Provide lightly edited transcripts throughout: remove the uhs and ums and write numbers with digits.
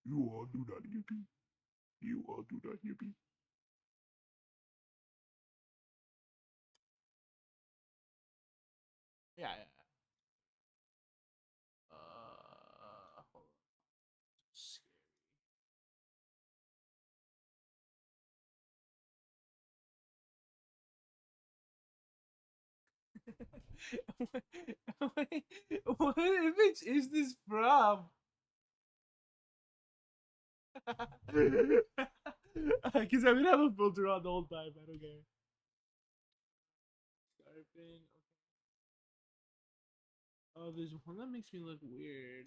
You all do not hear me. You all do not hear me. Yeah, yeah. Hold on. what, what image is this from? Because I'm gonna have a filter on the whole time. I don't care. Scarping. Okay. Oh, there's one that makes me look weird.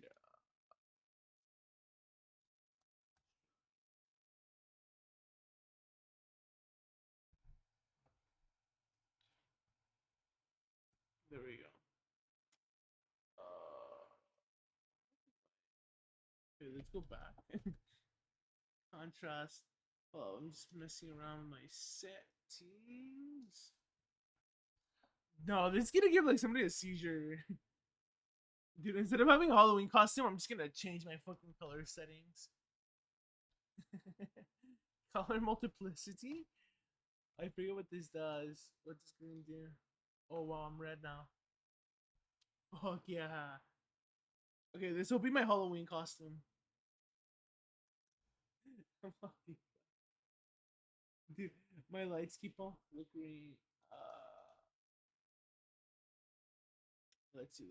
There we go. Okay, let's go back. Contrast. Oh, I'm just messing around with my settings. No, this is gonna give like somebody a seizure. Dude, instead of having a Halloween costume, I'm just gonna change my fucking color settings. Color multiplicity? I forget what this does. What does green do? Oh wow, I'm red now. Fuck yeah. Okay, this will be my Halloween costume. Dude, my lights keep on flickering. Let's see.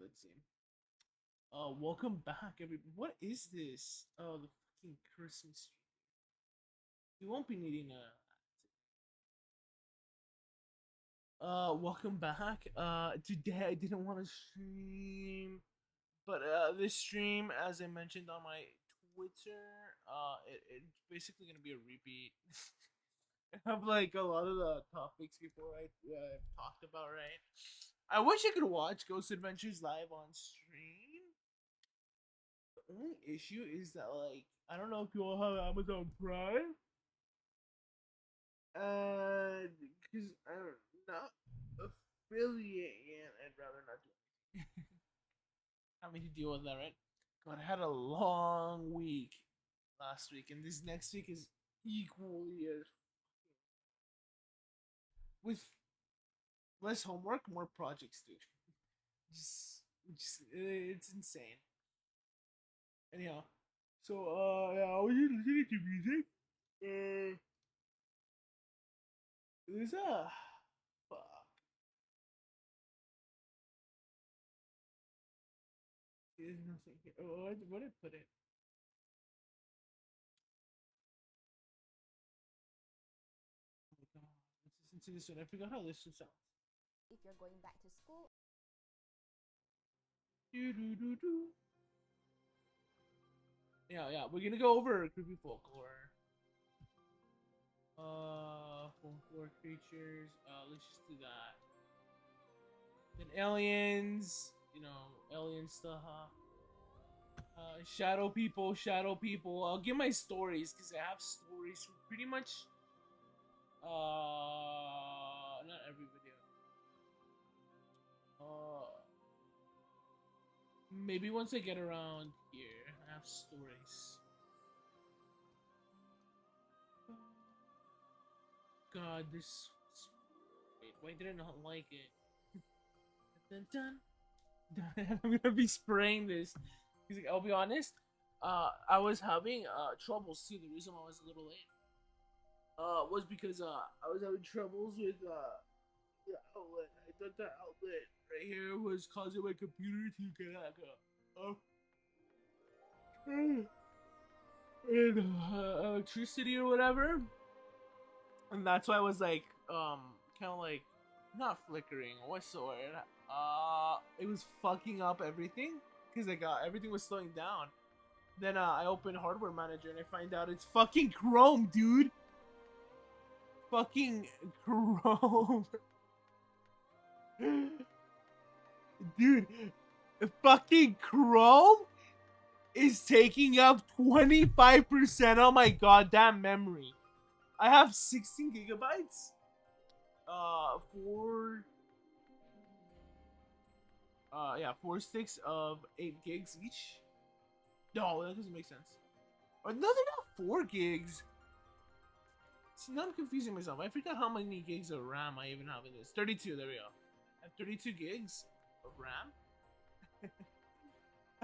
Welcome back, everybody. What is this? Oh, the fucking Christmas tree. You won't be needing a. Welcome back. Today I didn't want to stream, but this stream, as I mentioned on my Twitter, it's basically gonna be a repeat of like a lot of the topics before I talked about. Right. I wish I could watch Ghost Adventures live on stream. The only issue is that like I don't know if you all have Amazon Prime, because I'm not affiliate yet. I'd rather not do anything. Having to deal with that, right? God, I had a long week last week, and this next week is equally as with less homework, more projects, dude. It's insane. Anyhow, so yeah, I was just listening to music. Uh, there's a fuck. There's nothing here. Oh, what did I put it? Oh my god, let's listen to this one. I forgot how this one sounds. If you're going back to school. Do do do do. Yeah. We're gonna go over creepy folklore. Folklore creatures. Let's just do that. Then aliens. Alien stuff. Shadow people. Shadow people. I'll give my stories because I have stories from pretty much. Not every video. Maybe once I get around here, I have stories. God, this. Wait, why did I not like it? Dun, dun, dun. I'm gonna be spraying this. He's like, I'll be honest. I was having troubles too. The reason why I was a little late was because I was having troubles with the outlet. I thought the outlet right here was causing my computer to get like electricity or whatever, and that's why I was like kind of like not flickering. What's the word? It was fucking up everything because like everything was slowing down. Then I open Hardware Manager and I find out it's fucking Chrome, dude. Fucking Chrome, dude. Fucking Chrome is taking up 25% of my goddamn memory. I have 16 gigabytes. Four. Yeah, four sticks of 8 gigs each. No, that doesn't make sense. Oh, no, they're not 4 gigs. See, now I'm confusing myself. I forgot how many gigs of RAM I even have in this. 32, there we go. I have 32 gigs of RAM.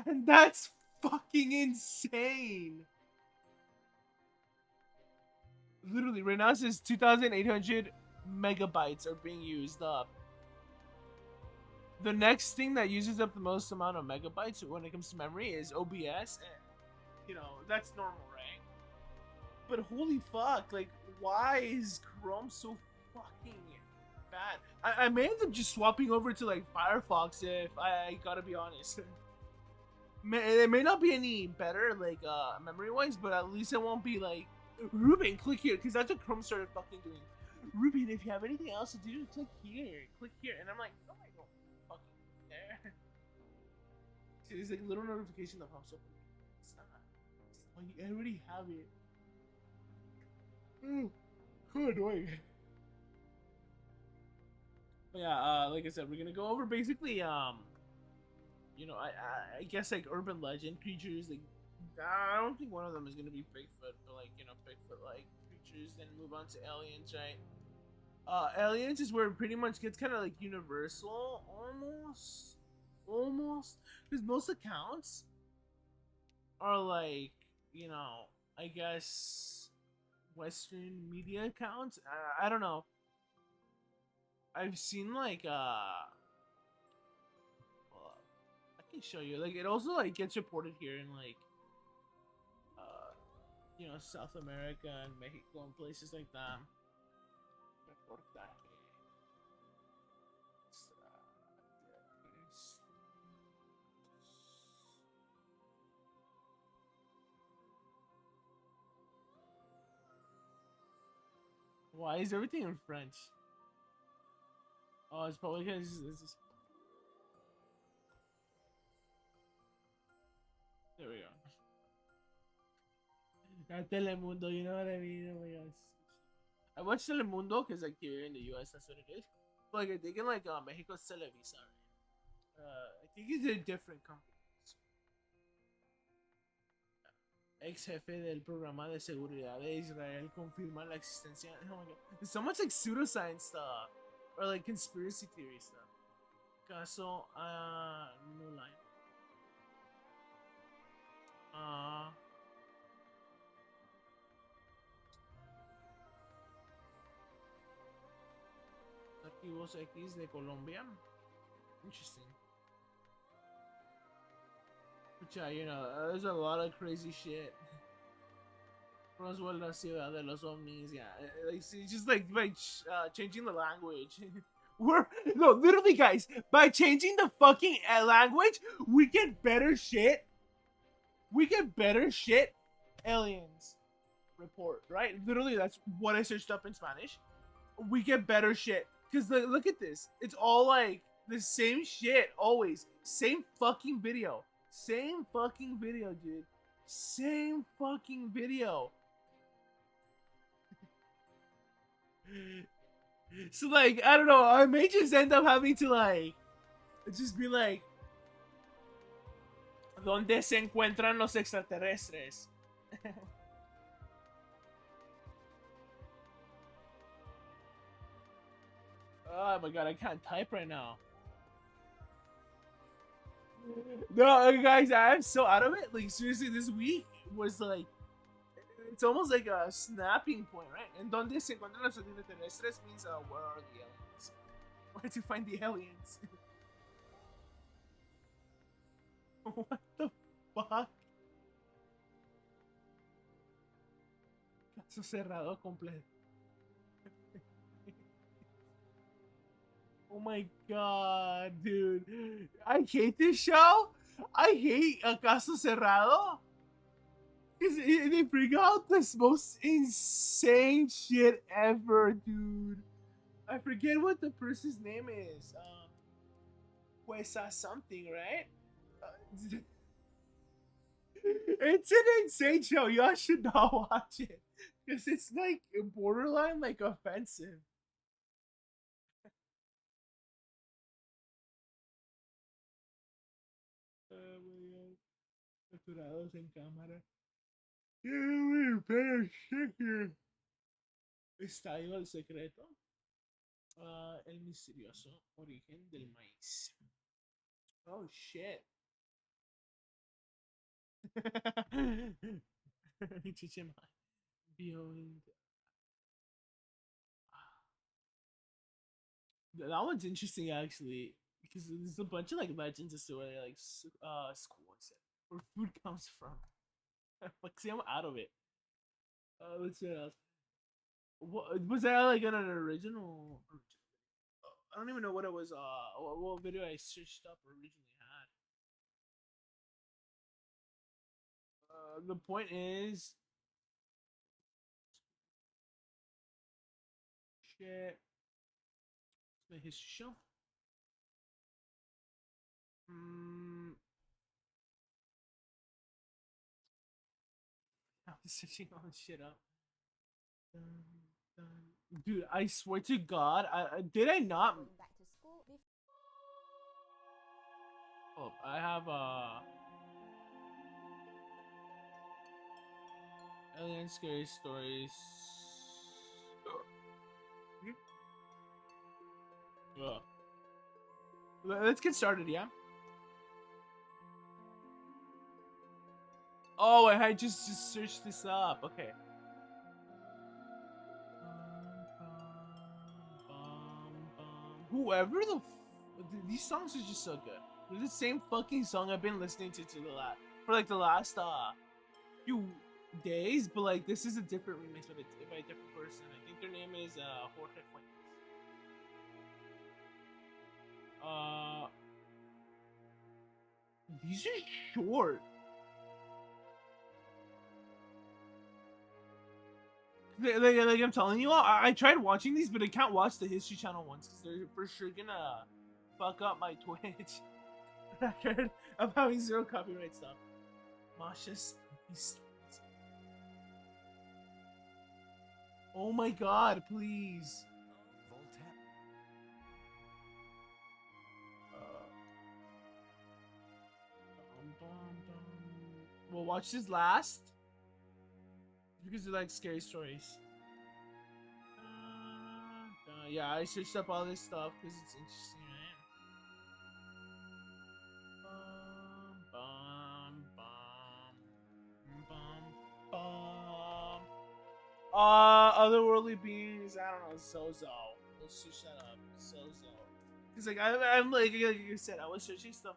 And that's fucking insane. Literally, right now it says 2,800 megabytes are being used up. The next thing that uses up the most amount of megabytes when it comes to memory is OBS. And, that's normal, right? But holy fuck, like, why is Chrome so fucking bad? I may end up just swapping over to, like, Firefox if I gotta be honest. It may not be any better, like, memory-wise, but at least it won't be like, Ruben, click here, because that's what Chrome started fucking doing. Ruben, if you have anything else to do, click here, and I'm like, no, I don't fucking care. See, there's like a little notification that pops up. It's not. Oh, you already have it. So annoying. But yeah, like I said, we're gonna go over basically, I guess like urban legend creatures. Like, I don't think one of them is gonna be Bigfoot, but like Bigfoot like creatures. Then move on to aliens, right? Aliens is where it pretty much gets kind of like universal, almost, because most accounts are like, I guess Western media accounts. I don't know. I've seen like well, I can show you. Like, it also like gets reported here in like uh South America and Mexico and places like that. Reportaje. Why is everything in French? Oh, it's probably because there we go. Telemundo, you know what I mean? Oh my gosh. I watch Telemundo because like here in the US, that's what it is. But like I think in like Mexico's Televisa, right? I think it's a different company. Ex jefe del programa de seguridad de Israel confirma la existencia. Oh my god, there's so much like pseudoscience stuff or like conspiracy theory stuff. Caso no line. Uh, Archivos X de Colombia. Interesting. Which, there's a lot of crazy shit. Roswell, la ciudad de los ovnis. Yeah, like, see, just like by changing the language. We're no, literally, guys. By changing the fucking language, we get better shit. We get better shit. Aliens report, right? Literally, that's what I searched up in Spanish. We get better shit because look at this. It's all like the same shit always. Same fucking video. Same fucking video, dude. Same fucking video. So like, I don't know, I may just end up having to like just be like, ¿dónde se encuentran los extraterrestres? Oh my god, I can't type right now. No, guys, I'm so out of it. Like, seriously, this week was like, it's almost like a snapping point, right? And donde se encuentran los extraterrestres means, where are the aliens? Where to find the aliens? What the fuck? Caso cerrado completo. Oh my god, dude. I hate this show. I hate A Caso Cerrado. Because they bring out this most insane shit ever, dude. I forget what the person's name is. Huesa something, right? Uh, it's an insane show. Y'all should not watch it. Because it's like borderline like offensive. Oh my god. Capturados en cámara. Estallido el secreto. El misterioso origen del maíz. Oh shit. Chichima. Beyond. That one's interesting actually because there's a bunch of like legends as to where like schools where food comes from. Like, see, I'm out of it. Let's see what else. What was that like an original? I don't even know what it was. What video I searched up originally had. The point is, shit. It's my history show. Mm, I'm searching all this shit up. Dun, dun. Dude, I swear to God, did I not? Going back to school. Oh, I have alien scary stories. Ugh. Let's get started, yeah. Oh, I had just searched this up. Okay. Whoever these songs are just so good. They're the same fucking song I've been listening to the last for like the last few days, but like this is a different remix by a different person. I think their name is Jorge Fuentes. Uh, these are short. Like I'm telling you, I tried watching these, but I can't watch the History Channel ones because they're for sure gonna fuck up my Twitch record of having zero copyright stuff. Masha's spooky stories. Oh my god, please. We'll watch this last because they're like scary stories. Yeah, I searched up all this stuff because it's interesting, right? Bum. Otherworldly beings. I don't know. Zozo. Let's search that up. Zozo. Because like I'm like I said, I was searching stuff.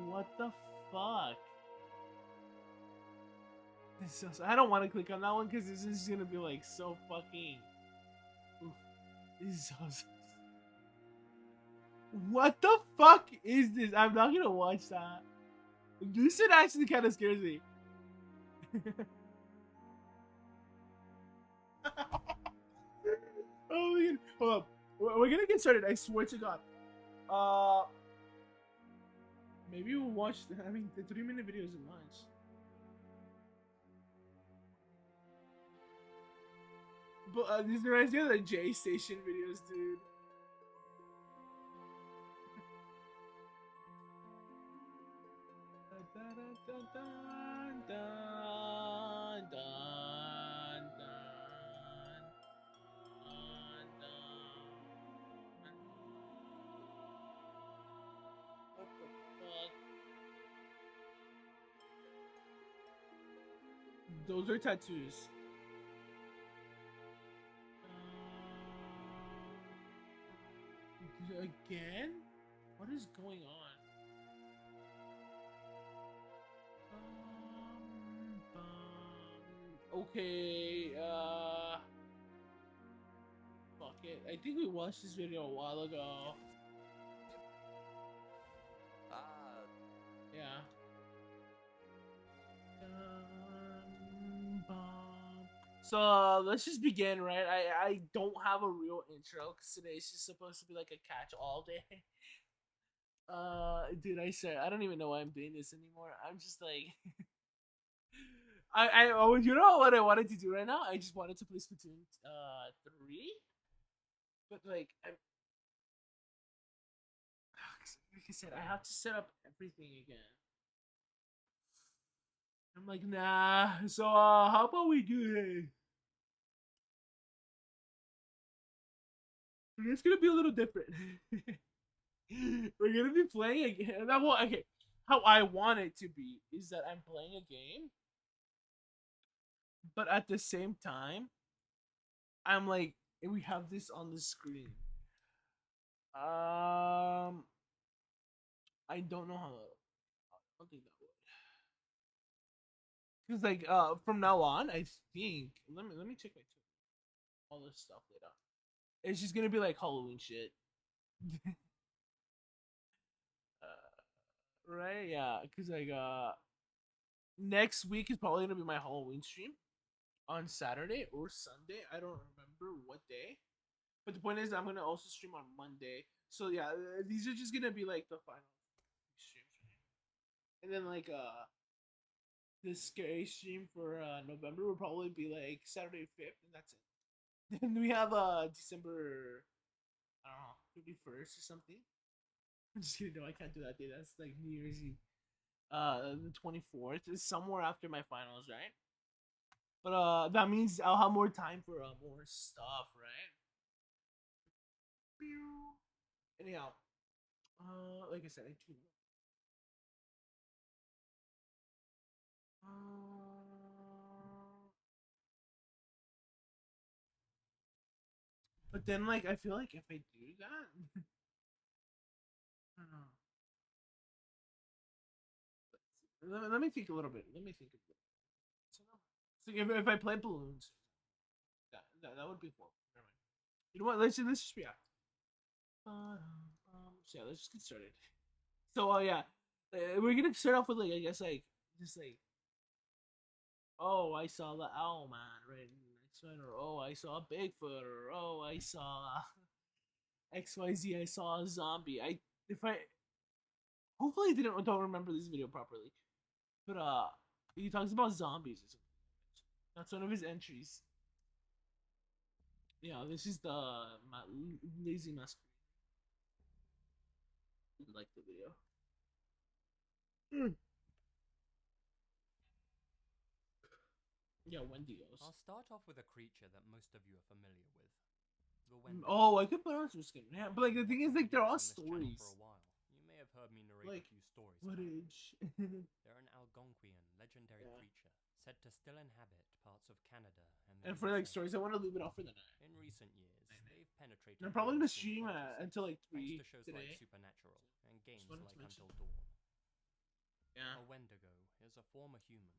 What the fuck? I don't want to click on that one because this is gonna be like so fucking. Oof. This is so. What the fuck is this? I'm not gonna watch that. This shit actually kind of scares me. Oh my god. Hold up. We're gonna get started. I swear to God. Uh, maybe we'll watch. I mean, the 3-minute video isn't much. But this reminds me of the J Station videos, dude. What the fuck? Those are tattoos. Again? What is going on? Okay, fuck it. I think we watched this video a while ago. Yeah. So let's just begin, right? I don't have a real intro because today's just supposed to be like a catch all day. Dude, I swear I don't even know why I'm doing this anymore. I'm just like, oh, you know what I wanted to do right now? I just wanted to play Splatoon 3, but like I said, I have to set up everything again. I'm I'm like, nah. So how about we do this? It's gonna be a little different. We're gonna be playing a game. That well, okay. How I want it to be is that I'm playing a game, but at the same time, I'm like, we have this on the screen. I don't know how. I don't think that would. Because like from now on, I think let me check my all this stuff later. It's just gonna be like Halloween shit. Right? Yeah, because like next week is probably gonna be my Halloween stream on Saturday or Sunday. I don't remember what day. But the point is, I'm gonna also stream on Monday. So yeah, these are just gonna be like the final streams, and then like this scary stream for November will probably be like Saturday 5th, and that's it. Then we have December, I don't know, 31st or something. I'm just kidding. No, I can't do that day. That's like New Year's Eve. The 24th is somewhere after my finals, right? But that means I'll have more time for more stuff, right? Anyhow, like I said, I do. But then, like, I feel like if I do that, I don't know. Let me think a little bit. Let me think a bit. So if I play balloons, that would be cool. Never mind. You know what? Let's just react. So yeah, let's just get started. So yeah, we're gonna start off with like I guess like just like oh I saw the owl man right next one or oh I saw a Bigfoot or oh I saw XYZ I saw a zombie. I if I hopefully I don't remember this video properly, but he talks about zombies or something. That's one of his entries. Yeah, this is the lazy masquerade. Like the video. Mm. Yeah, Wendigos. I'll start off with a creature that most of you are familiar with. The Oh, Wendigo. I could put on some skin. Yeah, but like the thing is, like they're all stories. For a while, you may have heard me narrate Like a few stories. footage. They're an Algonquian legendary Yeah. creature said to still inhabit parts of Canada and the And for like USA. stories, I want to leave it off for the night. In recent years, they've penetrated. And I'm probably gonna mainstream stream consciousness, until like thanks 3 to shows today. like Supernatural and games wanted like to mention. Until Dawn. Yeah. A Wendigo is a former human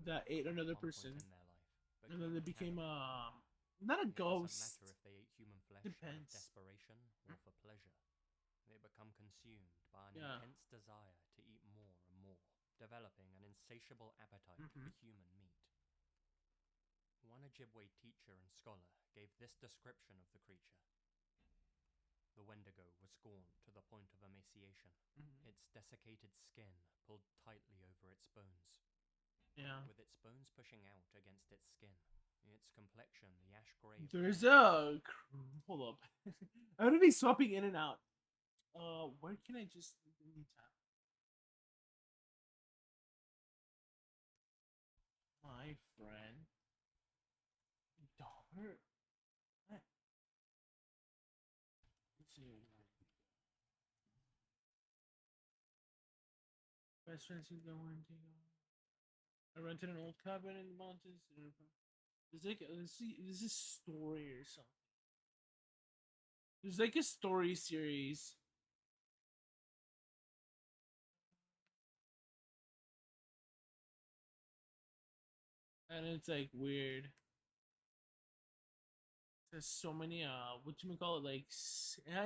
That ate another at one person, point in their life, but and then they became cannibal. not a It ghost. doesn't matter if they ate human flesh Depends. out of desperation or for pleasure. They become consumed by an Yeah. intense desire to eat more and more, developing an insatiable appetite for human meat. One Ojibwe teacher and scholar gave this description of the creature. The Wendigo was gaunt to the point of emaciation, its desiccated skin pulled tightly over its bones. Yeah. With its bones pushing out against its skin, its complexion the ash gray. There's a hold up. I'm gonna be swapping in and out. Where can I just tap? My friend. Daughter. What? Let's see. Best friends who go into. I rented an old cabin in the mountains. There's like let's see, this is story or something. There's like a story series. And it's like weird. There's so many what you call it like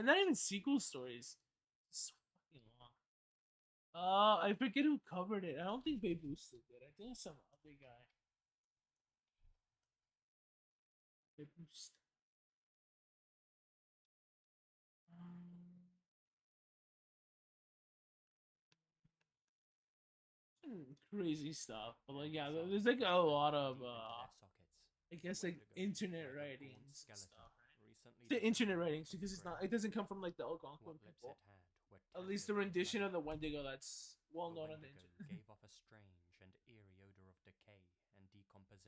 not even sequel stories. It's so fucking long. I forget who covered it. I don't think Babe Ruth did it. I think it's some other guy. Babe Ruth. Crazy stuff, but like yeah, there's like a lot of I guess like internet writings and stuff, right? The internet writings because it's not. It doesn't come from like the Algonquin people. At least the rendition of the Wendigo that's well known on the internet. gave off a strange and eerie odor of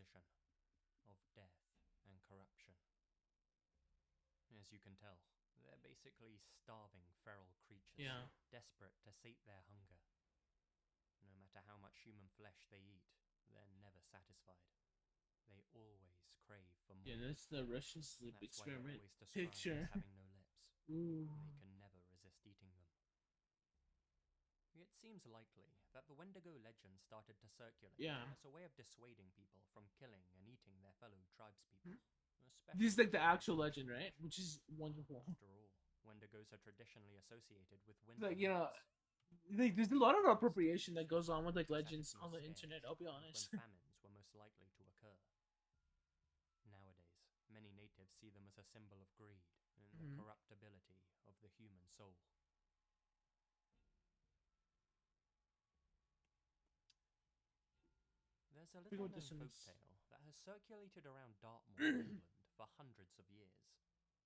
opposition of death and corruption. As you can tell, they're basically starving feral creatures, Yeah. desperate to sate their hunger. No matter how much human flesh they eat, they're never satisfied. They always crave for more. Yeah, that's the Russian sleep That's why they're experiment always described picture. as having no lips. Ooh. They can never resist eating them. It seems likely that the Wendigo legend started to circulate Yeah. as a way of dissuading people from killing and eating their fellow tribespeople. This is like the actual legend, right? Which is wonderful. After all, Wendigos are traditionally associated with wind Like, animals. like there's a lot of appropriation that goes on with like legends on the internet. I'll be honest. When famines were most likely to occur. Nowadays, many natives see them as a symbol of greed and the corruptibility of the human soul. There's a little known folktale that has circulated around Dartmoor, England, for hundreds of years.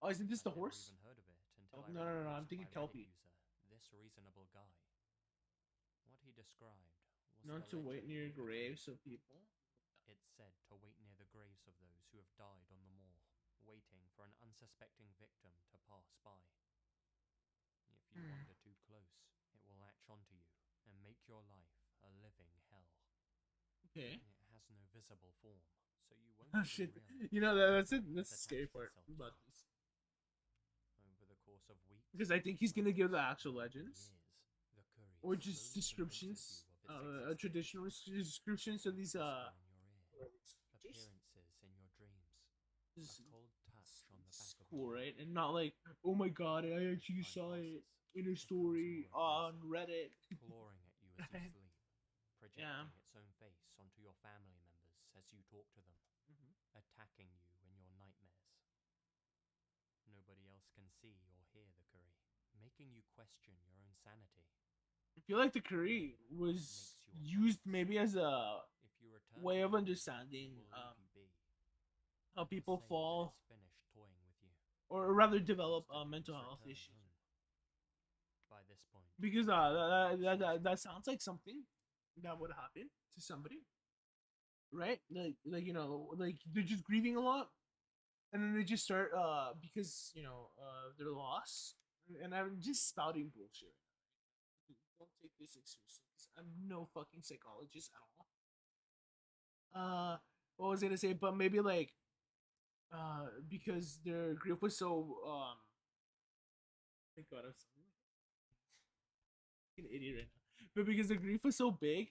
Oh, isn't this I'd the horse? never even heard of it until No, I ran I'm across thinking my Reddit Kelpie. user, This Reasonable Guy. What he described was Not the to wait legend near of the graves Curry. of people. It's said to wait near the graves of those who have died on the moor, waiting for an unsuspecting victim to pass by. If you wander too close, it will latch onto you and make your life a living hell. Okay. It has no visible form, so you won't Oh even shit! realize You know that's it. it That's the scary attaches part itself about to you. this. Over the course of weeks, Because I think he's gonna give the actual months, legends, years, the Curry or just slowly descriptions, convinces you of its existence. traditional descriptions of these Whisper in your ear, creatures. appearances in your dreams, This a cold touch on the back is of cool, the right? neck. And not like, oh my god, I actually Time saw it passes, in a becomes story more on aggressive, Reddit. clawing at you as you sleep, projecting Yeah. its own face onto your family members as you talk to them, attacking you in your nightmares. Nobody else can see or hear the Curry, making you question your own sanity. I feel like the curry was used maybe as a If you return way to of the moor, understanding it will leave you be. how It will people say that fall, it's finished toying with you. or rather develop Most of you mental must health return issues. home. By this point, Because that sounds like something that would happen to somebody, right? Like like they're just grieving a lot, and then they just start because their loss. And I'm just spouting bullshit. Don't take this like, seriously. 'Cause I'm no fucking psychologist at all. What was I gonna say? But maybe like because their grief was so thank God I'm an idiot right now. But because the grief was so big,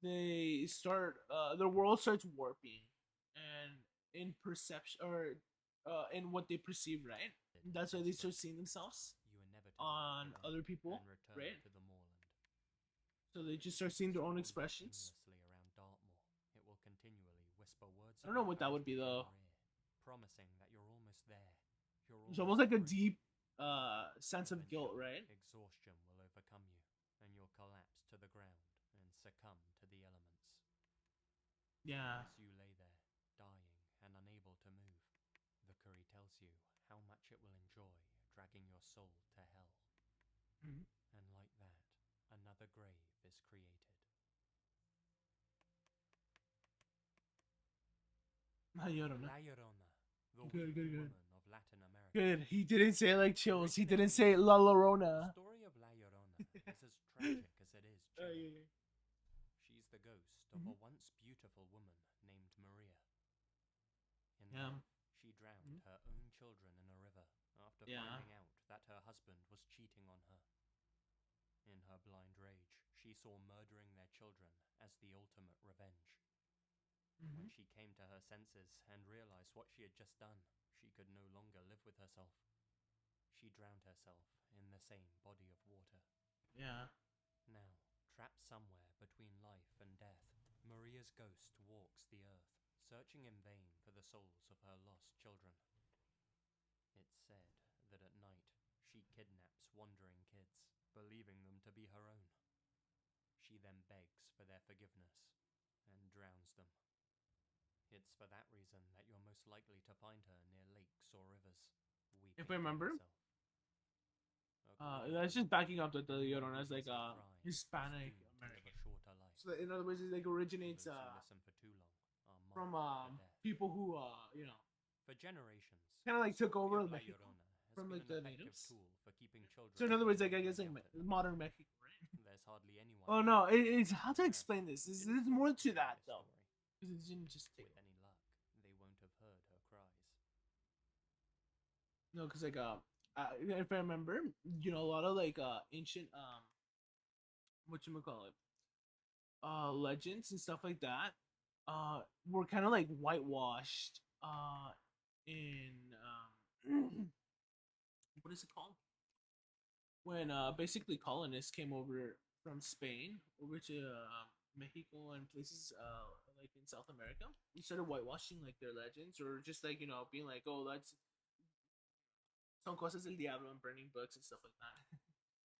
they start their world starts warping, and in perception or in what they perceive, right? That's why they start seeing themselves you inevitably on give in other people, and return right? to the moorland. So they just start seeing their own Wander expressions. aimlessly around Dartmoor, it will continually whisper words I don't know what that would be though. promising that you're almost there. It's almost like a free. deep sense of guilt, right? Exhaustion will overcome you, and you'll collapse to the ground and succumb to the elements. Yeah. As you lay there, dying and unable to move, the Curry tells you how much it will enjoy dragging your soul to hell. Mhm. And like that, another grave is created. La Llorona. La Llorona, the Good, weeping good. woman of Latin America. Good. He didn't say it like chills. He didn't Originating say in La Mexico, Llorona. The story of La Llorona is as tragic as it is chilling. She's the ghost of a once beautiful woman named Maria. In life, she drowned her own children in a river after finding out that her husband was cheating on her. In her blind rage, she saw murdering their children as the ultimate revenge. When she came to her senses and realized what she had just done, she could no longer live with herself. She drowned herself in the same body of water. Yeah. Now, trapped somewhere between life and death, Maria's ghost walks the earth, searching in vain for the souls of her lost children. It's said that at night, she kidnaps wandering kids, believing them to be her own. She then begs for their forgiveness and drowns them. It's for that reason that you're most likely to find her near lakes or rivers, weeping If I remember, to herself. that's just backing up that the Llorona is like Hispanic American. So in other words, it like originates Rulers who listen for too long are from marked for death. people who For generations, kind of like took story over of La Mexico Llorona has from been like an the effective natives. tool for keeping children So in other from words, like I wandering guess like out at night. modern Mexico, right? There's hardly anyone. Oh in no, America it's how to who explain this. There's didn't more want to hear that this though, story. because it didn't just take. With any luck, they won't have heard her cries. No, because like if I remember, a lot of like ancient what you call it, legends and stuff like that, were kind of like whitewashed, in what is it called? When basically colonists came over from Spain over to Mexico and places like in South America, we started whitewashing like their legends or just like being like, oh, that's son cosas del diablo and burning books and stuff like that.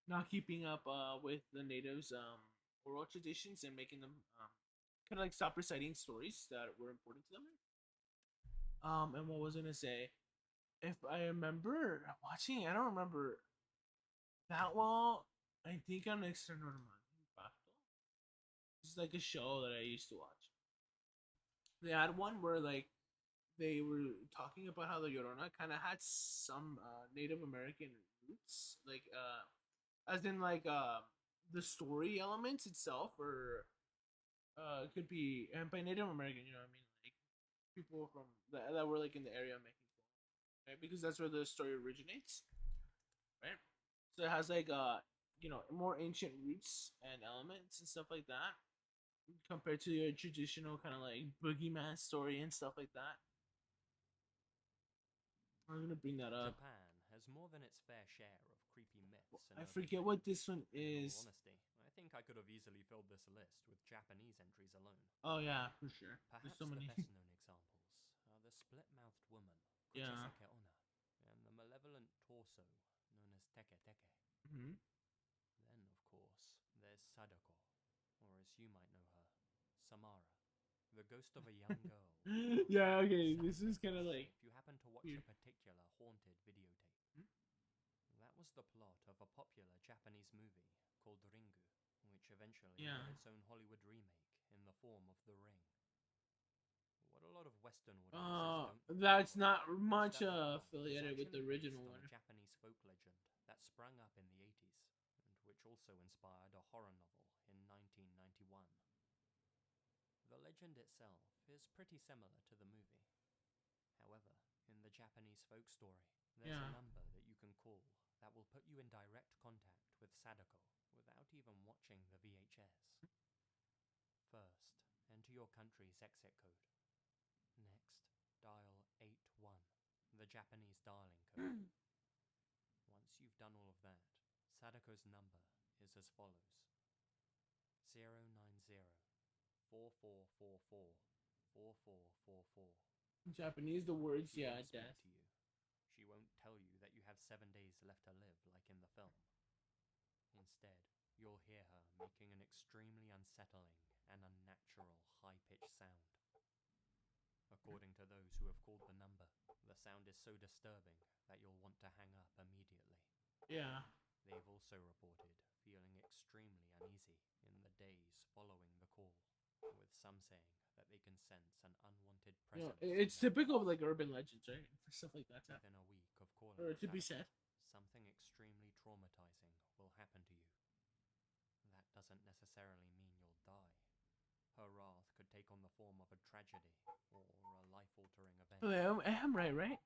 Not keeping up with the natives' oral traditions and making them kind of like stop reciting stories that were important to them. And what was I gonna say? If I remember watching, I don't remember that well. I think on Extra Normal. This is like a show that I used to watch. They had one where like they were talking about how the Llorona kind of had some Native American roots, like as in like the story elements itself, or it could be, and by Native American, what I mean, like people from that were like in the area of Mexico, right? Because that's where the story originates, right? So it has like more ancient roots and elements and stuff like that compared to your traditional kind of like boogeyman story and stuff like that. I'm gonna bring that up. Japan has more than its fair share of creepy myths and I urban forget legends. what this one In all is. honesty, I think I could have easily filled this list with Japanese entries alone. Oh yeah, for sure. There's Perhaps so the many. best known examples are the split-mouthed woman, Yeah. Kuchisake Onna, and the malevolent torso known as Teke Teke. Hmm. Then, of course, there's Sadako, or as you might know her, Samara, the ghost of a young girl. Yeah. Okay. Some This is kind of like. if you happen to watch Weird. a particular haunted videotape. Hmm? That was the plot of a popular Japanese movie called Ringu, which eventually Yeah. got its own Hollywood remake in the form of The Ring. What a lot of Western audiences don't know, That's however, not is much that The Ring is affiliated with the actually based original on one. a Japanese folk legend that sprang up in the 80s, and which also inspired a horror novel in 1991. The legend itself is pretty similar to the movie. However, in the Japanese folk story, there's a Yeah. number that you can call that will put you in direct contact with Sadako without even watching the VHS. First, enter your country's exit code. Next, dial 81, the Japanese dialing code. Once you've done all of that, Sadako's number is as follows: 090 4444 4444. Japanese, the words, She yeah, won't speak death. to you. She won't tell you that you have 7 days left to live like in the film. Instead, you'll hear her making an extremely unsettling and unnatural high-pitched sound. According to those who have called the number, the sound is so disturbing that you'll want to hang up immediately. Yeah. They've also reported feeling extremely uneasy in the days following the call, with some saying that they can sense an unwanted presence. It's typical of like urban legends, right? For stuff like that to happen. Within a week of calling Or to be Sadako, said. something extremely traumatizing will happen to you. That doesn't necessarily mean you'll die. Her wrath could take on the form of a tragedy or a life-altering event. I am right, right?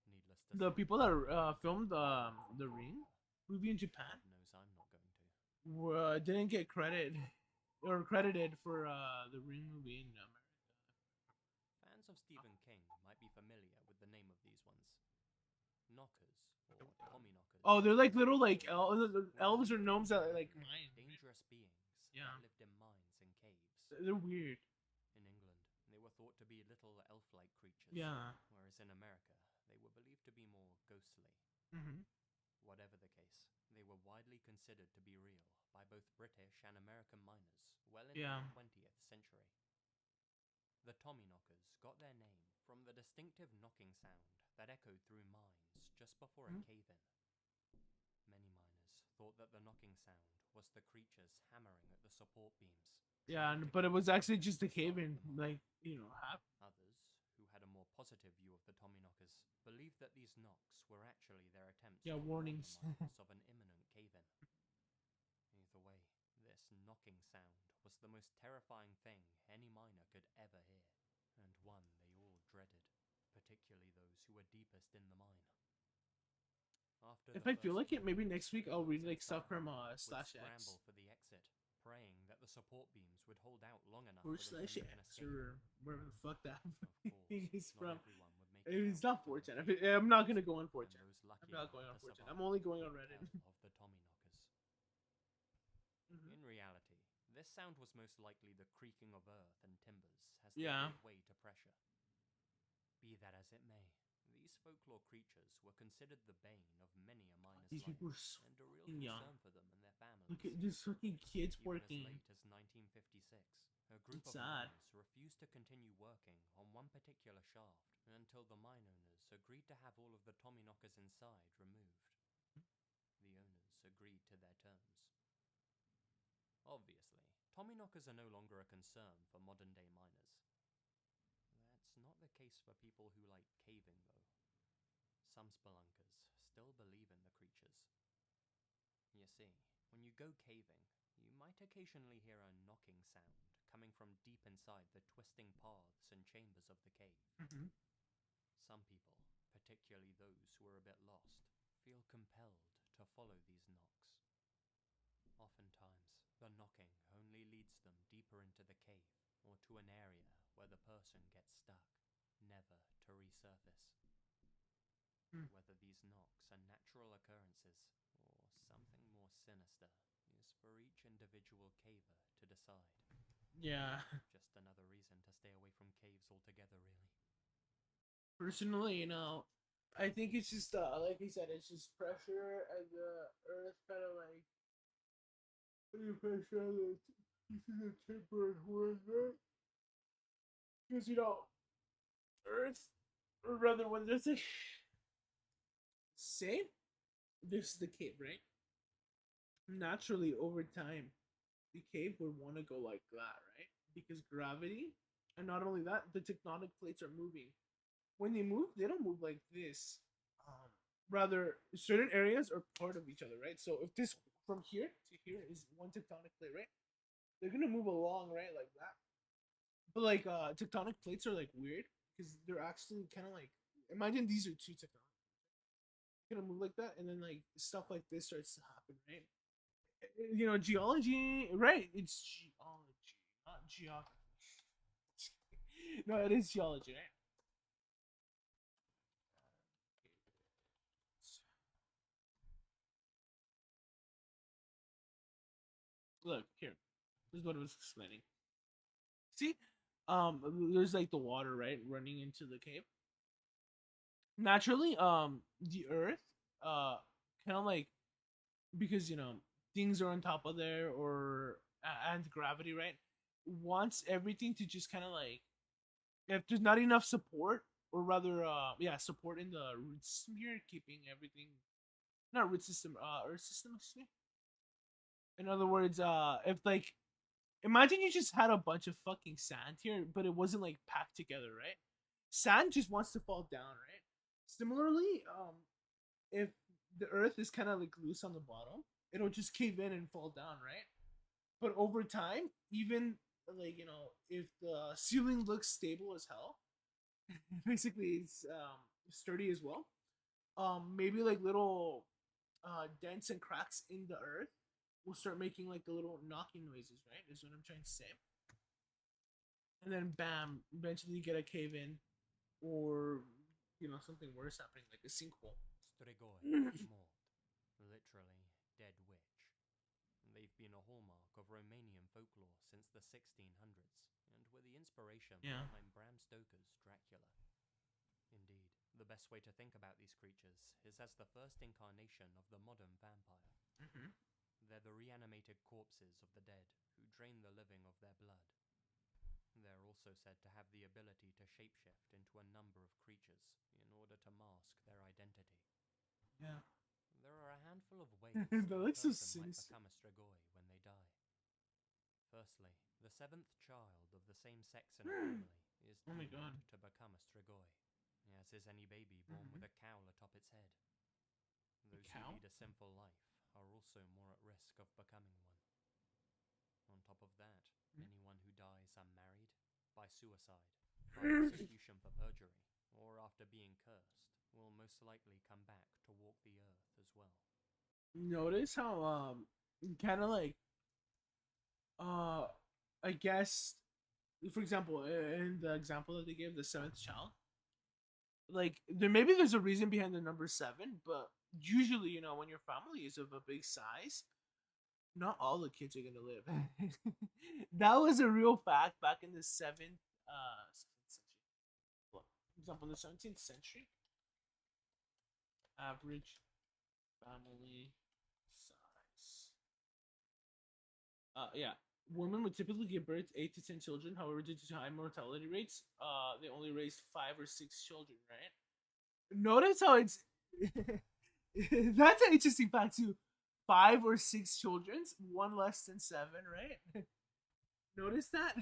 Needless to The say, people that I filmed don't the know Ring her. movie in Japan God knows I'm not going to. didn't get credit or credited for the Ring movie in America. Fans of Stephen King might be familiar with the name of these ones. Knockers, or Tommy knockers. Oh, they're like little like were elves or believed to gnomes be that like very mine. dangerous beings Yeah. that lived in mines and caves. They're weird. In England, they were thought to be little elf-like creatures. Yeah. Whereas in America, they were believed to be more ghostly. Mm-hmm. Whatever the case, they were widely considered to be real by both British and American miners well into Yeah. the 20th century. The Tommyknockers got their name from the distinctive knocking sound that echoed through mines just before a cave-in. Many miners thought that the knocking sound was the creatures hammering at the support beams. Yeah, trying to but it keep was them actually from just the inside cave-in, the mine. like Others, who had a more positive view of the Tommyknockers, believed that these knocks were actually their attempts yeah, to warn the warnings. miners of an imminent cave-in. Either way, this knocking sound was the most terrifying thing any miner could ever hear, and one they all dreaded, particularly those who were deepest in the mine. After If the I feel first like it, knock, maybe next week I'll those read like stuff inside from would slash scramble X for the exit, praying that the support beams would hold out long enough or for the slash Tommy can X escape. or wherever the fuck that Of thing course, is not from. everyone would make it It's out not to the 4chan. cave, I'm not gonna go on 4chan. and those I'm lucky not enough going on to 4chan. survive I'm only going on would Reddit. tell of the Tommyknockers. Mhm. In reality, this sound was most likely the creaking of earth and timbers as they Yeah. gave way to pressure. Be that as it may, these folklore creatures were considered the bane of many a miner's These life, people are so and a real fucking young. concern for them and their families. Look at these fucking kids Even working. as late as 1956, a group It's of sad. miners refused to continue working on one particular shaft until the mine owners agreed to have all of the Tommyknockers inside removed. The owners agreed to their terms. Obviously, Tommyknockers are no longer a concern for modern-day miners. That's not the case for people who like caving, though. Some spelunkers still believe in the creatures. You see, when you go caving, you might occasionally hear a knocking sound coming from deep inside the twisting paths and chambers of the cave. Mhm. Some people, particularly those who are a bit lost, feel compelled to follow these knocks. Oftentimes, the knocking only leads them deeper into the cave or to an area where the person gets stuck, never to resurface. Whether these knocks are natural occurrences or something more sinister is for each individual caver to decide. Yeah. Just another reason to stay away from caves altogether, really. Personally, I think it's just like he said, it's just pressure and the earth kind of like putting pressure on the pieces of timber and wood, right? Because earth, or rather, when there's a say, this is the cave, right? Naturally, over time, the cave would want to go like that, right? Because gravity, and not only that, the tectonic plates are moving. When they move, they don't move like this. Um, Rather, certain areas are part of each other, right? So if this from here to here is one tectonic plate, right? They're gonna move along, right, like that. But like tectonic plates are like weird because they're actually kind of like imagine these are two tectonic. Gonna move like that, and then like stuff like this starts to happen, right? Geology, right? It's geology, not geography. No, it is geology, right? Look here. This is what I was explaining. See, there's like the water, right, running into the cave. Naturally, the Earth, kind of like because things are on top of there or and gravity, right, wants everything to just kind of like if there's not enough support or rather yeah support in the root system here keeping everything not root system earth system excuse me. In other words, if like imagine you just had a bunch of fucking sand here but it wasn't like packed together, right? Sand just wants to fall down, right? Similarly, if the earth is kind of like loose on the bottom, it'll just cave in and fall down, right? But over time, even like if the ceiling looks stable as hell, basically it's sturdy as well. Maybe like little dents and cracks in the earth will start making like the little knocking noises, right? Is what I'm trying to say. And then bam, eventually you get a cave in, or something worse happening like a sinkhole. Strigoi, Mort, literally dead witch. They've been a hallmark of Romanian folklore since the 1600s, and were the inspiration Yeah. behind Bram Stoker's Dracula. Indeed, the best way to think about these creatures is as the first incarnation of the modern vampire. Mm-hmm. They're the reanimated corpses of the dead who drain the living of their blood. They're also said to have the ability to shapeshift into a number of creatures in order to mask their identity. Yeah. There are a handful of ways That a looks so person might sinister. become a strigoi when they die. Firstly, the seventh child of the same sex in a family is Oh my doomed god. to become a strigoi, as is any baby born Mhm. with a cowl atop its head. Those who Cow? lead a sinful life are also more at risk of becoming one. On top of that, Mhm. anyone who dies unmarried, by suicide, by execution for perjury, or after being cursed, will most likely come back to walk the earth as well. Notice how kind of like uh I guess, for example, in the example that they gave, the seventh child, like there's a reason behind the number seven, but usually, when your family is of a big size, not all the kids are gonna live. That was a real fact back in the seventh century. Well, for example, in the 17th century, average family size. Yeah, women would typically give birth to 8 to 10 children. However, due to high mortality rates, they only raised 5 or 6 children. Right? Notice how it's that's an interesting fact too. 5 or 6 children, one less than seven, right? Notice that.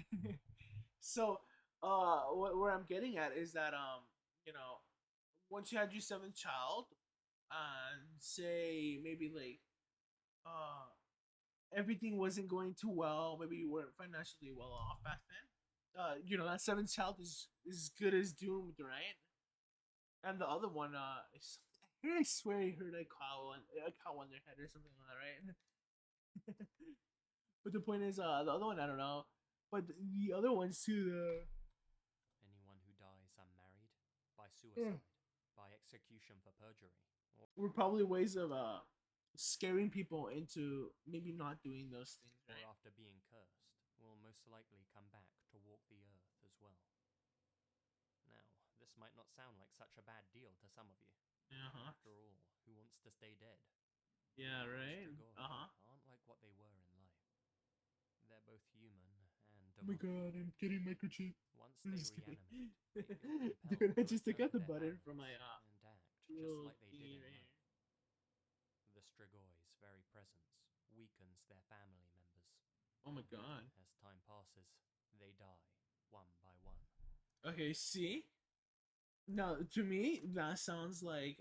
So, where I'm getting at is that you know, once you had your seventh child, and say maybe like everything wasn't going too well, maybe you weren't financially well off back then. That seventh child is good as doomed, right? And the other one, I swear I heard a cow on their head or something like that, right? But the point is, the other one I don't know, but the other ones too. Anyone who dies unmarried, by The suicide, by execution for perjury, were probably ways of scaring people into maybe not doing those things, or right? after being cursed, will most likely come back to walk the earth as well. Now, this might not sound like such a bad deal to some of you. Uh huh. After all, who wants to stay dead? Yeah. But the Right. strigoi Uh huh. aren't like what they were in life. They're both human and Oh my demonic. god, I'm getting microchip. Once I'm they just kidding. reanimate, they feel compelled Dude, I to just took return out to the their button from my families and act just little like they did thingy in right life. The Strigoi's very presence weakens their family members. here. Oh my god. As time passes, they die one by one. Okay, see? Now, to me, that sounds like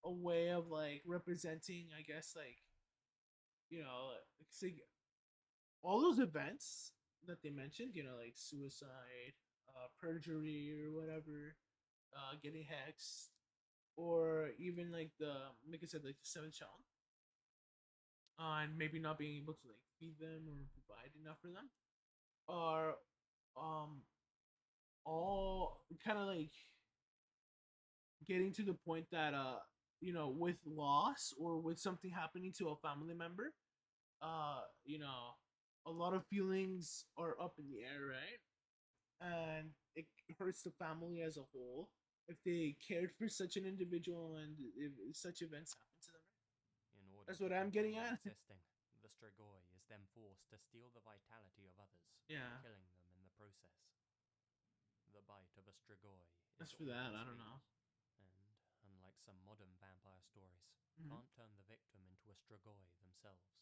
a way of like representing, I guess, like like, all those events that they mentioned, like suicide, perjury, or whatever, getting hexed, or even like I said, like the seventh child, and maybe not being able to like feed them or provide enough for them, are um all kind of like getting to the point that with loss or with something happening to a family member, a lot of feelings are up in the air, right? And it hurts the family as a whole if they cared for such an individual and if such events happen to them. In order That's to what I'm getting continue at. existing, the Strigoi is then forced to steal the vitality of others, Yeah. killing them in the process. The bite of a Strigoi As is for that, always I don't fatal, know. and, unlike some modern vampire stories, Mm-hmm. can't turn the victim into a Strigoi themselves.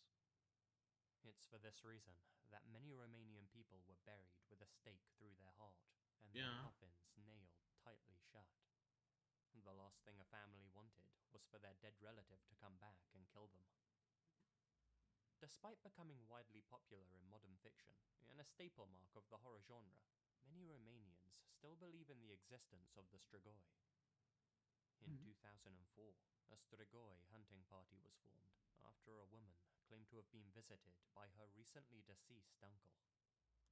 It's for this reason that many Romanian people were buried with a stake through their heart and their Yeah. coffins nailed tightly shut. The last thing a family wanted was for their dead relative to come back and kill them. Despite becoming widely popular in modern fiction and a staple mark of the horror genre, many Romanians still believe in the existence of the Strigoi. In Mm-hmm. 2004, a Strigoi hunting party was formed after a woman claimed to have been visited by her recently deceased uncle.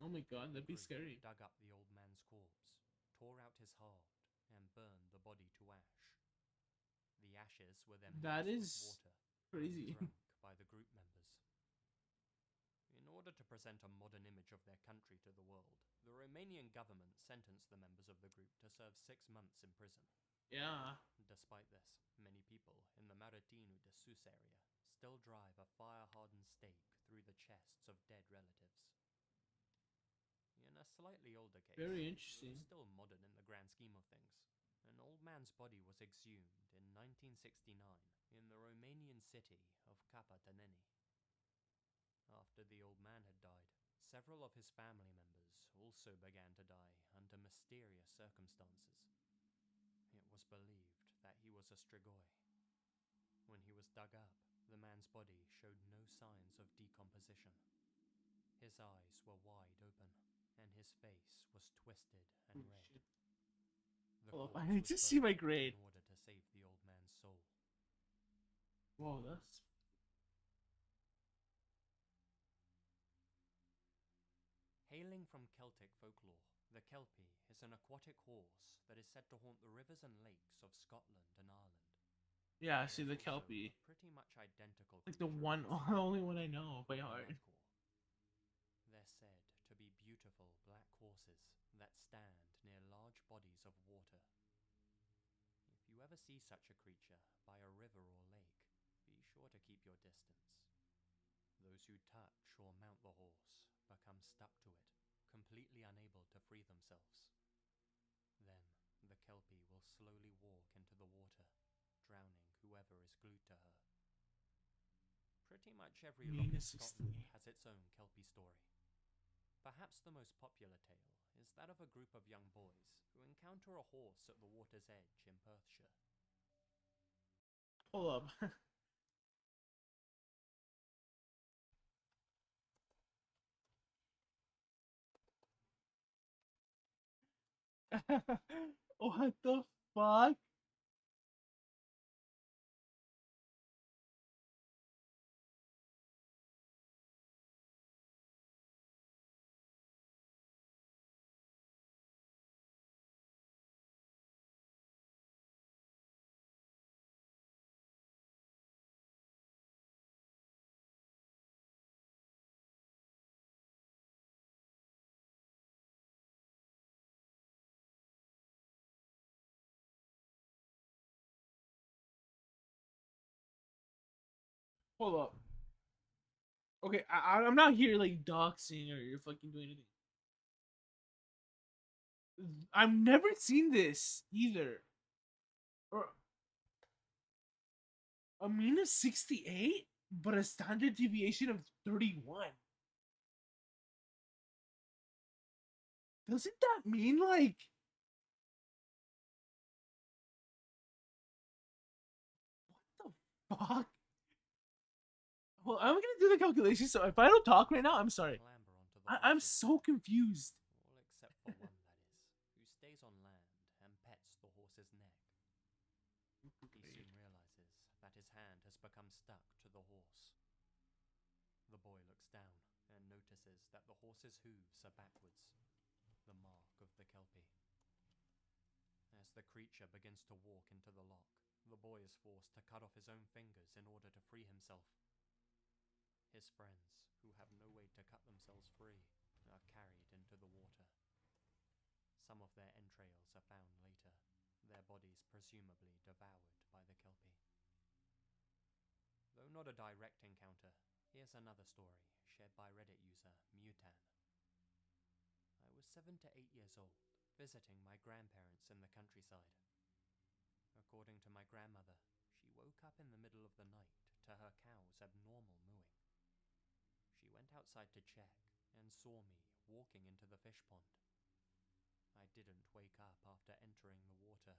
Oh my god, The that'd be group scary. dug up the old man's corpse, tore out his heart, and burned the body to ash. The ashes were then That mixed with is water and crazy. drunk by the group members. In order to present a modern image of their country to the world, the Romanian government sentenced the members of the group to serve 6 months in prison. Yeah. Despite this, many people in the Maratinu de Sus area still drive a fire-hardened stake through the chests of dead relatives. In a slightly older case, Very it was interesting. still modern in the grand scheme of things. An old man's body was exhumed in 1969 in the Romanian city of Capataneni. After the old man had died, several of his family members also began to die under mysterious circumstances. It was believed that he was a strigoi. When he was dug up, the man's body showed no signs of decomposition. His eyes were wide open, and his face was twisted and red. Shit. The Hold up, corpse I need was to see my burned grade. in order to save the old man's soul. Whoa, that's. Hailing from Celtic folklore, the Kelpie is an aquatic horse that is said to haunt the rivers and lakes of Scotland and Ireland. Yeah, There see is the also Kelpie. a pretty much identical Like the creature one, in this the area, only one I know by the heart. Lovecore. They're said to be beautiful black horses that stand near large bodies of water. If you ever see such a creature by a river or lake, be sure to keep your distance. Those who touch or mount the horse become stuck to it, completely unable to free themselves. Then, the Kelpie will slowly walk into the water, drowning whoever is glued to her. Pretty much every loch in Scotland has its own Kelpie story. Perhaps the most popular tale is that of a group of young boys who encounter a horse at the water's edge in Perthshire. Hold up. What the fuck? Hold up. Okay, I'm not here like doxing or fucking doing anything. I've never seen this either. Or a mean of 68, but a standard deviation of 31. Doesn't that mean like what the fuck? Well, I'm gonna do the calculation. So if I don't talk right now, I'm sorry. Clamber onto the I'm horse's so back. confused. All except for one, that is, who stays on land and pets the horse's neck. He soon realizes that his hand has become stuck to the horse. The boy looks down and notices that the horse's hooves are backwards, the mark of the Kelpie. As the creature begins to walk into the loch, the boy is forced to cut off his own fingers in order to free himself. His friends, who have no way to cut themselves free, are carried into the water. Some of their entrails are found later, their bodies presumably devoured by the Kelpie. Though not a direct encounter, here's another story shared by Reddit user Mutan. I was 7 to 8 years old, visiting my grandparents in the countryside. According to my grandmother, she woke up in the middle of the night to her cow's abnormal mooing. She went outside to check and saw me walking into the fish pond. I didn't wake up after entering the water.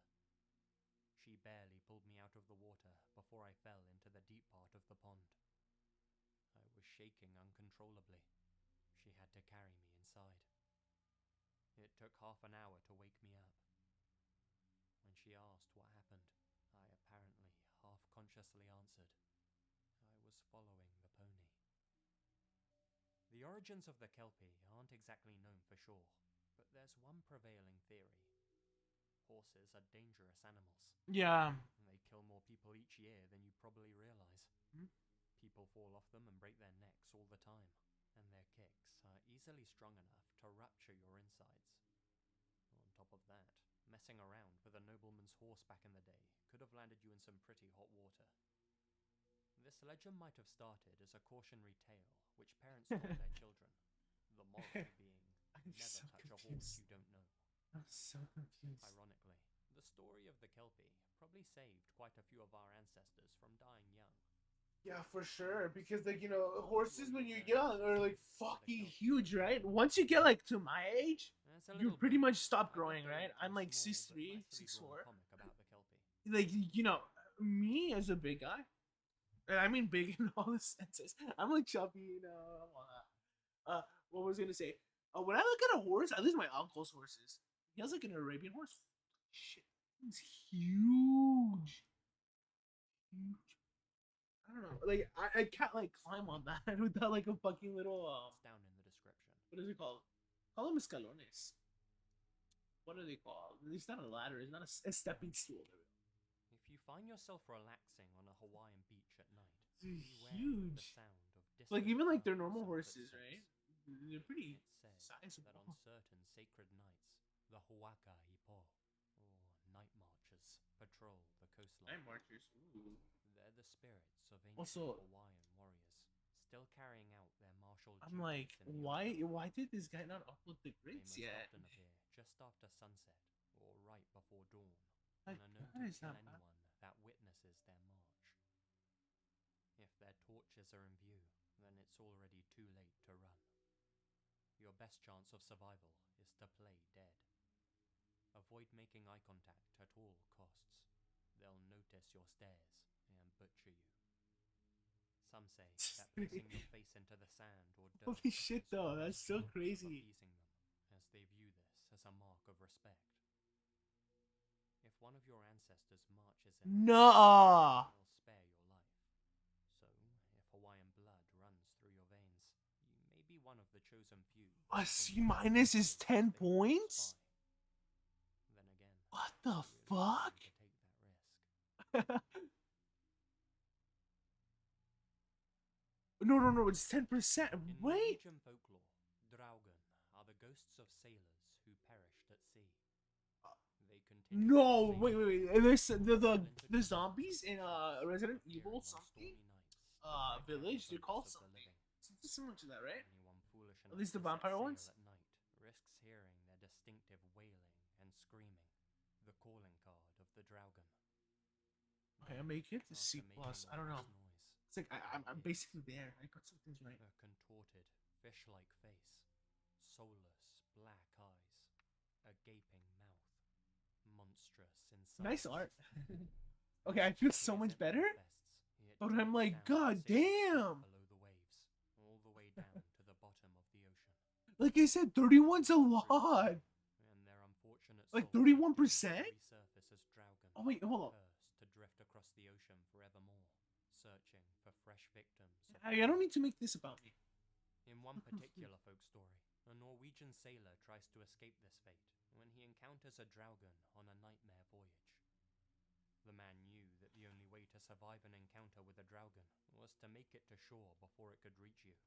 She barely pulled me out of the water before I fell into the deep part of the pond. I was shaking uncontrollably. She had to carry me inside. It took half an hour to wake me up. When she asked what happened, I apparently half-consciously answered, I was following the pony. The origins of the Kelpie aren't exactly known for sure, but there's one prevailing theory. Horses are dangerous animals. Yeah. They kill more people each year than you probably realize. People fall off them and break their necks all the time, and their kicks are easily strong enough to rupture your insides. On top of that, messing around with a nobleman's horse back in the day could have landed you in some pretty hot water. This legend might have started as a cautionary tale which parents told their children, the moral being, I'm never so touch a horse confused. you don't know. I'm so confused. Ironically, The story of the Kelpie probably saved quite a few of our ancestors from dying young. Yeah, for sure. Because like horses when you're young are like fucking huge, right? Once you get like to my age, you pretty much stop growing, right? I'm like 6'3", 6'4". About the Kelpie. Like me as a big guy, and I mean big in all the senses. I'm like chubby, all that. What was I gonna say? When I look at a horse, at least my uncle's horses, he has like an Arabian horse. Shit, he's huge, huge. I don't know. Like I can't like climb on that without like a fucking little It's down in the description. what is it called? Call them escalones. What are they called? It's not a ladder. It's not a stepping stool. If you find yourself relaxing on a Hawaiian beach at night, They're beware of the huge. sound of Like distant even like their hums normal and horses, footsteps. right? They're pretty It's said that sizable. on certain sacred nights, the Huaka Hipo, or night marchers, patrol the coastline. Night marchers. Ooh. They're the spirits of ancient Also- Hawaiian warriors, still carrying out their martial I'm like, duties in the why? open. Why did this guy not upload the They grades most yet? often appear just after sunset or right before dawn, Like, on a note that to is kill not bad. anyone that witnesses their march. If their torches are in view, then it's already too late to run. Your best chance of survival is to play dead. Avoid making eye contact at all costs. They'll notice your stares and butcher you. Some say that placing your face into the sand or dirt Holy shit, is though, one of that's the so forms of crazy. appeasing them, as they view this as a mark of respect. If one of your ancestors marches in, Nuh-uh. they'll spare your life. So, if Hawaiian blood runs through your veins, you may be one of the chosen few. A to C- witness is those 10 they close points? by. Then again, What the you really fuck? need to take that risk. No, it's 10%. In Wait. Norwegian folklore, Draugen are the ghosts of sailors who perished at sea. They continue No, to wait. sail And there's on the splintered zombies in ships, Resident appearing Evil on something stormy nights to break village. out They're the called hopes of the something. living. Something similar to that, right? Anyone foolish At enough least the to set vampire sail ones? at night risks hearing their distinctive wailing and screaming, the calling card of the Draugen. Okay, I make it to After C making plus. I all don't know. this noise, It's like I'm basically there. I got some things right. a contorted, fish-like face, soulless black eyes, a gaping mouth, monstrous inside. Nice art. Okay, I feel so much better. But I'm like, god damn. Below the waves, all the way down to the bottom of the ocean. Like I said, 31's a lot. And their unfortunate Like souls 31%? are doomed to resurface as Draugen, Oh wait, hold up. cursed to drift across the ocean forevermore, searching for fresh victims. I don't need to make this about me. In one particular folk story, a Norwegian sailor tries to escape this fate when he encounters a Draugen on a nightmare voyage. The man knew that the only way to survive an encounter with a Draugen was to make it to shore before it could reach you.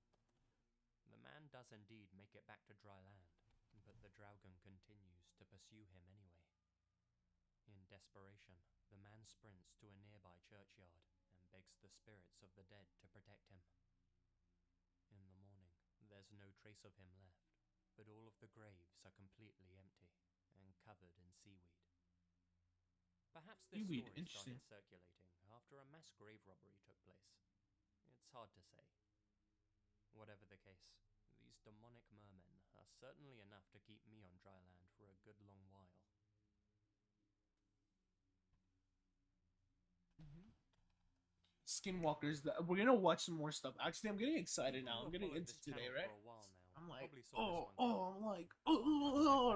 The man does indeed make it back to dry land, but the Draugen continues to pursue him anyway. In desperation, the man sprints to a nearby churchyard and begs the spirits of the dead to protect him. In the morning, there's no trace of him left, but all of the graves are completely empty and covered in seaweed. Perhaps this Seaweed, story interesting. started circulating after a mass grave robbery took place. It's hard to say. Whatever the case, these demonic mermen are certainly enough to keep me on dry land for a good long while. Skinwalkers. We're gonna watch some more stuff. Actually, I'm getting excited now. I'm getting Followed into this today, channel right? for a while now. I'm like, Probably saw this one I'm like,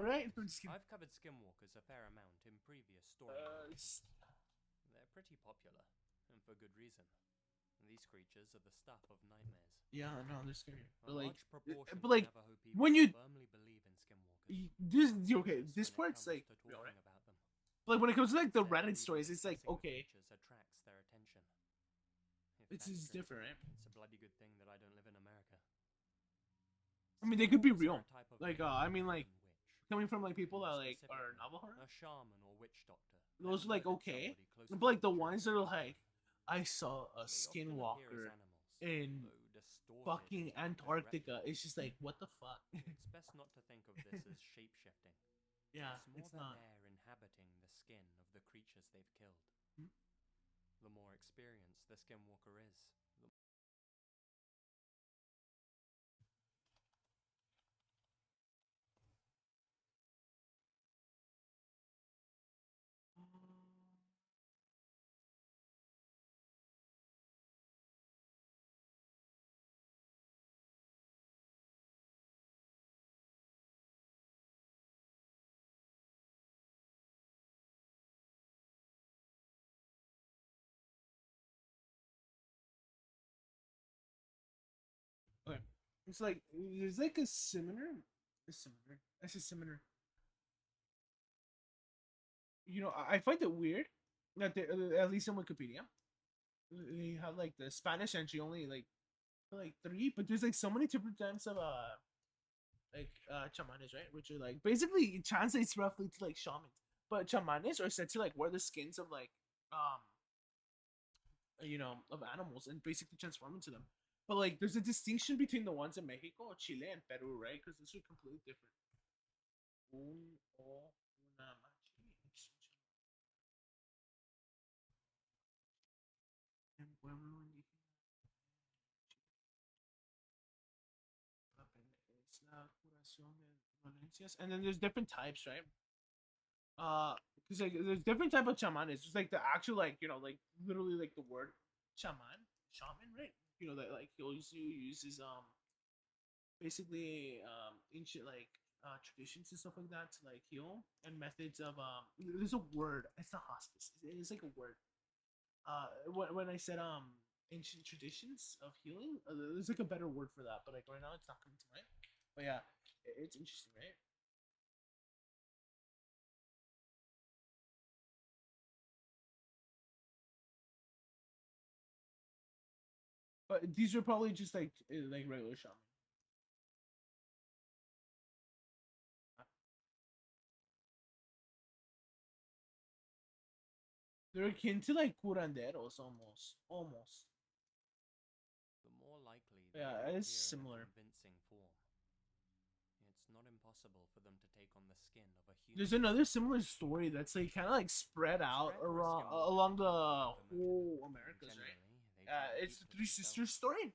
right? I'm just kidding. I've covered skinwalkers a fair amount in previous stories. They're pretty popular, and for good reason. These creatures are the stuff of nightmares. Yeah, no, they're scary. A But like, large proportion but like, of Navajo people when you- firmly believe in skinwalkers. this okay. Just This when it part's comes like, to you know, talking right? about them. Like when it comes to like the Instead, Reddit even stories, it's like discussing the okay, creatures attracts their attention. If it's that's just true, different, right? It's a bloody good thing that I don't live in America. I mean, they could be Skinwalkers are real. a type of Like, Native I mean, like, American witch. coming from like people that More like are specifically, Navajo. a shaman or witch doctor. Those that are, like, murdered okay. somebody close But to like the nature ones for that are a like, while. I saw a They often appear as skinwalker animals, in though distorted fucking into Antarctica. reptiles. It's just like, what the fuck? It's best not to think of this as shape-shifting. Yeah, It's more it's that not. they're inhabiting the skin of the creatures they've killed. Hmm? The more experienced the skinwalker is, the Okay. It's like there's like a similar. I find it weird that at least on Wikipedia they have like the Spanish entry only like three, but there's like so many different types of chamanes, right? Which are like basically it translates roughly to like shamans, but chamanes are said to like wear the skins of like um of animals and basically transform into them. But like there's a distinction between the ones in Mexico, Chile, and Peru, right? Because those are completely different. Un o una machi. En pueblo indígena. Es la curación de dolencias. And then there's different types, right? Because like there's different type of chamanes. Just like the actual like literally like the word shaman, right? That like he always uses basically ancient like traditions and stuff like that to like heal and methods of there's a word. It's not hospice. It's like a word. When I said ancient traditions of healing, there's like a better word for that, but like right now it's not coming to mind. But yeah, it's interesting, right? But these are probably just like regular shaman. They're akin to like curanderos almost. the more likely they Yeah, will it's appear in a similar. convincing form. It's not impossible for them to take on the skin of a There's human. another similar story that's like kind of like spread It's out rare for a around skinwalker along to the kill with a motive, whole and Americas, right? generally they try to It's keep the to Three Sisters themselves. story,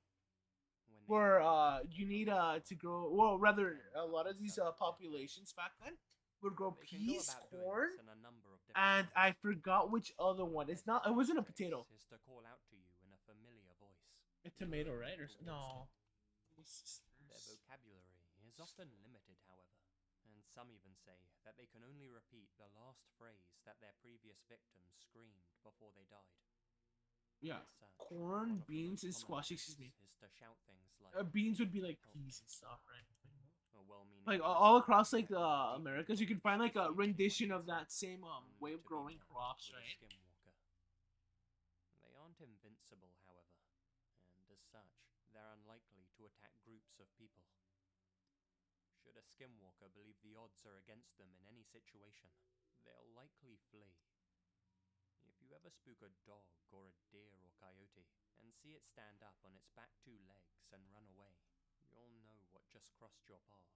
When they where manage to you take a need life to form, grow. Well, they rather tend a to lot of these conserve their prey. populations back then would grow They can go peas, about doing corn, this in a number of different and ways. I forgot which other one. Their It's not. It wasn't a potato. catchphrase is to call out to you in a familiar voice, A tomato, right? directed Or towards no? them. Three Their Sisters. vocabulary is often limited, however, and some even say that they can only repeat the last phrase that their previous victims screamed before they died. Yeah, As such, one corn, of the beans, most and common squash. ways Excuse me. is to shout things like, Beans would be like "Help peas me." and stuff, right? A well-meaning Like voice all line across like that the you deeply Americas, you can believe find like a defeats anyone rendition who of gets that it, same way only of to be growing met crops, with a right? skinwalker. They aren't invincible, however, and as such, they're unlikely to attack groups of people. Should a skinwalker believe the odds are against them in any situation, they'll likely flee. If you ever spook a dog or a deer or coyote and see it stand up on its back two legs and run away, you'll know what just crossed your path.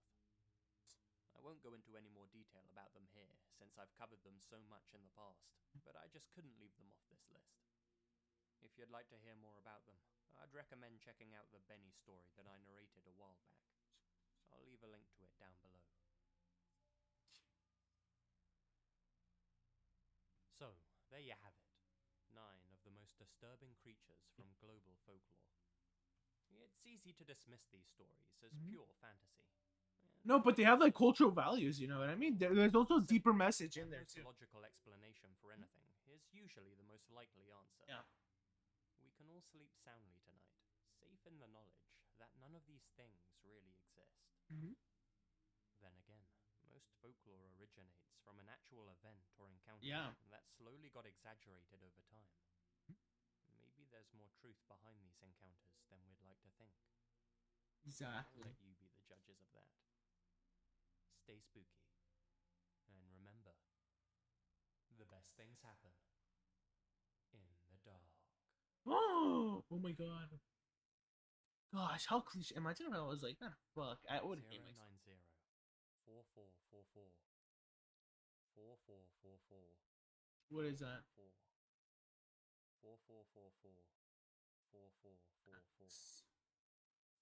I won't go into any more detail about them here, since I've covered them so much in the past, but I just couldn't leave them off this list. If you'd like to hear more about them, I'd recommend checking out the Benny story that I narrated a while back. I'll leave a link to it down below. So, there you have it. 9 of the most disturbing creatures from global folklore. It's easy to dismiss these stories as pure fantasy. No, but they have like cultural values. You know what I mean? There's also a The deeper simplest message in and there most too. logical explanation for anything is usually the most likely answer. Yeah. We can all sleep soundly tonight, safe in the knowledge that none of these things really exist. Mm-hmm. Then again, most folklore originates from an actual event or encounter Yeah. that slowly got exaggerated over time. Maybe there's more truth behind these encounters than we'd like to think. I'll Exactly. let you be the judges of that. Stay spooky. And remember, the best things happen in the dark. Oh my god. Gosh, how cliche. Imagine if I was like, fuck, I would hate myself. 090 4444 4444 What is that? 4444 4444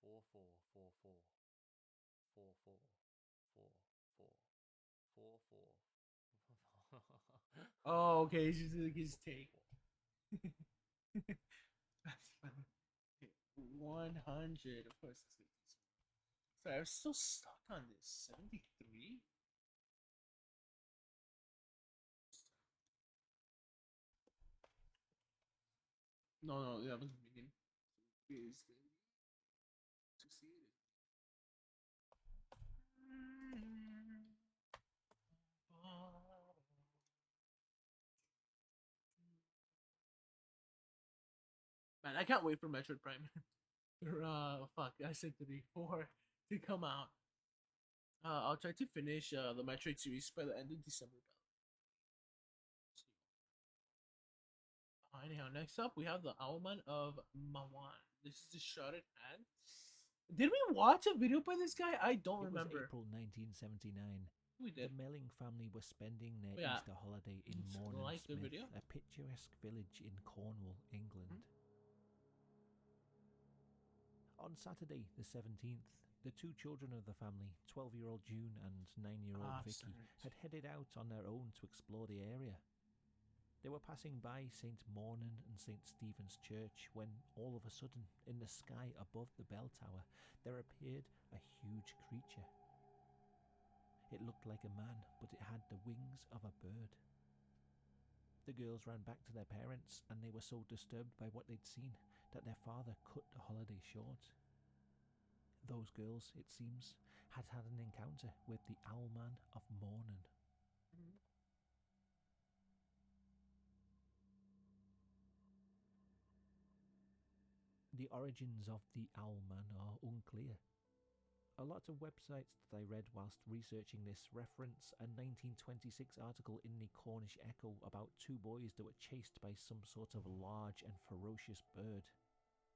4444 4444 Oh, okay. It's just like his take. That's funny. 100. Of course, it's like this. Sorry, I'm still stuck on this. 73? No, no, that was the beginning. Is succeeded. Man, I can't wait for Metroid Prime. Fuck, I said 3, 4 to come out. I'll try to finish the Metroid series by the end of December. Anyhow, next up we have the Owlman of Mawan. This is the shotted hand. Did we watch a video by this guy? I don't It was remember. April 1979. We The did. Melling family were spending their Yeah. Easter holiday in It's Morning like the Smith, video. a picturesque village in Cornwall, England. On Saturday, the 17th, the two children of the family, 12-year-old June and 9-year-old Vicky, had headed out on their own to explore the area. They were passing by St. Mornan and St. Stephen's Church when, all of a sudden, in the sky above the bell tower, there appeared a huge creature. It looked like a man, but it had the wings of a bird. The girls ran back to their parents, and they were so disturbed by what they'd seen that their father cut the holiday short. Those girls, it seems, had had an encounter with the Owlman of Mornan. The origins of the Owlman are unclear. A lot of websites that I read whilst researching this reference a 1926 article in the Cornish Echo about two boys that were chased by some sort of large and ferocious bird.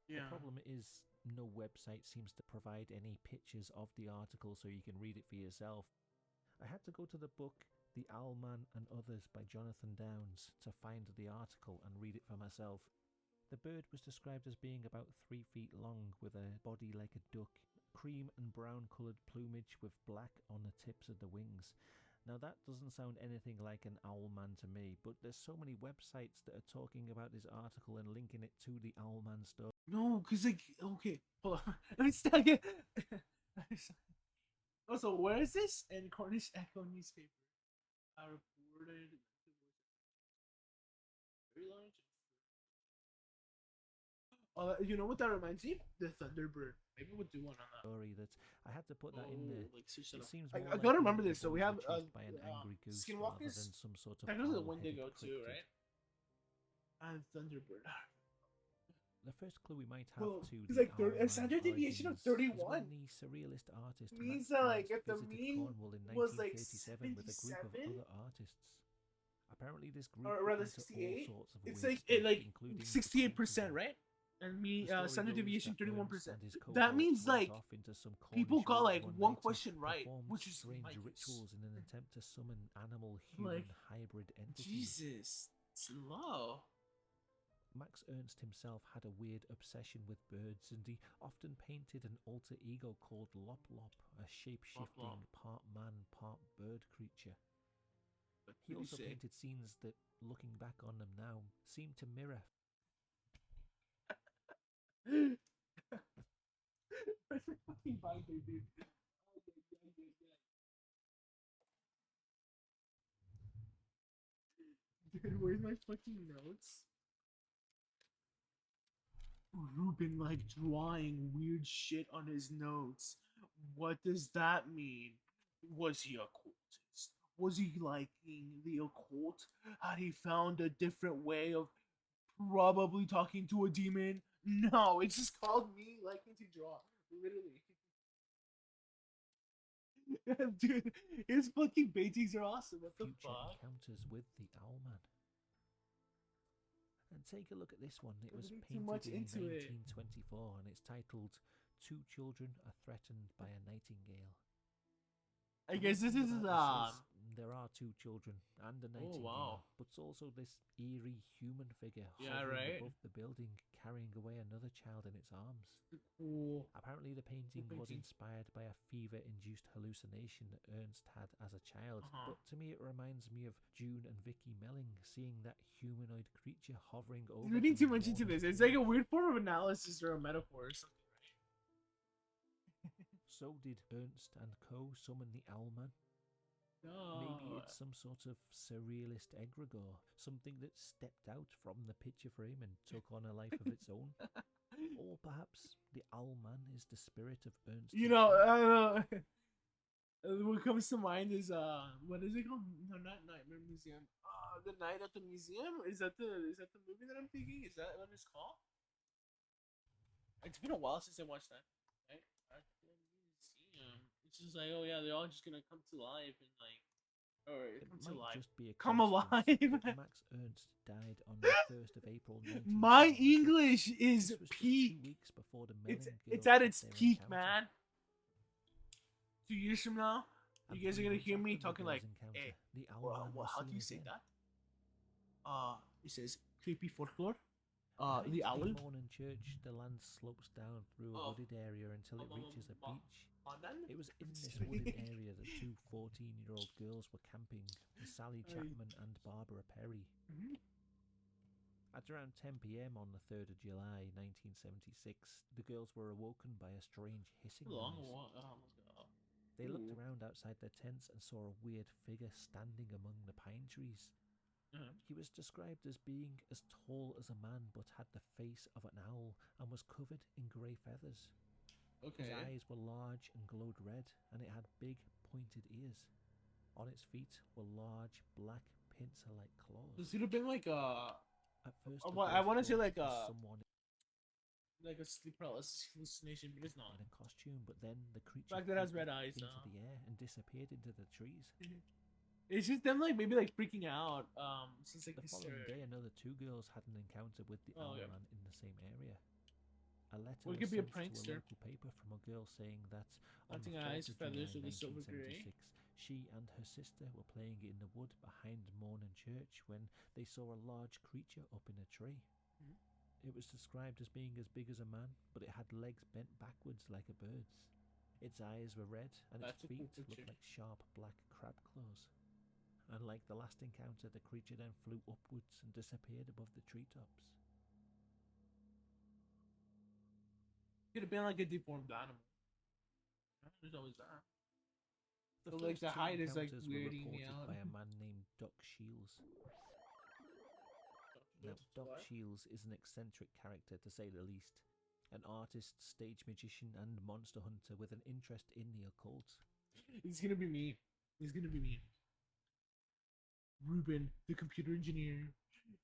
Yeah. The problem is, no website seems to provide any pictures of the article so you can read it for yourself. I had to go to the book The Owlman and Others by Jonathan Downes to find the article and read it for myself. The bird was described as being about 3 feet long with a body like a duck, cream and brown coloured plumage with black on the tips of the wings. Now that doesn't sound anything like an Owlman to me, but there's so many websites that are talking about this article and linking it to the Owlman stuff. No, because like, okay, hold on. Let me start again. Also, where is this? In Cornish Echo newspaper. I reported very large. You know what that reminds me? The Thunderbird. Maybe we'll do one on that. Story that I had to put that in there. Like, search that It up. seems I more gotta likely remember that this. the So we boys have were chased by an angry goose rather Skinwalkers. than some sort of Technically the owl-headed Wendigo too, cryptid. right? And Thunderbird. The first clue we might have Well, to it's the like a standard Owlman's deviation of origins is 31. when the surrealist artist Means Max that, like, Ernst if the visited mean Cornwall in was, like, 1937 with a group of 77, other artists. Apparently, this group or were rather into all 68. sorts of It's weird like it stuff, like including 68%, right? And me The story standard goes deviation that 31%. Ernst and his That cohorts means went like off into some people Cornish got woods like one one night question and right, performed which is strange my guess. rituals in an attempt to summon animal-human Like, hybrid entities. Jesus, slow. Max Ernst himself had a weird obsession with birds, and he often painted an alter ego called Lop Lop, a shape-shifting, part man, part bird creature. He also painted scenes that, looking back on them now, seem to mirror. Where's my fucking binder, dude? Dude, where's my fucking notes? Ruben like drawing weird shit on his notes. What does that mean? Was he a cultist? Was he liking the occult? Had he found a different way of probably talking to a demon? No, it's just called me liking to draw. Literally. Dude, his fucking paintings are awesome. What the Future fuck? encounters with the Owlman. And take a look at this one. It was Reading too much painted in into it. 1924 and it's titled Two Children Are Threatened by a Nightingale. I guess this is About this There are two children and a Oh, nightingale, wow. but it's also this eerie human figure Yeah, hovering right. above the building, carrying away another child in its arms. Cool. Apparently, the painting was painting. inspired by a fever-induced hallucination that Ernst had as a child, Uh-huh. but to me it reminds me of June and Vicky Melling seeing that humanoid creature hovering over You're reading them too much into Mourner's this. It's like a church. weird form of analysis or a metaphor or something, So did Ernst and Co. summon the Owlman? right? Maybe No. it's some sort of surrealist egregore, something that stepped out from the picture frame and took on a life of its own. Or perhaps the Owlman is the spirit of Ernst. You know, I don't know. What comes to mind is what is it called? No, not Nightmare Museum. The Night at the Museum. Is that the movie that I'm thinking? Is that what it's called? It's been a while since I watched that. Right? At the museum. It's just like, oh yeah, they're all just gonna come to life and like, or It come to might life. just be a Come alive. coincidence, but Max Ernst died on the 1st of April 1976. My English is This was just peak. 2 weeks before the It's Melling it's girls at had its their peak, encounter. man. 2 years from now, And you guys are 3 gonna months hear after me the talking girls' like, encounter, "Hey, the Owlman was how do seen you say again. that?" It says creepy folklore. Behind The owl. Morning Church, the land slopes down through a wooded area until it reaches a beach. It was in this wooded area that two 14-year-old girls were camping, Sally Chapman and Barbara Perry. Mhm. At around 10 p.m. on the 3rd of July 1976, the girls were awoken by a strange hissing Long noise. walk. Oh my god. They looked Ooh. around outside their tents and saw a weird figure standing among the pine trees. He was described as being as tall as a man but had the face of an owl and was covered in grey feathers. Okay. His eyes were large and glowed red, and it had big, pointed ears. On its feet were large, black, pincer-like claws. This could have been like a. At first, the I girls want to say thought like it was a someone sleep paralysis hallucination, but it's not. in a costume, but then the The creature fact that it has floated red eyes. into the air and disappeared into the trees. It's just them like maybe like freaking out. Since like The following day, another two girls had an encounter with the Oh, yeah. Owlman in the same area. A letter Or it was could be a sent to a prankster. local paper from a girl saying that on the Hunting 4th eyes, of feathers July with a silver gray. 1976, she and her sister were playing in the wood behind Morning Church when they saw a large creature up in a tree. Mhm. It was described as being as big as a man, but it had legs bent backwards like a bird's. Its eyes were red, and its That's a cool feet picture. looked like sharp black crab claws. And like the last encounter, the creature then flew upwards and disappeared above the treetops. Could have been like a deformed animal. There's always that. The But, like, first the two height is, like, encounters were weirding me reported out. by a man named Doc Shields. Now, Doc Shields is an eccentric character, to say the least. An artist, stage magician, and monster hunter with an interest in the occult. It's gonna be me. It's gonna be me. Ruben, the computer engineer.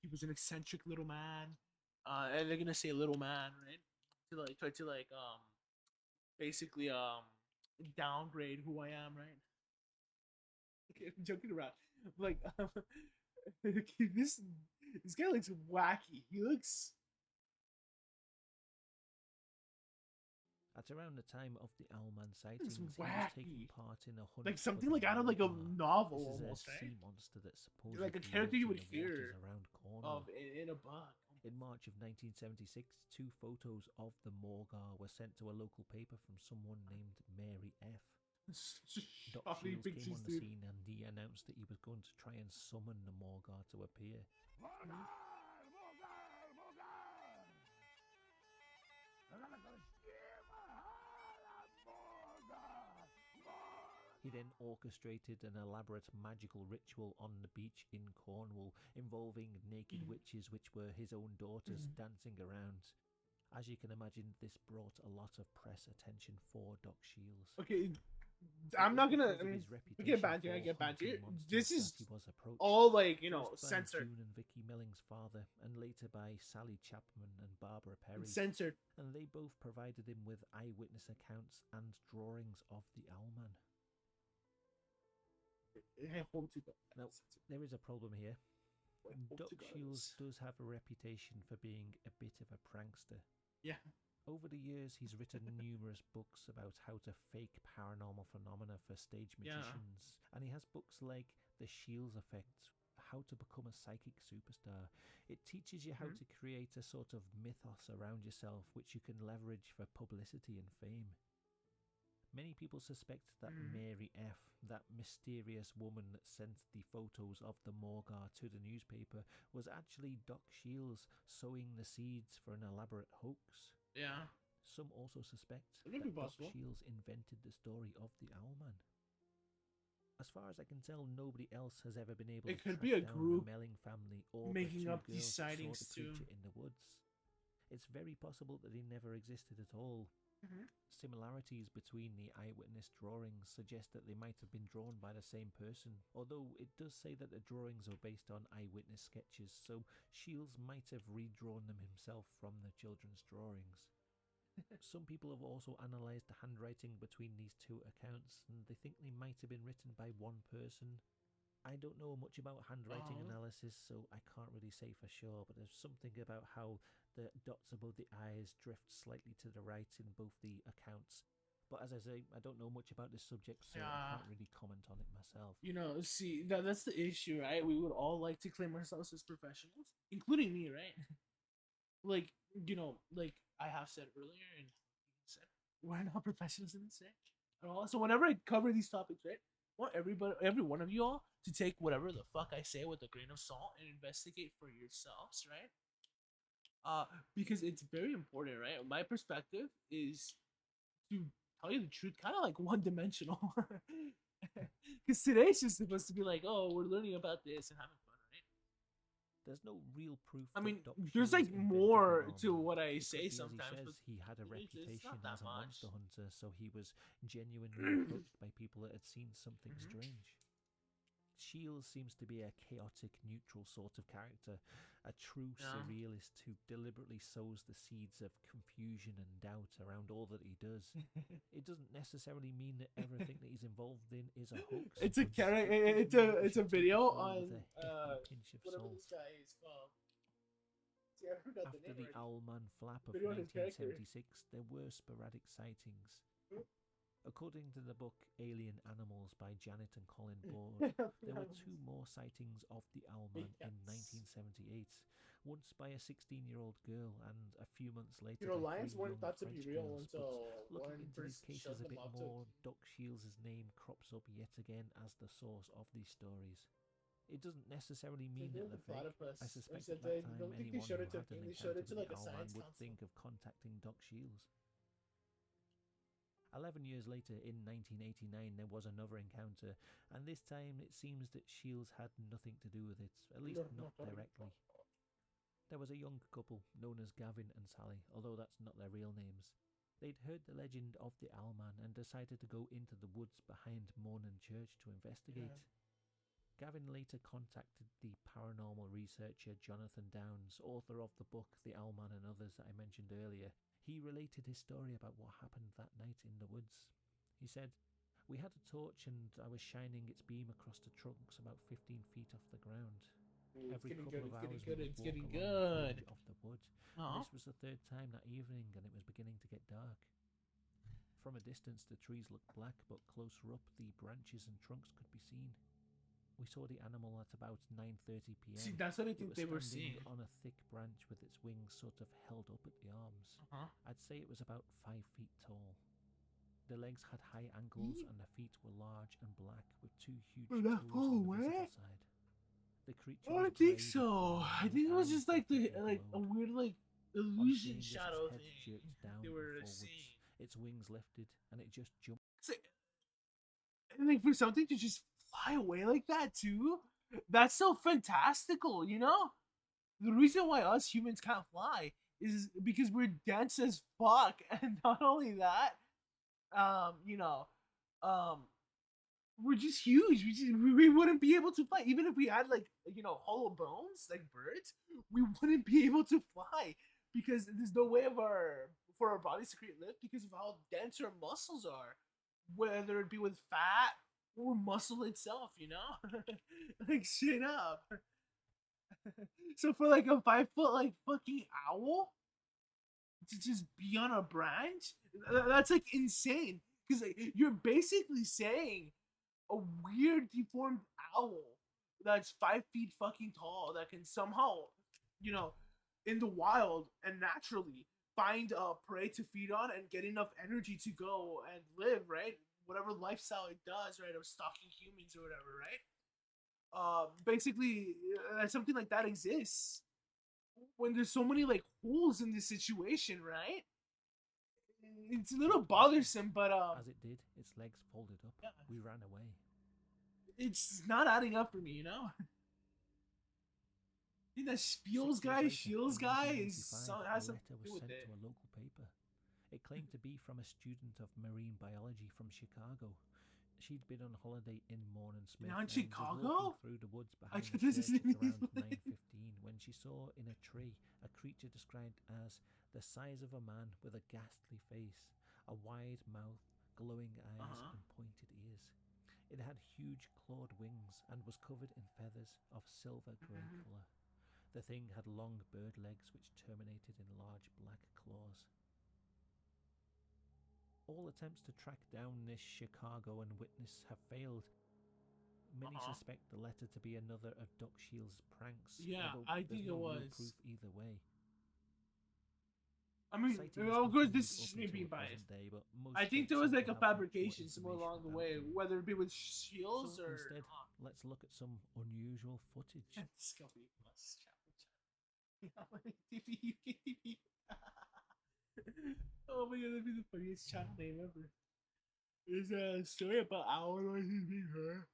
He was an eccentric little man. And they're gonna say little man, right? To like try to like basically downgrade who I am, right? Okay, I'm joking around. Like this guy looks wacky. He looks At around the time of the Owlman sightings, he was taking wacky. part in a hunt like for something the like out of like a Morgar. novel This is almost, a right? sea monster that supposedly Like a character you lives would in the waters hear around Cornwall. of in a book. In March of 1976, two photos of the Morgar were sent to a local paper from someone named Mary F. Doc Shoddy Shields came pictures, on the dude. scene and he announced that he was going to try and summon the Morgar to appear. He then orchestrated an elaborate magical ritual on the beach in Cornwall involving naked witches, which were his own daughters, dancing around. As you can imagine, this brought a lot of press attention for Doc Shields. Okay, It I'm was not gonna. because of his I reputation get Badger. I for get Badger. hunting monsters This that is he was approached. all like First by censored. June and Vicky Melling's father, and later by Sally Chapman and Barbara Perry. Censored. And they both provided him with eyewitness accounts and drawings of the Owlman. Hey, home to go. Now, there is a problem here. Doc Shields does have a reputation for being a bit of a prankster. Yeah. Over the years, he's written numerous books about how to fake paranormal phenomena for stage Yeah. magicians, and he has books like The Shields Effect, How to Become a Psychic Superstar. It teaches you how Mhm. to create a sort of mythos around yourself which you can leverage for publicity and fame. Many people suspect that Mhm. Mary F., that mysterious woman that sent the photos of the Morgar to the newspaper, was actually Doc Shields sowing the seeds for an elaborate hoax. Yeah. Some also suspect It could be that Doc possible. Shields invented the story of the Owlman. As far as I can tell, nobody else has ever been able It to could track be a down group the Melling family or making the two up these girls that saw sightings the too. creature in the woods. It's very possible that they never existed at all. Mhm. Similarities between the eyewitness drawings suggest that they might have been drawn by the same person, although it does say that the drawings are based on eyewitness sketches, so Shields might have redrawn them himself from the children's drawings. Some people have also analysed the handwriting between these two accounts, and they think they might have been written by one person. I don't know much about handwriting analysis, so I can't really say for sure, but there's something about how the dots above the eyes drift slightly to the right in both the accounts. But as I say, I don't know much about this subject, so I Yeah. can't really comment on it myself. See, that's the issue, right? We would all like to claim ourselves as professionals, including me, right? Like, like I have said earlier, and said, we're not professionals in this, right? At all. So whenever I cover these topics, right, I want every one of you all to take whatever the fuck I say with a grain of salt and investigate for yourselves, right? Because it's very important, right? My perspective is to tell you the truth, kind of like one dimensional. Because today's just supposed to be like, oh, we're learning about this and having fun, right? There's no real proof I mean, that Doc there's Shields like invented more the to Allman. what I It could say be, as he sometimes, but says, he had a it's reputation not that as a monster much. hunter, so he was genuinely approached by people that had seen something Mhm. strange. Shields seems to be a chaotic, neutral sort of character, a true Yeah. surrealist who deliberately sows the seeds of confusion and doubt around all that he does. It doesn't necessarily mean that everything that he's involved in is a hoax. It's a but character. it does mean that we It's a should take video it all on with a hefty pinch of whatever salt. this guy is called. See, I forgot the After name the already. Owlman flap of Video on his character. 1976, there were sporadic sightings. According to the book Alien Animals by Janet and Colin Board, there were two more sightings of the Owlman in 1978, once by a 16-year-old girl and a few months later by lions three weren't young thought to be French real girls. But until looking one into these person cases shoved a them bit off more, Doc Shields' name crops up yet again as the source of these stories. It doesn't necessarily mean that they're fake. I suspect at that time anyone who had an encounter with the Owlman would think of contacting Doc Shields. 11 years later, in 1989, there was another encounter, and this time it seems that Shields had nothing to do with it, at least not directly. There was a young couple known as Gavin and Sally, although that's not their real names. They'd heard the legend of the Owlman and decided to go into the woods behind Mornan Church to investigate. Gavin later contacted the paranormal researcher Jonathan Downes, author of the book The Owlman and Others that I mentioned earlier. He related his story about what happened that night in the woods. He said, "We had a torch and I was shining its beam across the trunks about 15 feet off the ground. Every couple of hours we would walk along the fringe of the wood. And this was the third time that evening and it was beginning to get dark. From a distance the trees looked black, but closer up the branches and trunks could be seen. We saw the animal at about 9:30 p.m. See, that's what I think it was they were standing seeing. on a thick branch with its wings sort of held up at the arms. I'd say it was about 5 feet tall. The legs had high ankles and the feet were large and black with two huge Were toes that far on the away? visible side. The creature I was don't think grey with so. brown I think it was eyes just like that the brightly a glowed. weird like On illusion seeing this, shadow its head thing jerked down they and were forwards. seeing. Its wings lifted and it just jumped. And like for something to just fly away like that too, that's so fantastical, you know? The reason why us humans can't fly is because we're dense as fuck, and not only that, you know, um, we're just huge. We wouldn't be able to fly even if we had like hollow bones like birds. We wouldn't be able to fly because there's no way for our bodies to create lift because of how dense our muscles are, whether it be with fat or muscle itself. Like straight up. So for like a 5 foot like fucking owl to just be on a branch. That's like insane because like, you're basically saying a weird deformed owl that's 5 feet fucking tall that can somehow, you know, in the wild and naturally find a prey to feed on and get enough energy to go and live, right? Whatever lifestyle it does, right, of stalking humans or whatever, right? Basically, something like that exists when there's so many like holes in this situation, right? It's a little bothersome, but As it did, its legs folded up. yeah, We ran away. it's not adding up for me, you know. I think that 6 years Shields later, guy in is 1995, has a something letter to do was with sent it. to a local paper. It claimed to be from a student of marine biology from Chicago. She'd been on holiday in Morne and Smith Now in and was walking Chicago, through the woods I behind the this church isn't at around like 9:15 when she saw in a tree a creature described as the size of a man with a ghastly face, a wide mouth, glowing eyes, uh-huh. and pointed ears. It had huge clawed wings and was covered in feathers of silver grey Mm-hmm. colour. The thing had long bird legs which terminated in large black claws. All attempts to track down this Chicagoan witness have failed. Many Uh-huh. suspect the letter to be another of Doc Shields' pranks, Yeah, although I there's think it no real was. proof either way. I mean, Sightings of course, continued this is up just me being until biased. present day, but most I think don't there was seem like to a have much more fabrication somewhere information along the about way, them. whether it be with Shields So or instead, not. let's look at some unusual footage. Discovery Plus channel. TV. Oh my god, that'd be the funniest channel name ever. There's a story about Owl being her.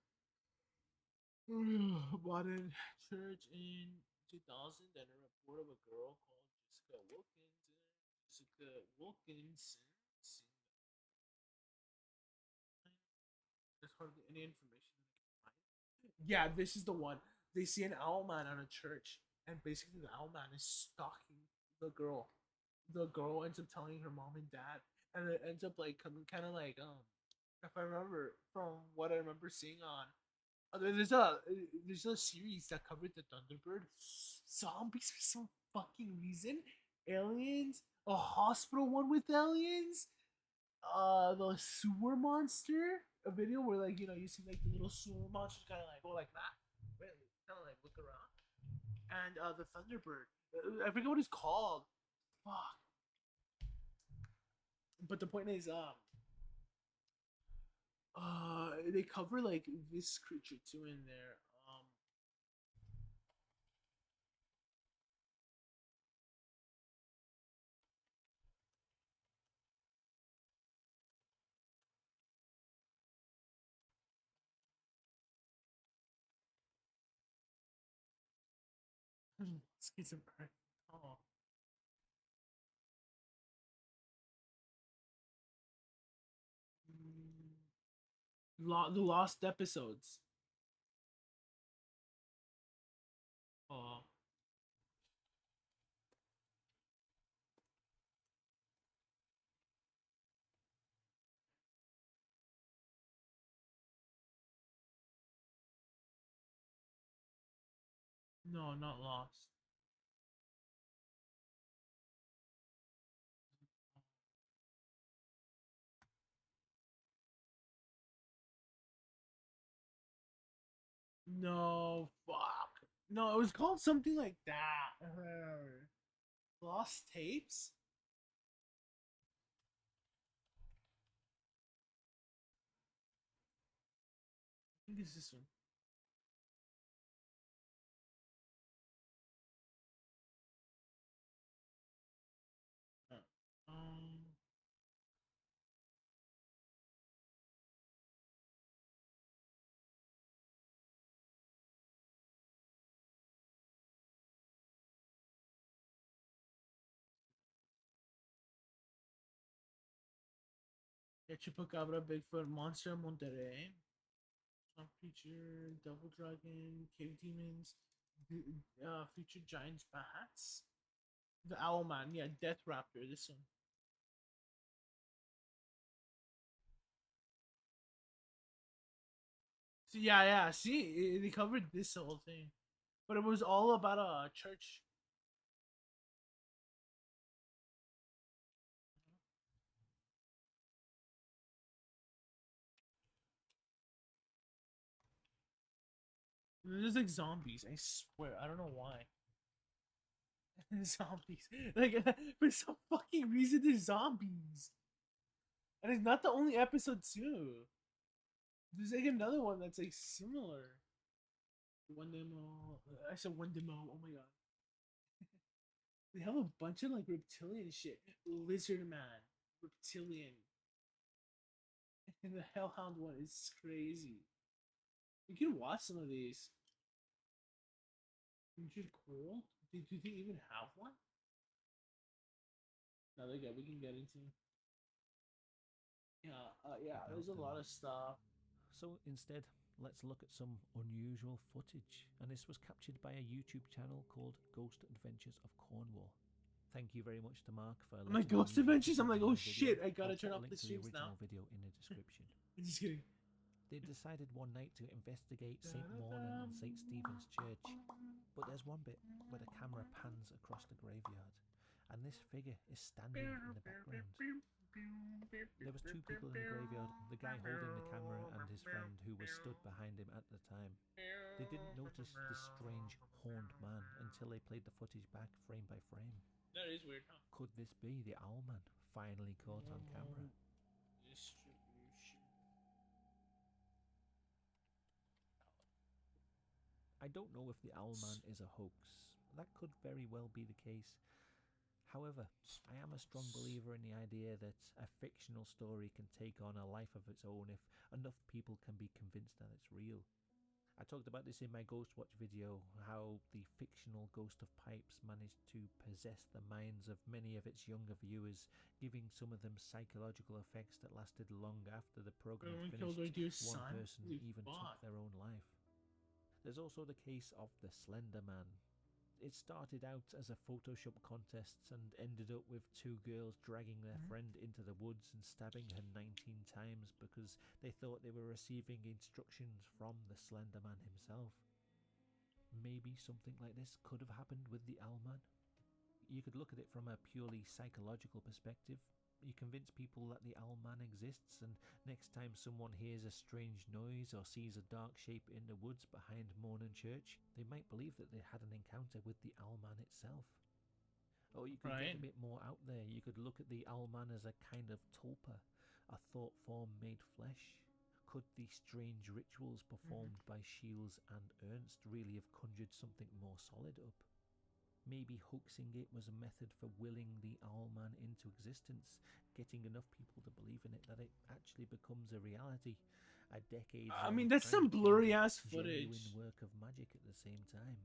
Modern church in 2000 and a report of a girl called Jessica Wilkinson. There's hardly any information that I can find. Yeah, this is the one. They see an owl man on a church, and basically the owl man is stalking the girl. The girl ends up telling her mom and dad, and it ends up like coming kind of like if I remember from what I remember seeing on there's a series that covered the Thunderbird zombies for some fucking reason, aliens, a hospital one with aliens, the sewer monster, a video where like you see like the little sewer monsters kind of like go like that, kind of like look around, and the Thunderbird, I forget what it's called. Fuck. But the point is, they cover like this creature too in there. Schizophrenic. Oh. The lost episodes. Oh. No, not lost. No, fuck. No, it was called something like that. Lost tapes? I think it's this one. Uh, Um, yeah, Chupacabra, Bigfoot, Monster, Monterrey, Swamp Creature, Devil Dragon, Cave Demons, Featured Giants, Bats, the Owl Man, yeah, Death Raptor, this one. So yeah, see, they covered this whole thing, but it was all about a church. There's like zombies. I swear. I don't know why. Zombies. Like for some fucking reason, there's zombies. And it's not the only episode too. There's like another one that's like similar. One demo. I said one demo. Oh my god. They have a bunch of like reptilian shit. Lizard man, reptilian, and the Hellhound one is crazy. You can watch some of these. Injured coral? Do they even have one? Another guy we can get into. Yeah. About There's a them. lot of stuff. So instead, let's look at some unusual footage, and this was captured by a YouTube channel called Ghost Adventures of Cornwall. Thank you very much to Mark for I'm like letting me Ghost use this Adventures. I'm like, oh original video. shit! I gotta I'll turn put a off link the to the streams now. original video in the description. I'm just kidding. They decided one night to investigate St. Mornan and St. Stephen's Church, but there's one bit where the camera pans across the graveyard, and this figure is standing in the background. There was two people in the graveyard, the guy holding the camera and his friend who was stood behind him at the time. They didn't notice this strange horned man until they played the footage back frame by frame. That is weird, huh? Could this be the Owlman finally caught on camera? Distribution. I don't know if the Owlman is a hoax. That could very well be the case. However, I am a strong believer in the idea that a fictional story can take on a life of its own if enough people can be convinced that it's real. I talked about this in my Ghost Watch video, how the fictional Ghost of Pipes managed to possess the minds of many of its younger viewers, giving some of them psychological effects that lasted long after the program Everyone finished. killed our dear One son. person Holy even took fuck. their own life. There's also the case of the Slender Man. It started out as a Photoshop contest and ended up with two girls dragging their friend into the woods and stabbing her 19 times because they thought they were receiving instructions from the Slender Man himself. Maybe something like this could have happened with the Owlman. You could look at it from a purely psychological perspective. You convince people that the Owlman exists, and next time someone hears a strange noise or sees a dark shape in the woods behind Mornan Church, they might believe that they had an encounter with the Owlman itself. Or you could get Right. a bit more out there. You could look at the Owlman as a kind of tulpa, a thought form made flesh. Could the strange rituals performed by Shields and Ernst really have conjured something more solid up? Maybe hoaxing it was a method for willing the Owlman into existence, getting enough people to believe in it that it actually becomes a reality. A I decades-long mean, that's some prank and blurry ass genuine footage. work of magic at the same time.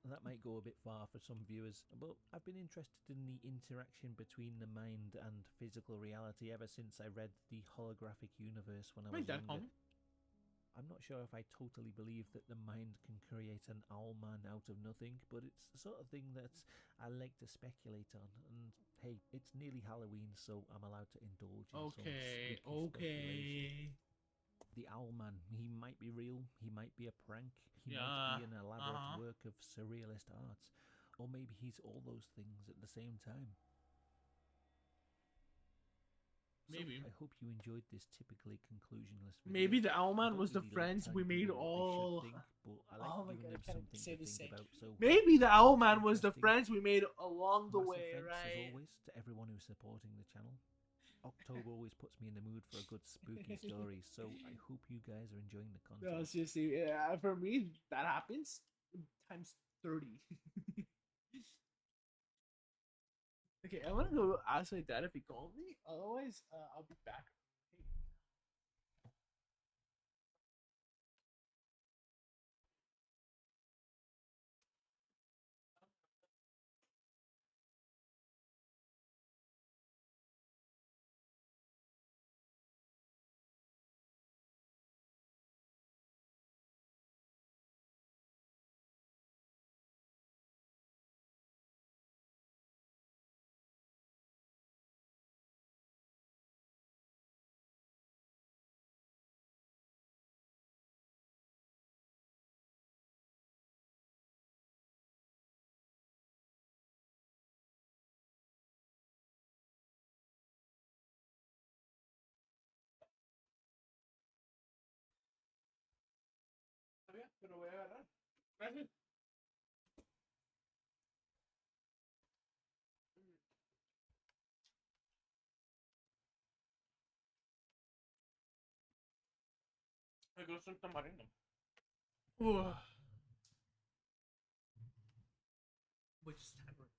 That might go a bit far for some viewers, but I've been interested in the interaction between the mind and physical reality ever since I read The Holographic Universe when I My was dad younger. called me. I'm not sure if I totally believe that the mind can create an Owlman out of nothing, but it's the sort of thing that I like to speculate on. And hey, it's nearly Halloween, so I'm allowed to indulge in some spooky speculation. Okay. The Owlman, he might be real, he might be a prank, he might Yeah. be an elaborate work of surrealist art, or maybe he's all those things at the same time. So Maybe. I hope you enjoyed this typically conclusionless video. Maybe the I Owlman don't was the really like friends telling we made people what they should all. think, but I like Oh my giving god, I them can't something say to the think same. about. So Maybe the if you find Owlman this was the interesting, friends we made along the massive way, thanks as right? always to everyone who's supporting the channel. October always puts me in the mood for a good spooky story, so I hope you guys are enjoying the No, content. seriously, yeah, for me, that happens times 30. Okay, I'm gonna go ask my dad if he called me. Otherwise, I'll be back. Te lo voy a agarrar. Gracias. Me gusta el tamarindo. Ugh. Which is tamarind.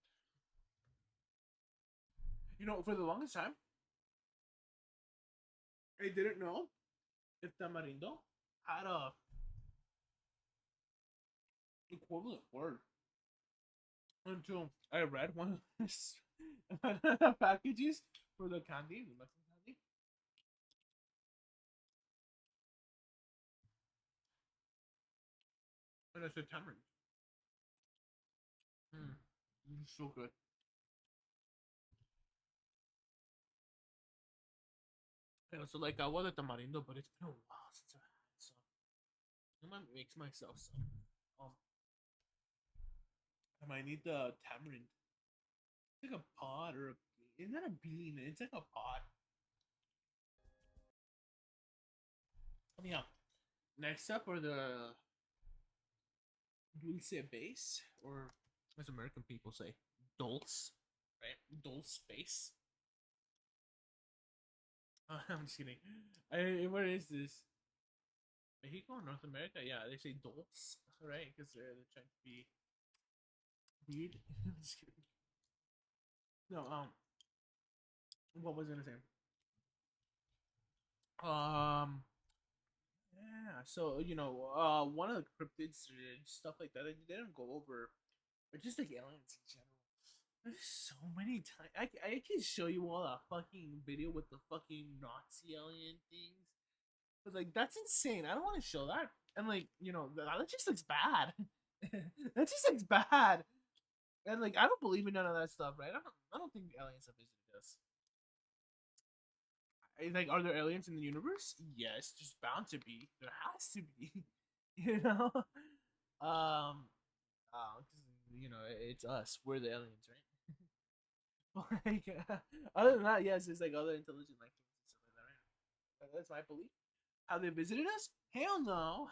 You know, for the longest time, I didn't know if tamarindo had a equivalent word until I read one of the packages for the candy, the Mexican candy, and it said tamarind. Mm, it's so good. I also like agua de tamarindo, but it's been a while since I had it, so I might mix myself some. Um, I might need the tamarind. It's like a pod or a bean. It's not a bean. It's like a pod. Yeah. Next up are the dulce base, or as American people say, dulce, right? Dulce base. I'm just kidding. Where is this? Mexico, North America? Yeah, they say dulce, right? Because they're trying to be weird. I'm just kidding. No, what was I gonna say? Um, yeah. So one of the cryptids and stuff like that, they didn't go over, but just like aliens in general. There's so many times. I can show you all a fucking video with the fucking Nazi alien things, but like that's insane. I don't want to show that. And like that just looks bad. That just looks bad. And like I don't believe in none of that stuff, right? I don't think aliens have visited us. Like, are there aliens in the universe? Yes, there's bound to be. There has to be. you know, um, it's us. We're the aliens, right? Like, other than that, yes, it's like other intelligent life forms and stuff like that, right? That's my belief. Have they visited us? Hell no.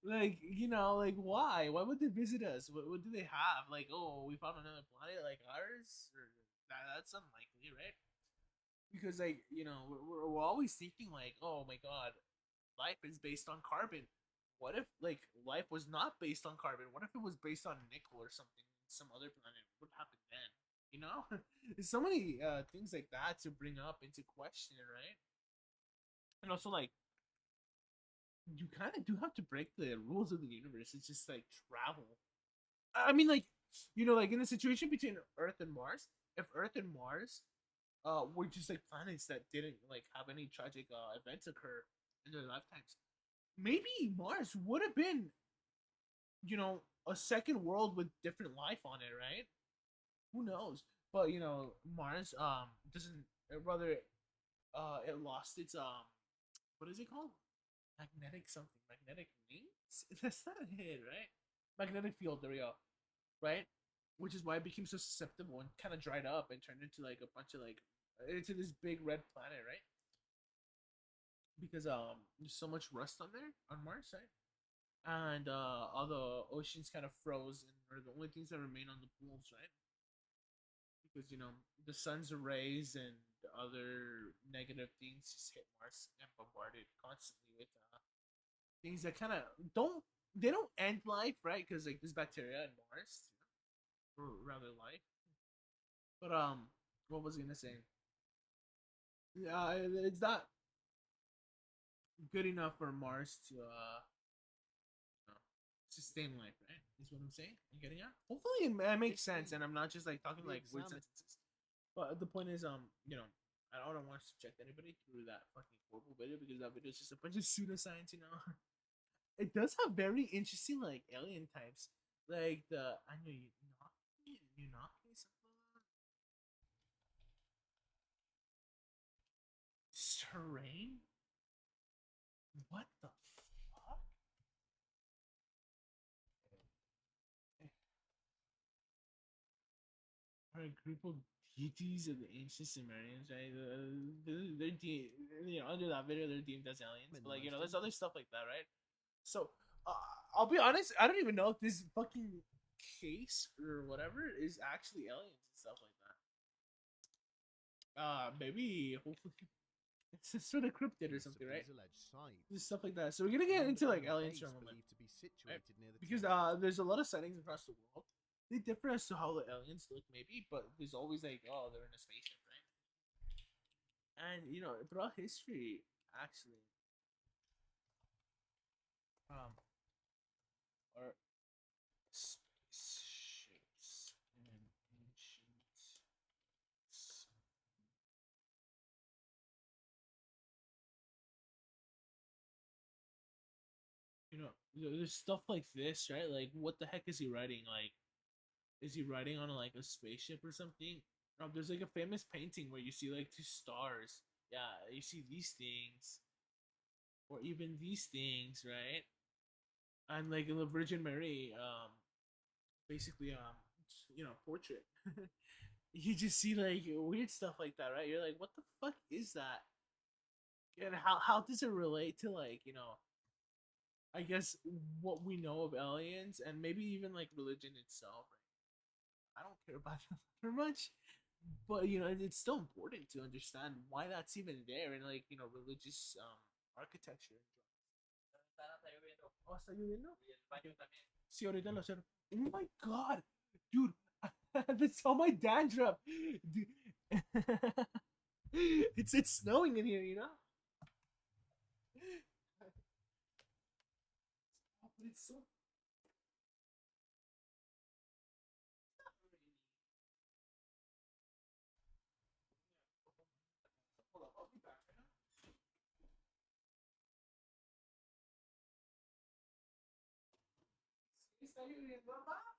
Like, like why? Why would they visit us? What do they have? Like, oh, we found another planet like ours? Or that's unlikely, right? Because like we're always thinking like, oh my god, life is based on carbon. What if like life was not based on carbon? What if it was based on nickel or something, some other planet? What would happen then? There's so many things like that to bring up into question, right? And also like you kind of do have to break the rules of the universe. It's just like travel. I mean, like like in the situation between Earth and Mars, if Earth and Mars were just like planets that didn't like have any tragic events occur in their lifetimes, maybe Mars would have been a second world with different life on it, right? Who knows? But Mars doesn't, rather it lost its what is it called? Magnetic something, magnetic rings. That's not it, right? Magnetic field. There we go. Right, which is why it became so susceptible and kind of dried up and turned into like a bunch of like into this big red planet, right? Because there's so much rust on there on Mars, right? And all the oceans kind of froze and are the only things that remain on the poles, right? Because the sun's rays and other negative things just hit Mars and bombard it constantly with things that kind of don't end life, right? Because like there's bacteria in Mars, or rather life. But what was I gonna say? It's not good enough for Mars to sustain life, right? Is what I'm saying. You getting it? Hopefully it makes sense, and I'm not just like talking like weird sentences. But the point is, I don't want to subject anybody through that fucking horrible video because that video is just a bunch of pseudoscience. It does have very interesting like alien types, like the Anunnaki, something like that. Terrain. What the fuck? A group of deities of the ancient Sumerians, right? They're under that video, they're deemed as aliens. But like, there's other stuff like that, right? So, I'll be honest, I don't even know if this fucking case or whatever is actually aliens and stuff like that. Maybe hopefully it's a sort of cryptid or something, right? Just stuff like that. So we're gonna get into like aliens for a moment, right? Because there's a lot of sightings across the world. They differ as to how the aliens look, maybe, but there's always like, oh, they're in a spaceship, right? And throughout history, actually, are spaceships in ancient. There's stuff like this, right? Like, what the heck is he writing? Like, is he writing on like a spaceship or something? There's like a famous painting where you see like two stars. Yeah, you see these things, or even these things, right? And like the Virgin Mary, basically, portrait. You just see like weird stuff like that, right? You're like, what the fuck is that? And how does it relate to like I guess what we know of aliens and maybe even like religion itself. I don't care about that very much, but it's still important to understand why that's even there in like religious architecture. Oh, está lloviendo. Sí, ahorita lo cierro. Oh my god, dude, that's all my dandruff. Dude. It's snowing in here. But it's so. Hold up, I'll be back right now. Está lloviendo, mamá.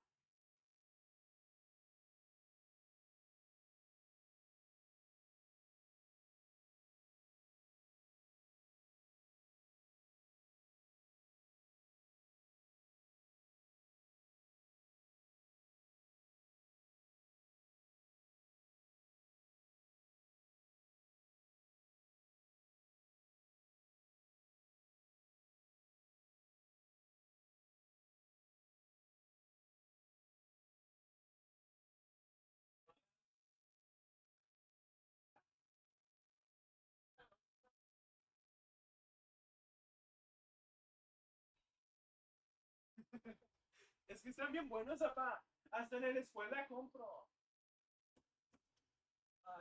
Es que están bien buenos, papá. Hasta en la escuela compro.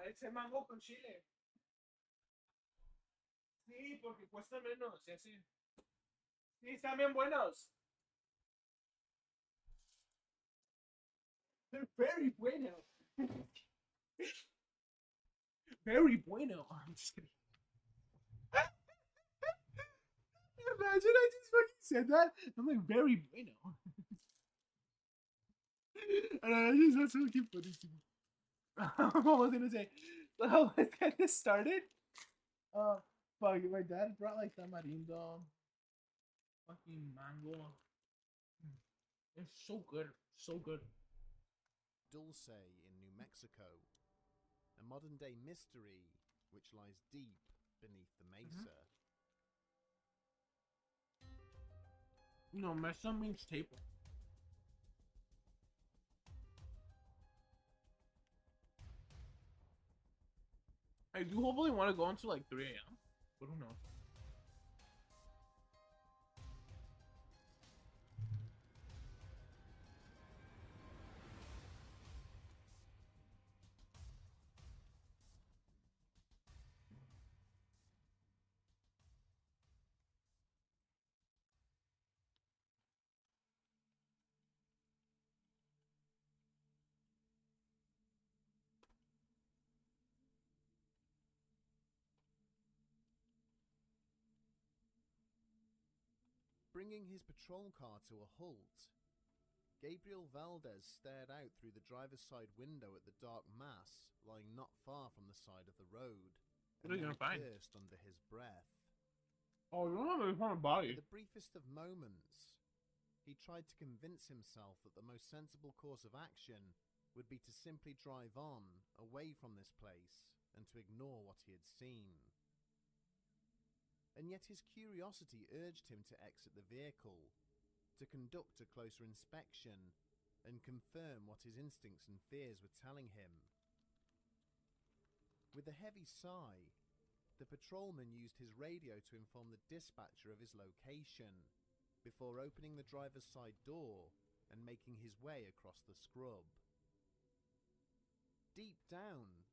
Ese mango con chile. Sí, porque cuesta menos, y así. Sí, están bien buenos. They're very bueno. Very bueno. I'm just kidding. Imagine I just fucking said that. I'm like, very bueno. And I just, that's fucking funny to me. What was I gonna say? So let's get this started. Uh, fuck, my dad brought like tamarindo, fucking mango. It's so good, so good. Dulce in New Mexico, a modern day mystery which lies deep beneath the mesa. No, mesa means table. I do hopefully want to go until like 3 a.m. But who knows? Bringing his patrol car to a halt, Gabriel Valdez stared out through the driver's side window at the dark mass lying not far from the side of the road, What are you gonna find? cursed under his breath. Oh, you don't have any kind of body. In the briefest of moments, he tried to convince himself that the most sensible course of action would be to simply drive on, away from this place, and to ignore what he had seen. And yet his curiosity urged him to exit the vehicle, to conduct a closer inspection, and confirm what his instincts and fears were telling him. With a heavy sigh, the patrolman used his radio to inform the dispatcher of his location, before opening the driver's side door and making his way across the scrub. Deep down,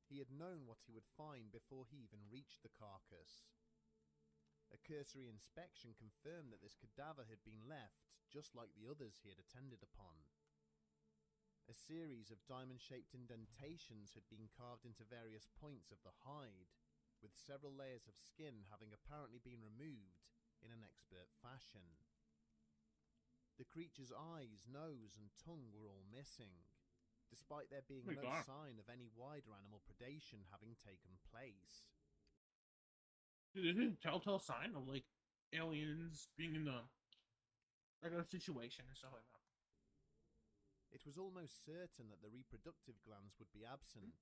he had known what he would find before he even reached the carcass. A cursory inspection confirmed that this cadaver had been left just like the others he had attended upon. A series of diamond-shaped indentations had been carved into various points of the hide, with several layers of skin having apparently been removed in an expert fashion. The creature's eyes, nose, and tongue were all missing, despite there being no sign of any wider animal predation having taken place. Dude, this is a telltale sign of like aliens being in the regular situation and stuff like that. It was almost certain that the reproductive glands would be absent,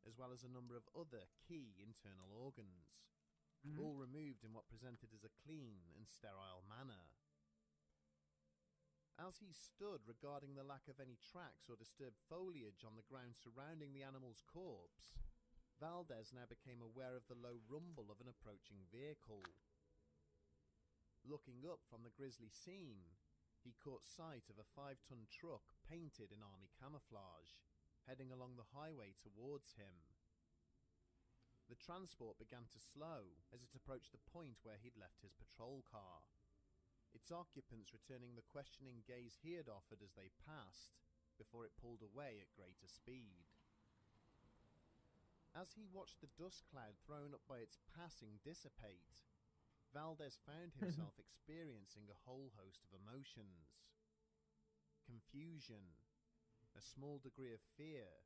as well as a number of other key internal organs, all removed in what presented as a clean and sterile manner. As he stood regarding the lack of any tracks or disturbed foliage on the ground surrounding the animal's corpse, Valdez now became aware of the low rumble of an approaching vehicle. Looking up from the grisly scene, he caught sight of a 5-ton truck painted in army camouflage, heading along the highway towards him. The transport began to slow as it approached the point where he'd left his patrol car, its occupants returning the questioning gaze he had offered as they passed, before it pulled away at greater speed. As he watched the dust cloud thrown up by its passing dissipate, Valdez found himself experiencing a whole host of emotions. Confusion, a small degree of fear,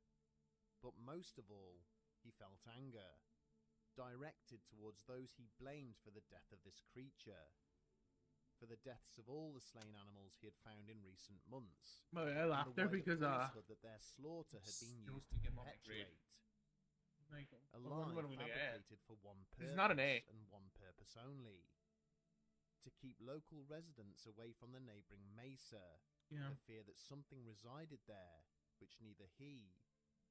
but most of all, he felt anger, directed towards those he blamed for the death of this creature, for the deaths of all the slain animals he had found in recent months, But I laughed there because falsehood that their slaughter had been used to perpetuate. Like, A lie fabricated for one purpose, it's not an A. and one purpose only: to keep local residents away from the neighbouring mesa, for fear that something resided there which neither he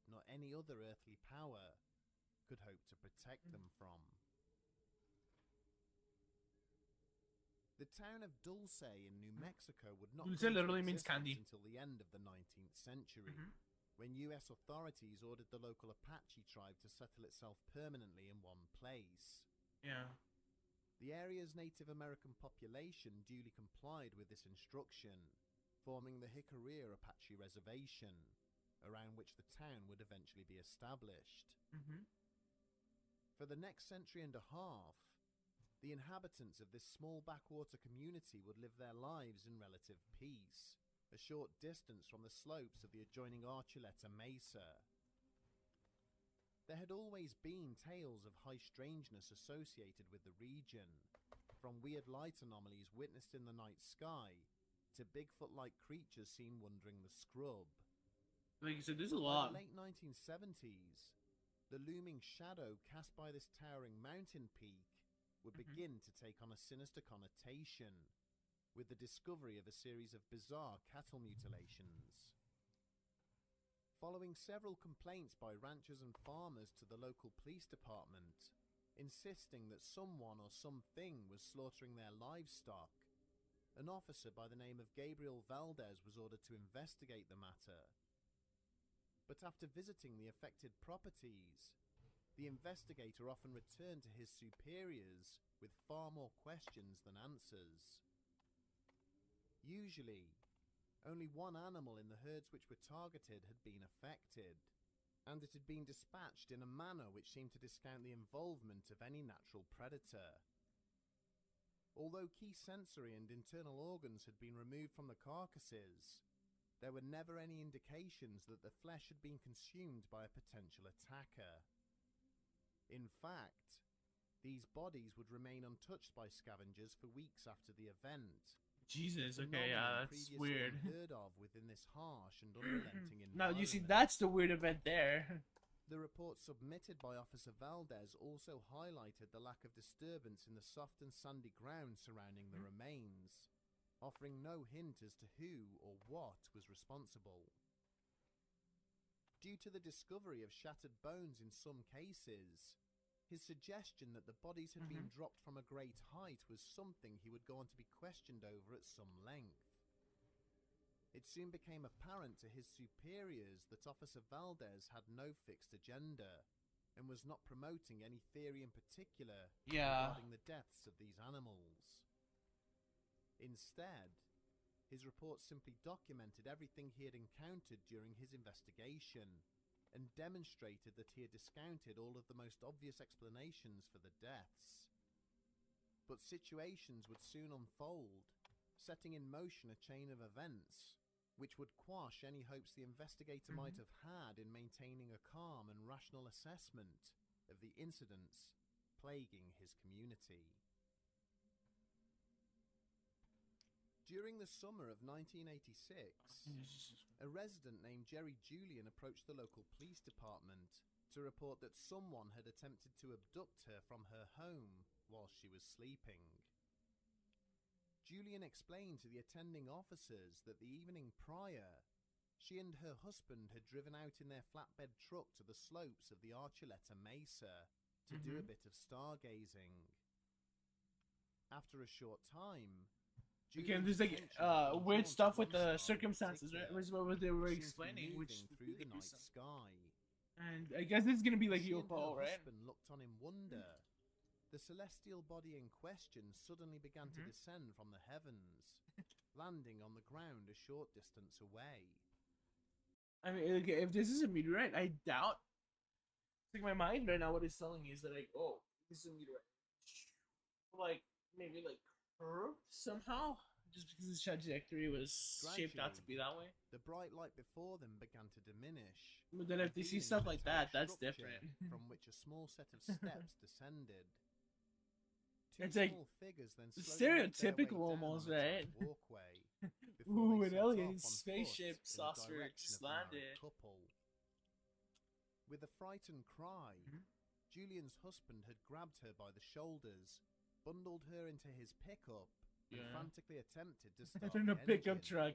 nor any other earthly power could hope to protect them from. The town of Dulce in New Mexico would not Dulce come to literally means existence candy. until the end of the 19th century, when US authorities ordered the local Apache tribe to settle itself permanently in one place. Yeah. The area's Native American population duly complied with this instruction, forming the Jicarilla Apache Reservation, around which the town would eventually be established. For the next century and a half, the inhabitants of this small backwater community would live their lives in relative peace, a short distance from the slopes of the adjoining Archuleta Mesa. There had always been tales of high strangeness associated with the region, from weird light anomalies witnessed in the night sky to Bigfoot-like creatures seen wandering the scrub. Like you said, there's a By lot. the late 1970s, the looming shadow cast by this towering mountain peak would begin to take on a sinister connotation, with the discovery of a series of bizarre cattle mutilations. Following several complaints by ranchers and farmers to the local police department, insisting that someone or something was slaughtering their livestock, an officer by the name of Gabriel Valdez was ordered to investigate the matter. But after visiting the affected properties, the investigator often returned to his superiors with far more questions than answers. Usually, only one animal in the herds which were targeted had been affected, and it had been dispatched in a manner which seemed to discount the involvement of any natural predator. Although key sensory and internal organs had been removed from the carcasses, there were never any indications that the flesh had been consumed by a potential attacker. In fact, these bodies would remain untouched by scavengers for weeks after the event, Jesus. A Okay, yeah, phenomenon that's previously weird. unheard of within this harsh and unrelenting Now you see, environment. that's the weird event there. The report submitted by Officer Valdez also highlighted the lack of disturbance in the soft and sandy ground surrounding the remains, offering no hint as to who or what was responsible. Due to the discovery of shattered bones in some cases, his suggestion that the bodies had been dropped from a great height was something he would go on to be questioned over at some length. It soon became apparent to his superiors that Officer Valdez had no fixed agenda and was not promoting any theory in particular regarding the deaths of these animals. Instead, his report simply documented everything he had encountered during his investigation and demonstrated that he had discounted all of the most obvious explanations for the deaths. But situations would soon unfold, setting in motion a chain of events which would quash any hopes the investigator might have had in maintaining a calm and rational assessment of the incidents plaguing his community. During the summer of 1986, a resident named Jerry Julian approached the local police department to report that someone had attempted to abduct her from her home while she was sleeping. Julian explained to the attending officers that the evening prior, she and her husband had driven out in their flatbed truck to the slopes of the Archuleta Mesa to do a bit of stargazing. After a short time, Again, there's like weird stuff with the circumstances, right? Was what they were explaining, which through the night sky. And I guess it's gonna be like She and UFO, her right? husband looked on in wonder. The celestial body in question suddenly began to descend from the heavens, landing on the ground a short distance away. I mean, like, if this is a meteorite, I doubt. Like my mind right now, what it's telling me is that like, oh, this is a meteorite, like maybe like curved somehow, just because its trajectory was shaped out to be that way. The bright light before them began to diminish. But then if they see revealing stuff a like metallic that, that's structure different. from which a small set of steps descended. Two It's like small figures then slowly made their way stereotypical down almost, the right? metallic walkway. Ooh, Before they an set alien off on spaceship foot in the saucer direction just of the married landed. couple. With a frightened cry, Julian's husband had grabbed her by the shoulders, bundled her into his pickup, and frantically attempted to start In a the pickup engine. truck.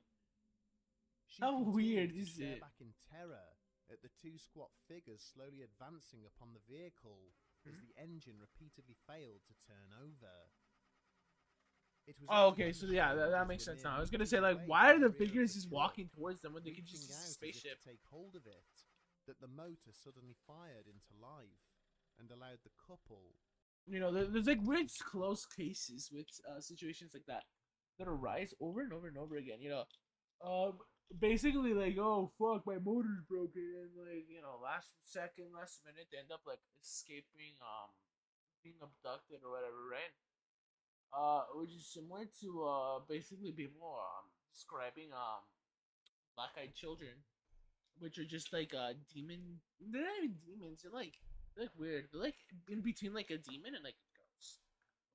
She How weird continued to is stare it? back in terror at the two squat figures slowly advancing upon the vehicle as the engine repeatedly failed to turn over. It was Oh, only okay, when so the yeah, that strangers makes were sense now. I nearly was gonna feet say, like, away why are from the rear of figures the just truck, walking towards them when they could reaching just use a out as if spaceship? to take hold of it, that the motor suddenly fired into life and allowed the couple. You know, there's like weird close cases with situations like that arise over and over and over again. You know, basically like, oh fuck, my motor's broken, and like, you know, last second, last minute, they end up like escaping, being abducted or whatever, right? Which is similar to basically people describing black-eyed children, which are just like demon. They're not even demons. They're like weird. They're like in between like a demon and like a ghost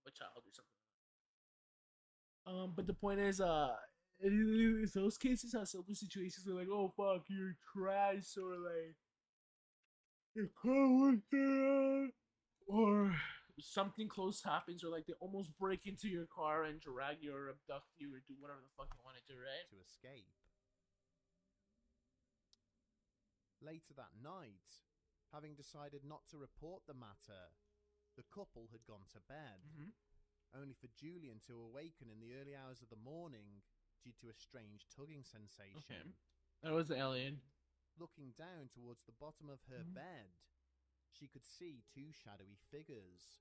of a child or something. But the point is, in those cases have similar situations where like, oh fuck, you're trash, or like your car went down, or something close happens, or like they almost break into your car and drag you or abduct you or do whatever the fuck you want to do, right? To escape. Later that night, having decided not to report the matter, the couple had gone to bed, only for Julian to awaken in the early hours of the morning due to a strange tugging sensation. Okay. That was the alien. Looking down towards the bottom of her bed, she could see two shadowy figures,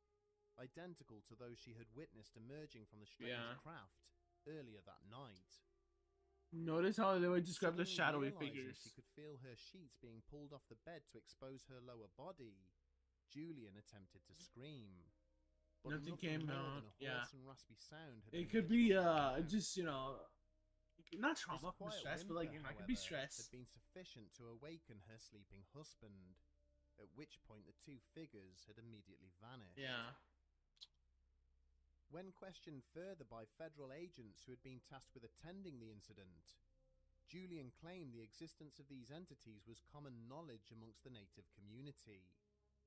identical to those she had witnessed emerging from the strange craft earlier that night. Notice how they would describe the shadowy Realizing figures. she could feel her sheets being pulled off the bed to expose her lower body, Julian attempted to scream. But Nothing came more out. than a Yeah. hoarse and raspy sound had It emerged could be from her mouth. just, you know, not This trauma from quiet stress, but like, whimper, you know, it could be however, stress. had been sufficient to awaken her sleeping husband, at which point the two figures had immediately vanished. Yeah. When questioned further by federal agents who had been tasked with attending the incident, Julian claimed the existence of these entities was common knowledge amongst the native community.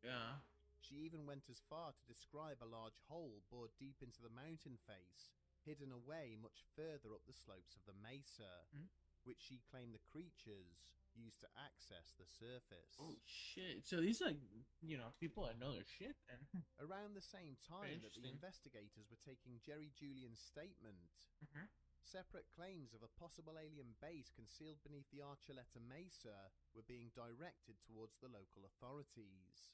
Yeah. She even went as far to describe a large hole bored deep into the mountain face, hidden away much further up the slopes of the mesa, which she claimed the creatures used to access the surface. Oh shit! So these are, people that know their shit. And Around the same time that the interesting. investigators were taking Jerry Julian's statement, separate claims of a possible alien base concealed beneath the Archuleta Mesa were being directed towards the local authorities.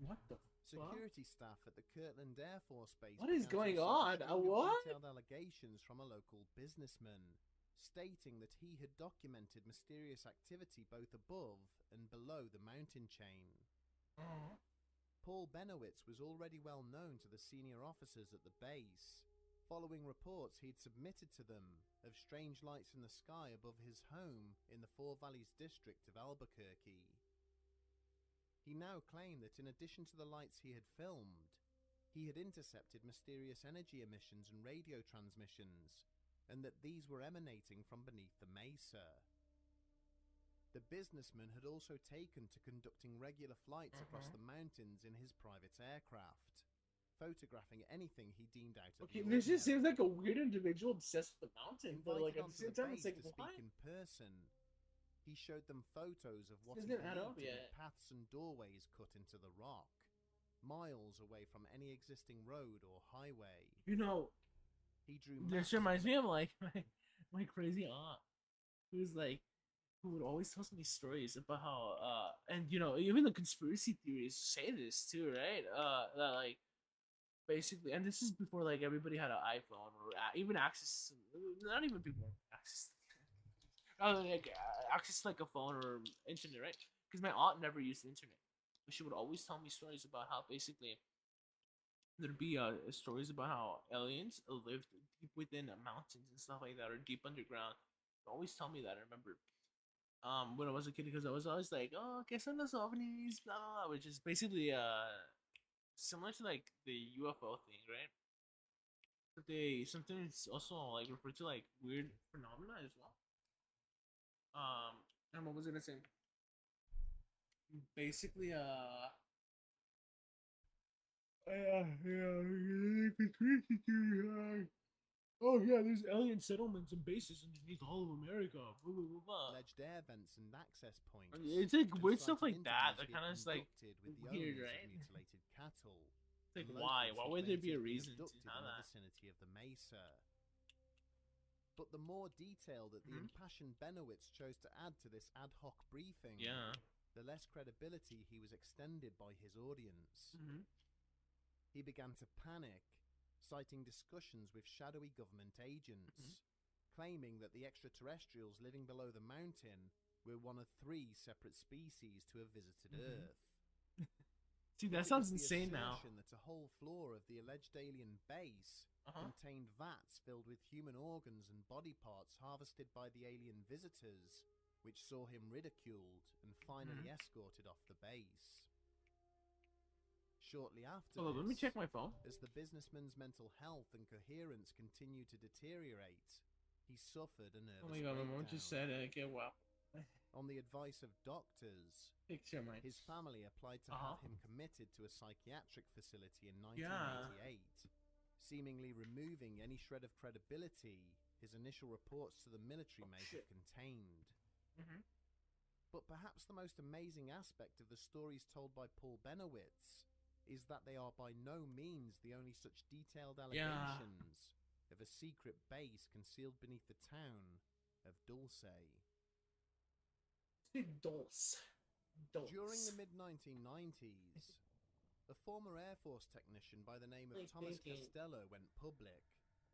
What the fuck? Security staff at the Kirtland Air Force Base. What is began to going receive a on? string of What? Detailed allegations from a local businessman, stating that he had documented mysterious activity both above and below the mountain chain. Paul Benowitz was already well known to the senior officers at the base, following reports he'd submitted to them of strange lights in the sky above his home in the Four Valleys district of Albuquerque. He now claimed that in addition to the lights he had filmed, he had intercepted mysterious energy emissions and radio transmissions, and that these were emanating from beneath the mesa. The businessman had also taken to conducting regular flights across the mountains in his private aircraft, photographing anything he deemed out of the This just seems ordinary. like a weird individual obsessed with the mountain, but like Invited at the onto same the time, it's base like to what? speak in person, he showed them photos of what he Doesn't believed add up to be yet. paths and doorways cut into the rock, miles away from any existing road or highway. You know, He drew this maps reminds me of like my crazy aunt, who's like, who would always tell me stories about how and even the conspiracy theories say this too, right? That like basically, and this is before like everybody had an iPhone or even access, not even people had access, access to like a phone or internet, right? Because my aunt never used the internet, but she would always tell me stories about how basically there'd be stories about how aliens lived deep within mountains and stuff like that, or deep underground. They'd always tell me that. I remember when I was a kid, because I was always like, oh, que son los ovnis, blah blah blah, which is basically similar to like the UFO thing, right? But they sometimes also like refer to like weird phenomena as well. And what was I gonna say? Basically, oh yeah, there's alien settlements and bases underneath all of America. Blah, blah, blah, blah. alleged air vents and access points. It's like and weird stuff cited like that. interviews That he had kind of like conducted with the weird, owners right? of mutilated cattle. It's like and why? locals Why who would there claimed be a to have been reason to abducted have in the that? vicinity of the mesa. But the more detail that the impassioned Benowitz chose to add to this ad hoc briefing, Yeah. the less credibility he was extended by his audience. He began to panic, citing discussions with shadowy government agents, claiming that the extraterrestrials living below the mountain were one of 3 separate species to have visited Earth. See, that It sounds was the insane now. assertion that a whole floor of the alleged alien base contained vats filled with human organs and body parts harvested by the alien visitors, which saw him ridiculed and finally escorted off the base. Shortly after Hold on, let me this, check my phone. as the businessman's mental health and coherence continued to deteriorate, he suffered a nervous Oh my god, my mom breakdown. just said get well. On the advice of doctors, Picture my. his family applied to have him committed to a psychiatric facility in 1988, seemingly removing any shred of credibility his initial reports to the military may have contained. But perhaps the most amazing aspect of the stories told by Paul Benowitz is that they are by no means the only such detailed allegations of a secret base concealed beneath the town of Dulce. Dulce. During the mid-1990s, a former Air Force technician by the name of Thomas Costello went public,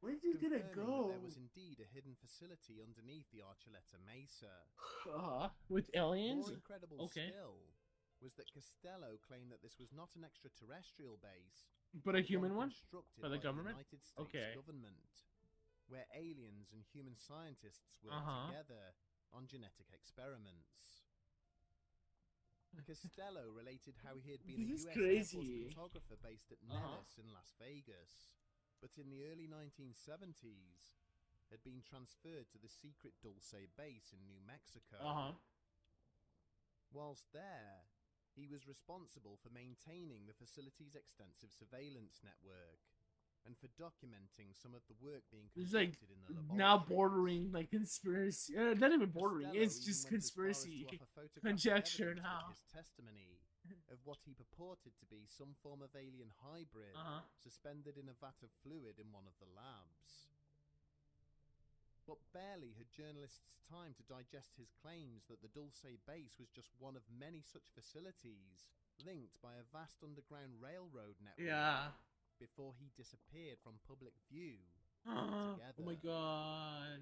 Where's he gonna confirming go? that there was indeed a hidden facility underneath the Archuleta Mesa. With aliens? More incredible still was that Costello claimed that this was not an extraterrestrial base, But a human one? constructed By the government? United States government, where aliens and human scientists worked together on genetic experiments. Costello related how he had been a This is US Air Force crazy. photographer based at Nellis in Las Vegas, but in the early 1970s had been transferred to the secret Dulce base in New Mexico. Whilst there, he was responsible for maintaining the facility's extensive surveillance network and for documenting some of the work being It's like conducted in the laboratories. now bordering like conspiracy. Not even bordering. Costello It's even just went as far as to conspiracy offer photographic conjecture evidence now. with his testimony of what he purported to be some form of alien hybrid suspended in a vat of fluid in one of the labs. But barely had journalists time to digest his claims that the Dulce base was just one of many such facilities linked by a vast underground railroad network before he disappeared from public view altogether. Oh my god.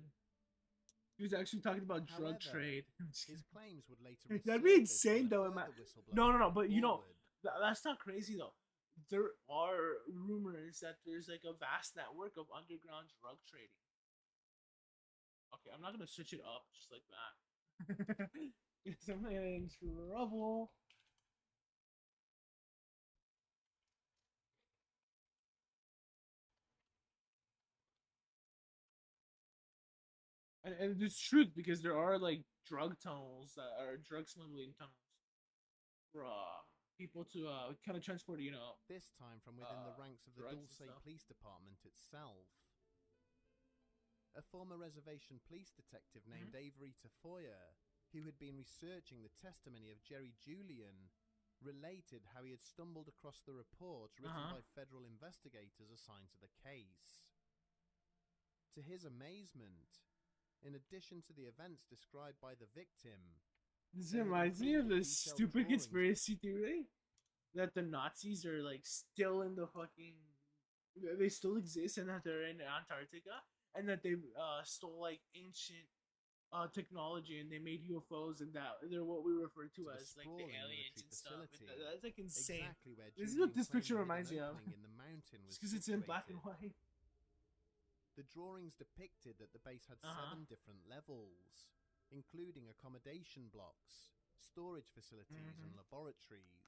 He was actually talking about drug However, trade. his claims would later That'd be resurface insane when a though. further whistleblower No, came but you know, forward. that's not crazy though. There are rumors that there's like a vast network of underground drug trading. Okay, I'm not gonna switch it up just like that. Because I'm getting into trouble. And it's true because there are like drug tunnels that are drug smuggling tunnels for people to kind of transport, you know. This time from within the ranks of the drugs and Dulce stuff. Police Department itself. A former reservation police detective named Avery Tafoya, who had been researching the testimony of Jerry Julian, related how he had stumbled across the reports written by federal investigators assigned to the case. To his amazement, in addition to the events described by the victim, This reminds me of this stupid conspiracy theory that the Nazis are like still in the fucking. They still exist and that they're in Antarctica and that they stole like ancient technology and they made UFOs and that they're what we refer to as like the aliens and stuff. That's like insane. Exactly where This is what this picture Julian reminds me claimed of. an opening in the mountain was Because it's in black and situated. white. The drawings depicted that the base had 7 different levels, including accommodation blocks, storage facilities, and laboratories.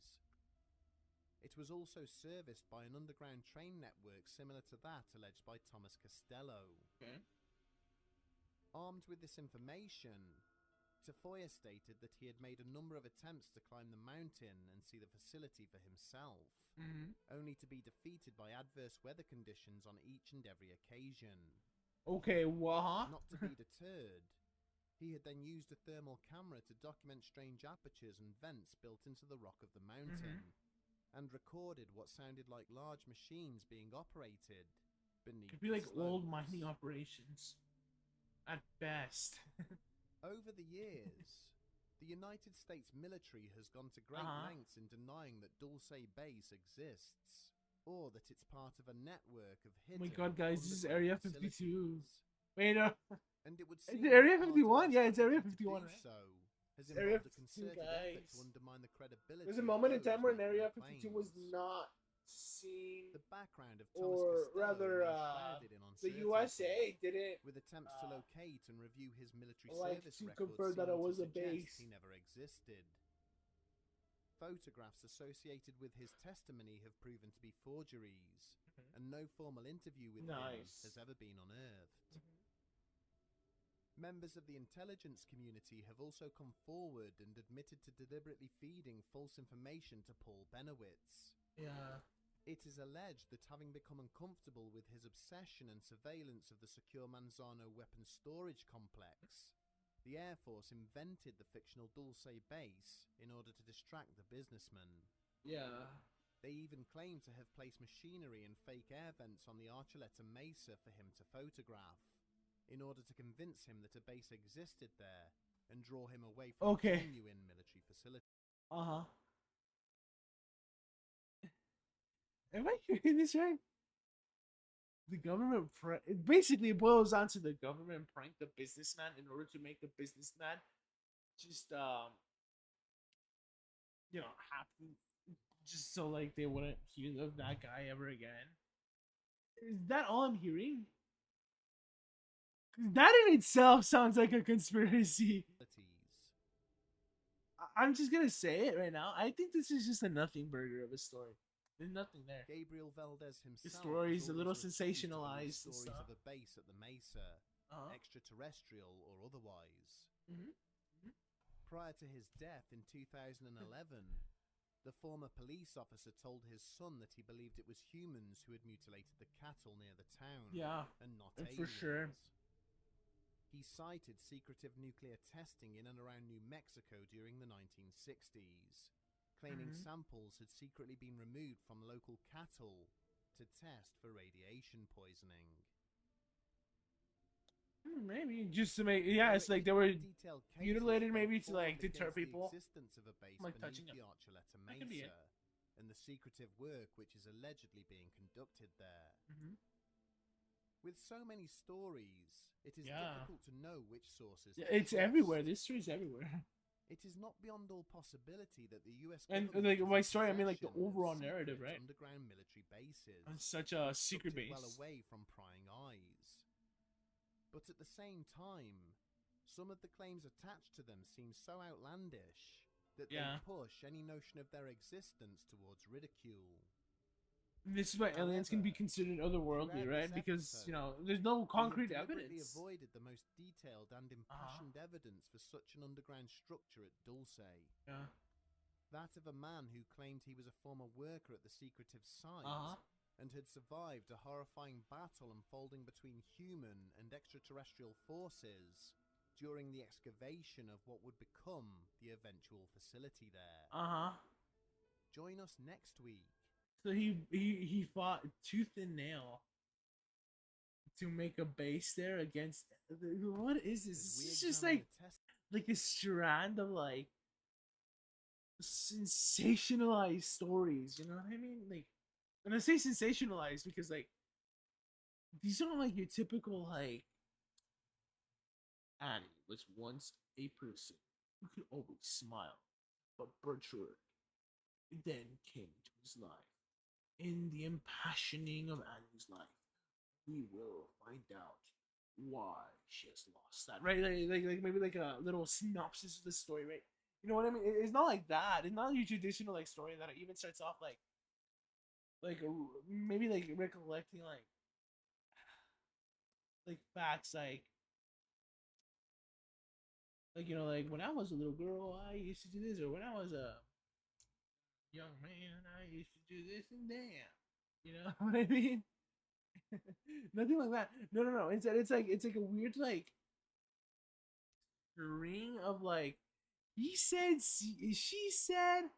It was also serviced by an underground train network similar to that alleged by Thomas Costello. Armed with this information, Tafoya stated that he had made a number of attempts to climb the mountain and see the facility for himself, only to be defeated by adverse weather conditions on each and every occasion. Okay, what? Not to be deterred, he had then used a thermal camera to document strange apertures and vents built into the rock of the mountain, and recorded what sounded like large machines being operated beneath. Could be like the old slopes. mining operations. At best. Over the years, the United States military has gone to great lengths in denying that Dulce Base exists, or that it's part of a network of Oh hidden. my god, guys, this is Area 52. facilities. Wait, And it would Is seem it Area that part of 51? their Yeah, it's Area strategy to 51, do right? So has It's Area involved a 52, concerted effort guys. to undermine the credibility. There's a of moment in those time when making Area the 52 was claims. not seen, The background of Thomas or Costello rather, remains shrouded in the uncertainty, USA didn't with attempts to locate and review his military like service to records confirm that it seeming to was a suggest base. he never existed. Photographs associated with his testimony have proven to be forgeries, and no formal interview with him has ever been unearthed. Members of the intelligence community have also come forward and admitted to deliberately feeding false information to Paul Benowitz. Yeah. It is alleged that having become uncomfortable with his obsession and surveillance of the secure Manzano weapons storage complex, the Air Force invented the fictional Dulce base in order to distract the businessman. Yeah. They even claim to have placed machinery and fake air vents on the Archuleta Mesa for him to photograph, in order to convince him that a base existed there and draw him away from genuine military facilities. Am I hearing this right? The government it basically boils down to the government pranked the businessman in order to make the businessman just you know, happy, just so like they wouldn't hear of that guy ever again. Is that all I'm hearing? That in itself sounds like a conspiracy. I'm just gonna say it right now. I think this is just a nothing burger of a story. There's nothing there. Gabriel Valdez The himself story's a was little always refused to believe sensationalized and stories stuff. of a base at the Mesa, Uh-huh. extraterrestrial or otherwise. Mm-hmm. Prior to his death in 2011, the former police officer told his son that he believed it was humans who had mutilated the cattle near the town, Yeah, and not for aliens. sure. He cited secretive nuclear testing in and around New Mexico during the 1960s, claiming samples had secretly been removed from local cattle to test for radiation poisoning. Maybe just to make it's like they were Detailed cases mutilated both maybe to for like and deter against the people. existence of a base Like beneath touching the them. Archuleta That could be it. Mesa and the secretive work which is allegedly being conducted there. With so many stories, it is difficult to know which sources to It's trust. everywhere. This story's everywhere. It is not beyond all possibility that the U.S. And government like is by in story, I mean like the possession of overall secret narrative, right? underground military bases. On such a which secret tucked it base. well away from prying eyes. But at the same time, some of the claims attached to them seem so outlandish that they push any notion of their existence towards ridicule. This is why aliens can be considered otherworldly, right? Because there's no concrete evidence. Avoided the most detailed and impassioned evidence for such an underground structure at Dulce. Yeah. That of a man who claimed he was a former worker at the secretive site and had survived a horrifying battle unfolding between human and extraterrestrial forces during the excavation of what would become the eventual facility there. Join us next week. So he fought tooth and nail to make a base there against. What is this? This is just like a strand of like sensationalized stories. You know what I mean? Like, and I say sensationalized because like these aren't like your typical like. Annie was once a person who could always smile, but Bertrand then came into his life. In the impassioning of Annie's life, we will find out why she has lost that. Right? Like maybe like a little synopsis of the story, right? You know what I mean? It's not like that. It's not your traditional like story that even starts off like maybe like recollecting like facts like like when I was a little girl I used to do this, or when I was a young man I used to do this and that. You know what I mean? Nothing like that. No. Instead, it's like a weird like string of like he said, she said,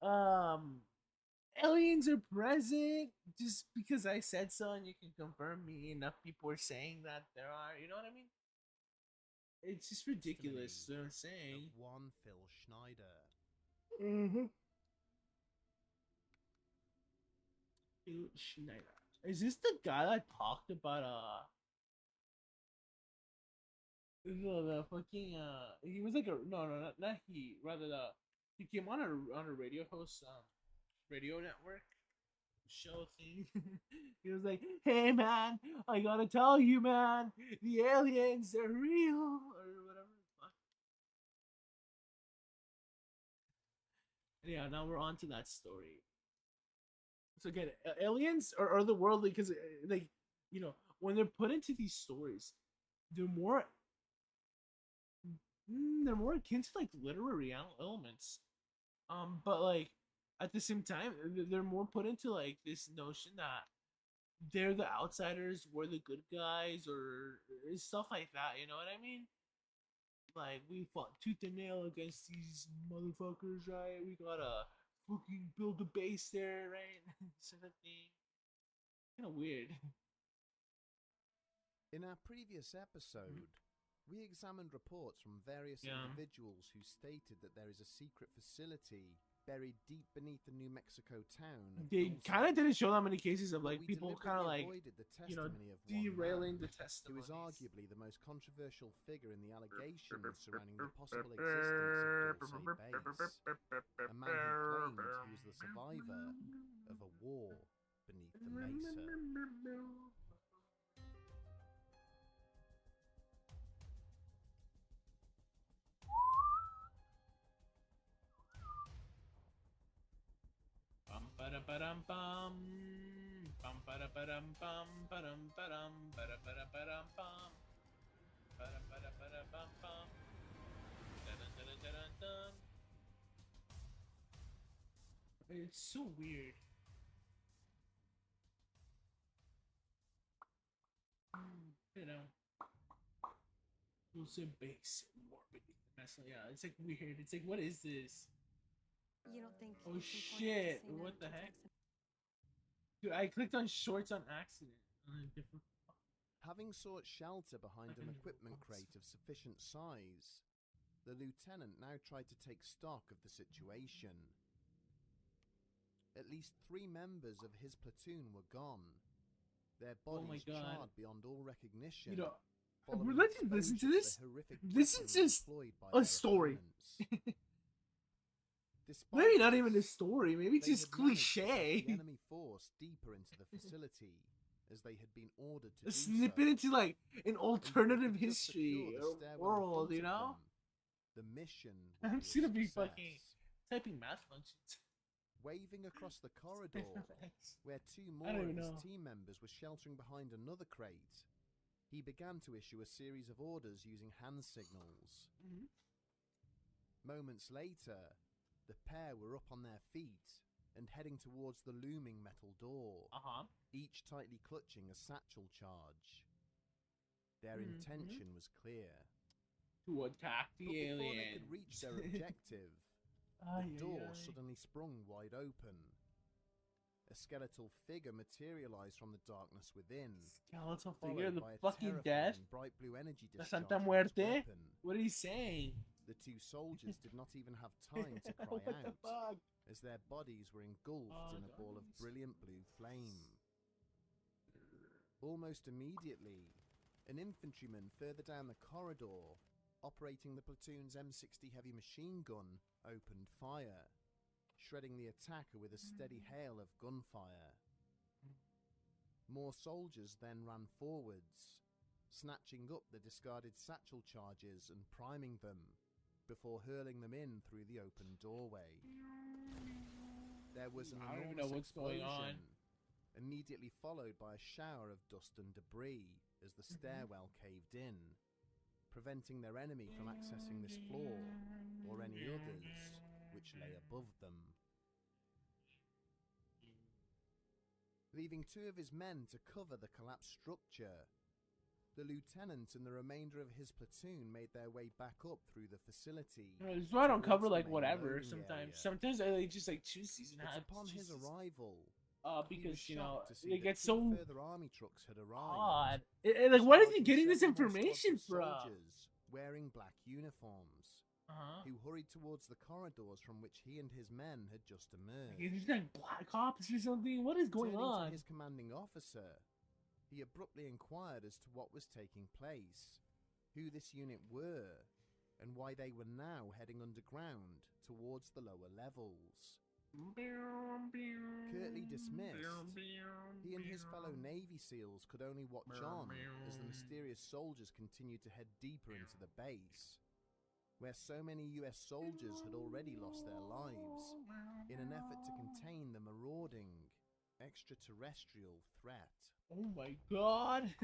aliens are present just because I said so, and you can confirm me. Enough people are saying that there are. You know what I mean? It's just ridiculous. What I'm saying. One Phil Schneider. Phil Schneider. Is this the guy that talked about the fucking he was like a not he, rather he came on a radio host radio network show thing. He was like, hey man, I gotta tell you man, the aliens, they're real, or whatever the fuck. And yeah, now we're on to that story. So again, aliens are otherworldly because like when they're put into these stories, they're more akin to like literary elements, but like at the same time they're more put into like this notion that they're the outsiders, we're the good guys, or stuff like that. You know what I mean? Like we fought tooth and nail against these motherfuckers, right? We gotta fucking build a base there, right? Sort of thing. Kind of weird. In our previous episode, we examined reports from various individuals who stated that there is a secret facility buried deep beneath the New Mexico town. They kind of didn't show that many cases of like people kind of like derailing the testimony. Who is arguably the most controversial figure in the allegations surrounding the possible existence of Dulce Base. A man who claimed he was the survivor of a war beneath the Mesa. ba da dum bum. Bum ba da dum bum ba dum ba dum ba da dum bum. Ba da bum bum. Da da da da dum. It's so weird. You know, also base morbid. Yeah, it's like weird. It's like, what is this? You don't think Oh it's important to shit! say no What the to heck? drugs Dude, I clicked on shorts on accident. On a different. Having sought shelter behind an Like equipment crate of sufficient size, the lieutenant now tried to take stock of the situation. At least 3 members of his platoon were gone, their Oh my bodies God. charred beyond all recognition. You know, following let's just listen to exposure this. the horrific This is weaponry just employed by a their story. opponents. Despite Maybe not this, even a story. Maybe it's they just had managed to push cliche. the enemy force deeper into the facility, as they had been ordered to do Snip so. it into like an And if they alternative could just secure history the or stairwell in world, front you of know? them, the mission would I'm be just a gonna be success. fucking typing math functions. Waving across the corridor, Thanks. where 2 I more don't of even his know. team members were sheltering behind another crate, he began to issue a series of orders using hand signals. Mhm. Moments later, the pair were up on their feet and heading towards the looming metal door, each tightly clutching a satchel charge. Their intention was clear. To attack But the before aliens. they could reach their objective, the door suddenly sprung wide open. A skeletal figure materialized from the darkness within, Skeletal followed figure, the by a fucking death. terrifying bright blue energy La discharge Santa from its Muerte. weapon. What are you saying? The 2 soldiers did not even have time to cry What the out, fuck? as their bodies were engulfed in a ball of guys. brilliant blue flame. Almost immediately, an infantryman further down the corridor, operating the platoon's M60 heavy machine gun, opened fire, shredding the attacker with a steady hail of gunfire. More soldiers then ran forwards, snatching up the discarded satchel charges and priming them, before hurling them in through the open doorway. There was an I don't even enormous know what's going explosion, on. immediately followed by a shower of dust and debris as the stairwell caved in, preventing their enemy from accessing this floor or any others which lay above them. Leaving 2 of his men to cover the collapsed structure, the lieutenant and the remainder of his platoon made their way back up through the facility. This is why I don't cover towards the like main whatever loading sometimes. area. Sometimes I just like choose season But half. upon his arrival, he Because was you know shocked to see they that get 2 so further army trucks had arrived. odd. Like, where is he charging getting this several more information squads of from? soldiers wearing black uniforms, who hurried towards the corridors from which he and his men had just emerged. He's like black ops or something. What is going Turning on? to his commanding officer, he abruptly inquired as to what was taking place, who this unit were, and why they were now heading underground towards the lower levels. Curtly dismissed, he and his fellow Navy SEALs could only watch on as the mysterious soldiers continued to head deeper into the base, where so many US soldiers had already lost their lives in an effort to contain the marauding extraterrestrial threat. Oh my god!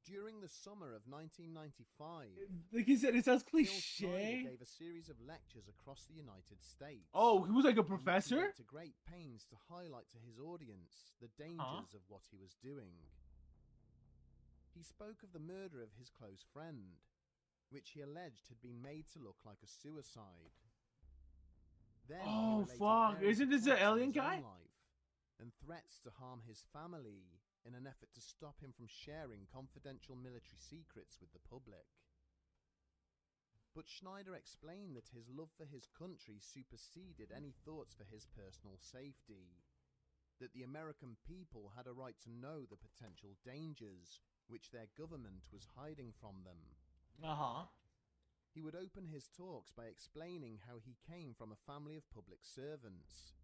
During the summer of 1995, Like you said, it sounds Bill Schneider cliche. gave a series of lectures across the United States. Oh, he was like a in which he professor? went to great pains to highlight to his audience the dangers of what he was doing. He spoke of the murder of his close friend, which he alleged had been made to look like a suicide. Then he Oh, related fuck. various Isn't this the attacks on alien his own guy? life and threats to harm his family in an effort to stop him from sharing confidential military secrets with the public. But Schneider explained that his love for his country superseded any thoughts for his personal safety, that the American people had a right to know the potential dangers which their government was hiding from them. He would open his talks by explaining how he came from a family of public servants,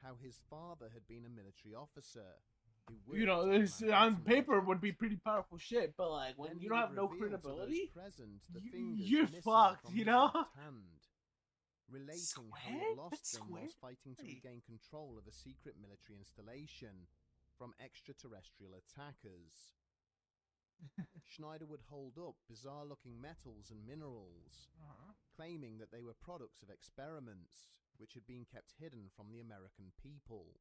how his father had been a military officer, who You know, worked this the on Manhattan paper Project. would be pretty powerful shit, but like when Then you he don't would have no reveal to those credibility, present the y- fingers you're missing fucked, from you his know? left hand. relating how he Squid? had lost That's them Squid? whilst fighting to Wait. regain control of a secret military installation from extraterrestrial attackers. Schneider would hold up bizarre-looking metals and minerals, claiming that they were products of experiments which had been kept hidden from the American people.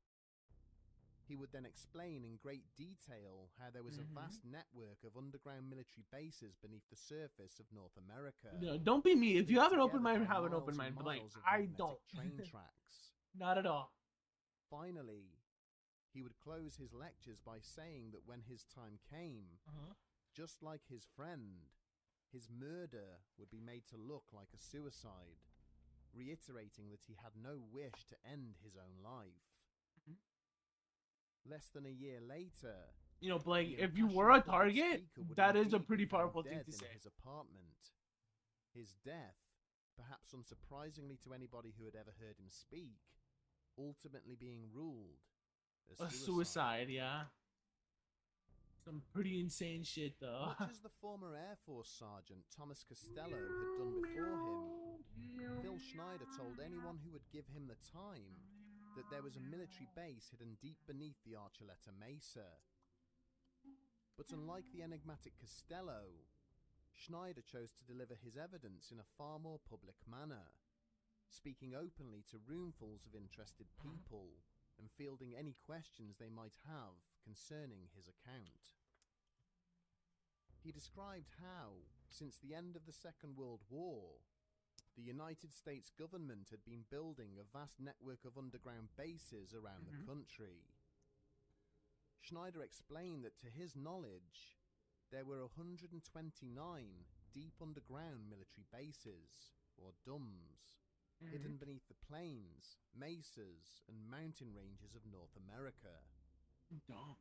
He would then explain in great detail how there was a vast network of underground military bases beneath the surface of North America. No, don't be me. If you have an open mind, together by have an miles open and mind. But like, miles of I magnetic don't. train tracks. Not at all. Finally, he would close his lectures by saying that when his time came, just like his friend, his murder would be made to look like a suicide, reiterating that he had no wish to end his own life. Less than a year later, You know, Blake, the if you were a impassioned public target, speaker would that is a indeed pretty be found powerful thing dead to in say. his apartment. His death, perhaps unsurprisingly to anybody who had ever heard him speak, ultimately being ruled A suicide, yeah. Some pretty insane shit, though. Much as the former Air Force Sergeant Thomas Costello had done before him, Phil Schneider told anyone who would give him the time that there was a military base hidden deep beneath the Archuleta Mesa. But unlike the enigmatic Costello, Schneider chose to deliver his evidence in a far more public manner, speaking openly to roomfuls of interested people and fielding any questions they might have concerning his account. He described how, since the end of the Second World War, the United States government had been building a vast network of underground bases around the country. Schneider explained that to his knowledge, there were 129 deep underground military bases, or DUMS, hidden beneath the plains, mesas, and mountain ranges of North America. Dumb.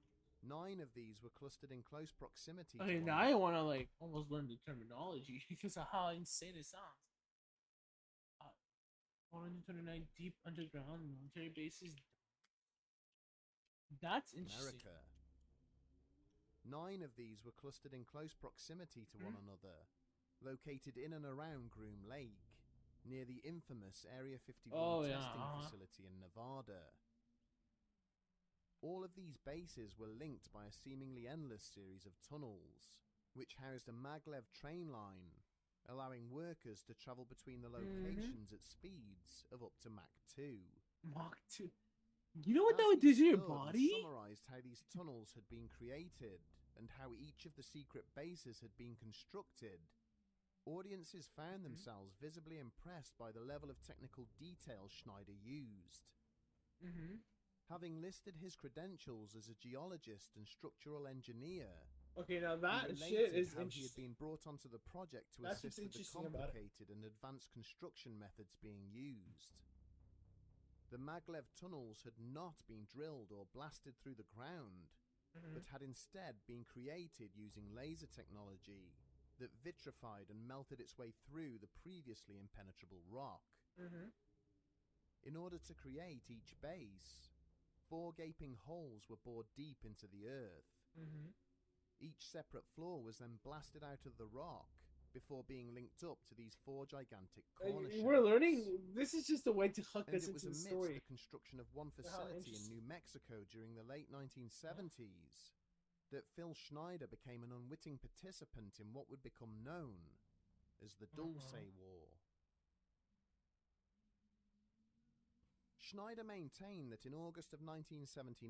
9 of these were clustered in close proximity Okay, to now I want to like almost learn the terminology because of how insane it sounds. 129 deep underground military bases. That's interesting. America. 9 of these were clustered in close proximity to one another, located in and around Groom Lake, near the infamous Area 51 testing facility in Nevada. All of these bases were linked by a seemingly endless series of tunnels, which housed a maglev train line, allowing workers to travel between the locations at speeds of up to Mach 2. Mach 2. You know what that As would he do to your stood and body? summarized how these tunnels had been created and how each of the secret bases had been constructed, audiences found themselves visibly impressed by the level of technical detail Schneider used. Having listed his credentials as a geologist and structural engineer, Okay, now he that related shit is how he had interesting. been brought onto the project to That's assist what's with the interesting about it. complicated and advanced construction methods being used. The maglev tunnels had not been drilled or blasted through the ground, but had instead been created using laser technology that vitrified and melted its way through the previously impenetrable rock. In order to create each base, 4 gaping holes were bored deep into the earth. Each separate floor was then blasted out of the rock before being linked up to these 4 gigantic corner We're shafts. learning. This is just a way to hook And us it was into the amidst story. the construction of one How facility in interesting. New Mexico during the late 1970s that Phil Schneider became an unwitting participant in what would become known as the Dulce War. Schneider maintained that in August of 1979,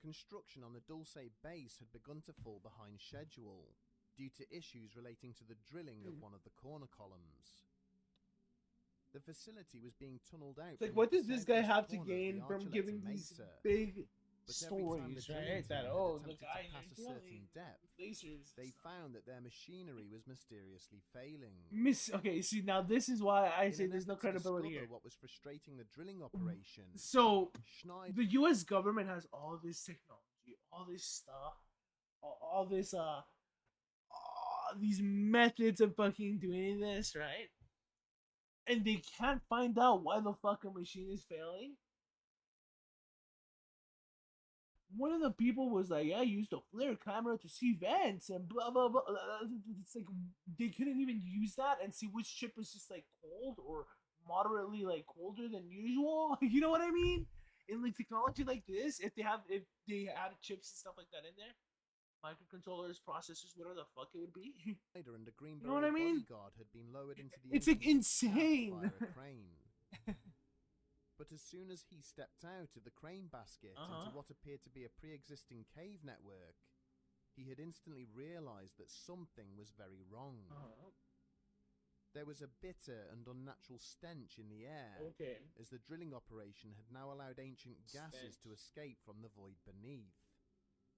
construction on the Dulce base had begun to fall behind schedule due to issues relating to the drilling of one of the corner columns. The facility was being tunneled out. It's like, beneath what the does this guy southwest have to corner of the gain from Archuleta giving these Mesa. big But every time the stories, drilling right? team That had the attempted guy to pass a certain depth, lasers. they found that their machinery was mysteriously failing. Okay, see now this is why I In say an there's no effort to credibility discover here. what was frustrating the drilling operation, So Schneider the U.S. government has all this technology, all this stuff, all this these methods of fucking doing this, right? And they can't find out why the fucking machine is failing. One of the people was like, "I used a flare camera to see vents and blah blah blah." It's like they couldn't even use that and see which chip was just like cold or moderately like colder than usual. You know what I mean? In like technology like this, if they add chips and stuff like that in there, microcontrollers, processors, whatever the fuck it would be. Snyder and a Green You know what I Beret mean? bodyguard had been lowered into the It's like entrance shaft insane. via a crane. But as soon as he stepped out of the crane basket into what appeared to be a pre-existing cave network, he had instantly realized that something was very wrong. There was a bitter and unnatural stench in the air, as the drilling operation had now allowed ancient gases to escape from the void beneath,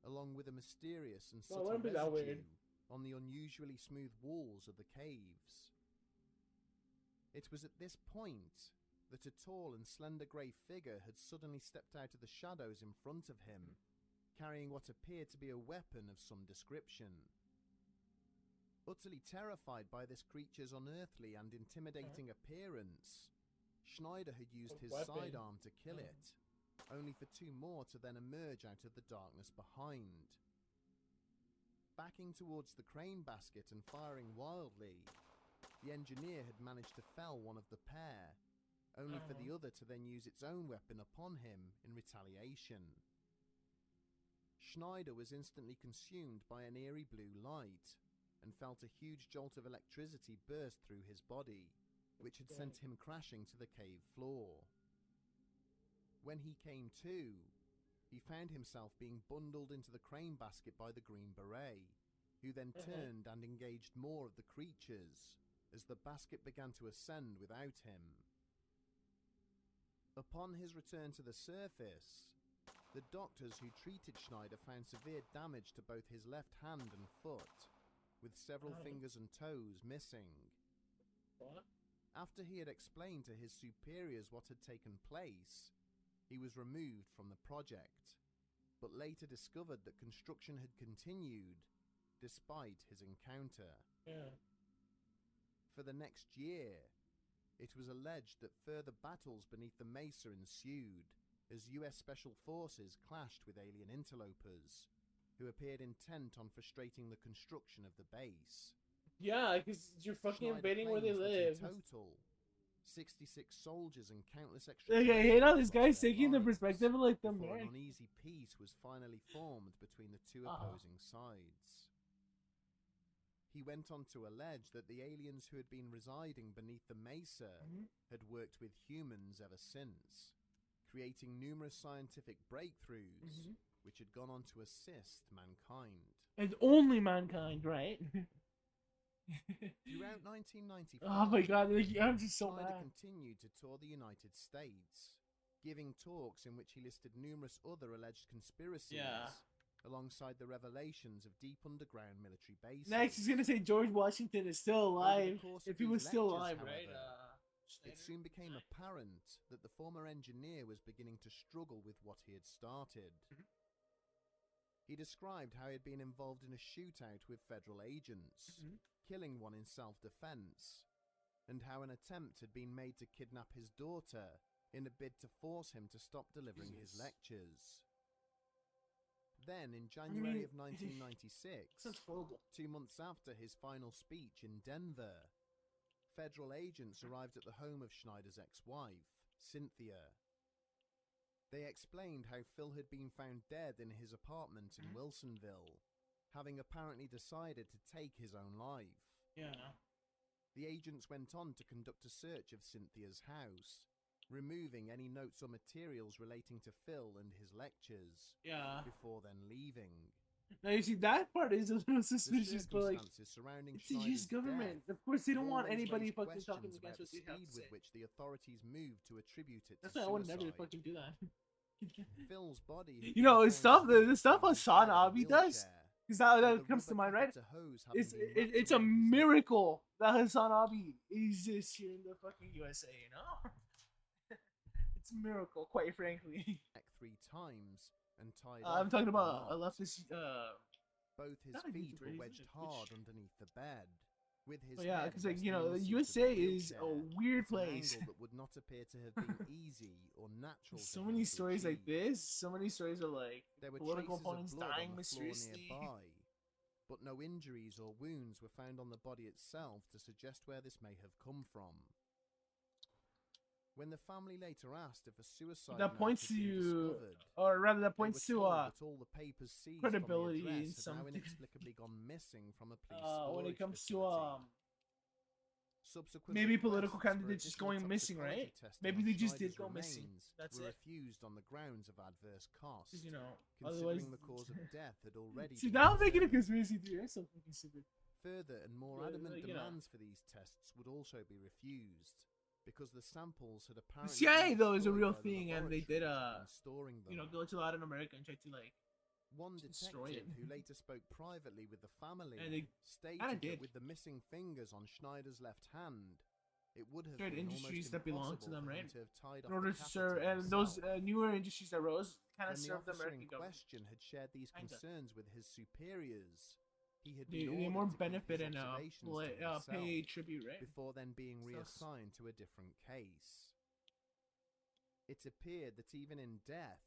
along with a mysterious and subtle residue on the unusually smooth walls of the caves. It was at this point that a tall and slender grey figure had suddenly stepped out of the shadows in front of him, carrying what appeared to be a weapon of some description. Utterly terrified by this creature's unearthly and intimidating appearance, Schneider had used his sidearm to kill it, only for two more to then emerge out of the darkness behind. Backing towards the crane basket and firing wildly, the engineer had managed to fell one of the pair, only for the other to then use its own weapon upon him in retaliation. Schneider was instantly consumed by an eerie blue light, and felt a huge jolt of electricity burst through his body, which had sent him crashing to the cave floor. When he came to, he found himself being bundled into the crane basket by the Green Beret, who then turned and engaged more of the creatures, as the basket began to ascend without him. Upon his return to the surface, the doctors who treated Schneider found severe damage to both his left hand and foot, with several fingers and toes missing. After he had explained to his superiors what had taken place, he was removed from the project, but later discovered that construction had continued despite his encounter. For the next year, it was alleged that further battles beneath the mesa ensued, as US Special Forces clashed with alien interlopers, who appeared intent on frustrating the construction of the base. Yeah, because you're fucking Schneider invading where they claims that live. in total, 66 soldiers and countless extra. Like, I hate how this lost guy's their taking the lives perspective of like the before an American. uneasy peace was finally formed between the two opposing sides. He went on to allege that the aliens who had been residing beneath the mesa had worked with humans ever since, creating numerous scientific breakthroughs which had gone on to assist mankind. And only mankind, right? Throughout 1995, Oh my god, like, I'm just so Schneider mad. continued to tour the United States, giving talks in which he listed numerous other alleged conspiracies, alongside the revelations of deep underground military bases. Next, he's gonna say George Washington is still alive. If he was still alive, right? It soon became apparent that the former engineer was beginning to struggle with what he had started. He described how he had been involved in a shootout with federal agents, killing one in self-defense, and how an attempt had been made to kidnap his daughter in a bid to force him to stop delivering his lectures. Then, in January of 1996, 2 months after his final speech in Denver, federal agents arrived at the home of Schneider's ex-wife, Cynthia. They explained how Phil had been found dead in his apartment in Wilsonville, having apparently decided to take his own life. The agents went on to conduct a search of Cynthia's house, removing any notes or materials relating to Phil and his lectures, before then leaving. Now you see, that part is a little suspicious, but like, surrounding it's the US government. Of course, they don't want anybody fucking talking against what they have to say. with which the authorities moved to attribute it That's to why I would never suicide. fucking do that. Phil's body had You been know, found it's stuff, asleep the stuff in on his Sean bed in a Abbey does, wheelchair, because that with a comes to rubber mind, right? catheter hose having It's been wrapped it's a around his neck. miracle that Hassan Abi exists here in the fucking USA. You know, it's a miracle, quite frankly. 3 times and tied I'm off talking with a about knot. a leftist. Both his not a feet YouTuber, were he's wedged a hard Twitch. underneath the bed, with his Oh, yeah, head because like, resting you know, in the seat of USA is a wheelchair weird at an place. angle that would not appear to have been easy or natural. So for many him to stories like achieve. this. So many stories of like There were political traces of opponents blood dying on the floor mysteriously. nearby, but no injuries or wounds were found on the body itself to suggest where this may have come from. When the family later asked if a suicide That note points had been to, discovered, or rather, that they were points to told that all the papers seized from the credibility in address had some now inexplicably gone missing from a police when storage it comes to facility. Subsequent maybe political requests for candidates just additional going missing, toxicology right? testing Maybe on they just Schneider's did go missing. remains That's were it. refused on the grounds of adverse cost, 'Cause, you know, considering otherwise, the cause of death had already see, been now I'm making a determined. conspiracy theory. So fucking stupid. Further and more Yeah, adamant you know. demands for these tests would also be refused, because the samples had The apparently CIA been though is a destroyed real by the thing, and they did laboratories that had been storing them. go to Latin America and try to like One destroy detective it. who later spoke privately with the family And they stated kinda that did. with the missing fingers on Schneider's left hand, it would have Certain been industries almost that belong impossible to them, for him right? to have tied in off order the to serve, catheter and those himself. newer industries that rose kind of When the served the officer American in government. question had shared these Kinda. concerns with his superiors, he had They been more ordered to benefit keep and his observations to himself pay tribute, right? before then being So- reassigned to a different case. It appeared that even in death,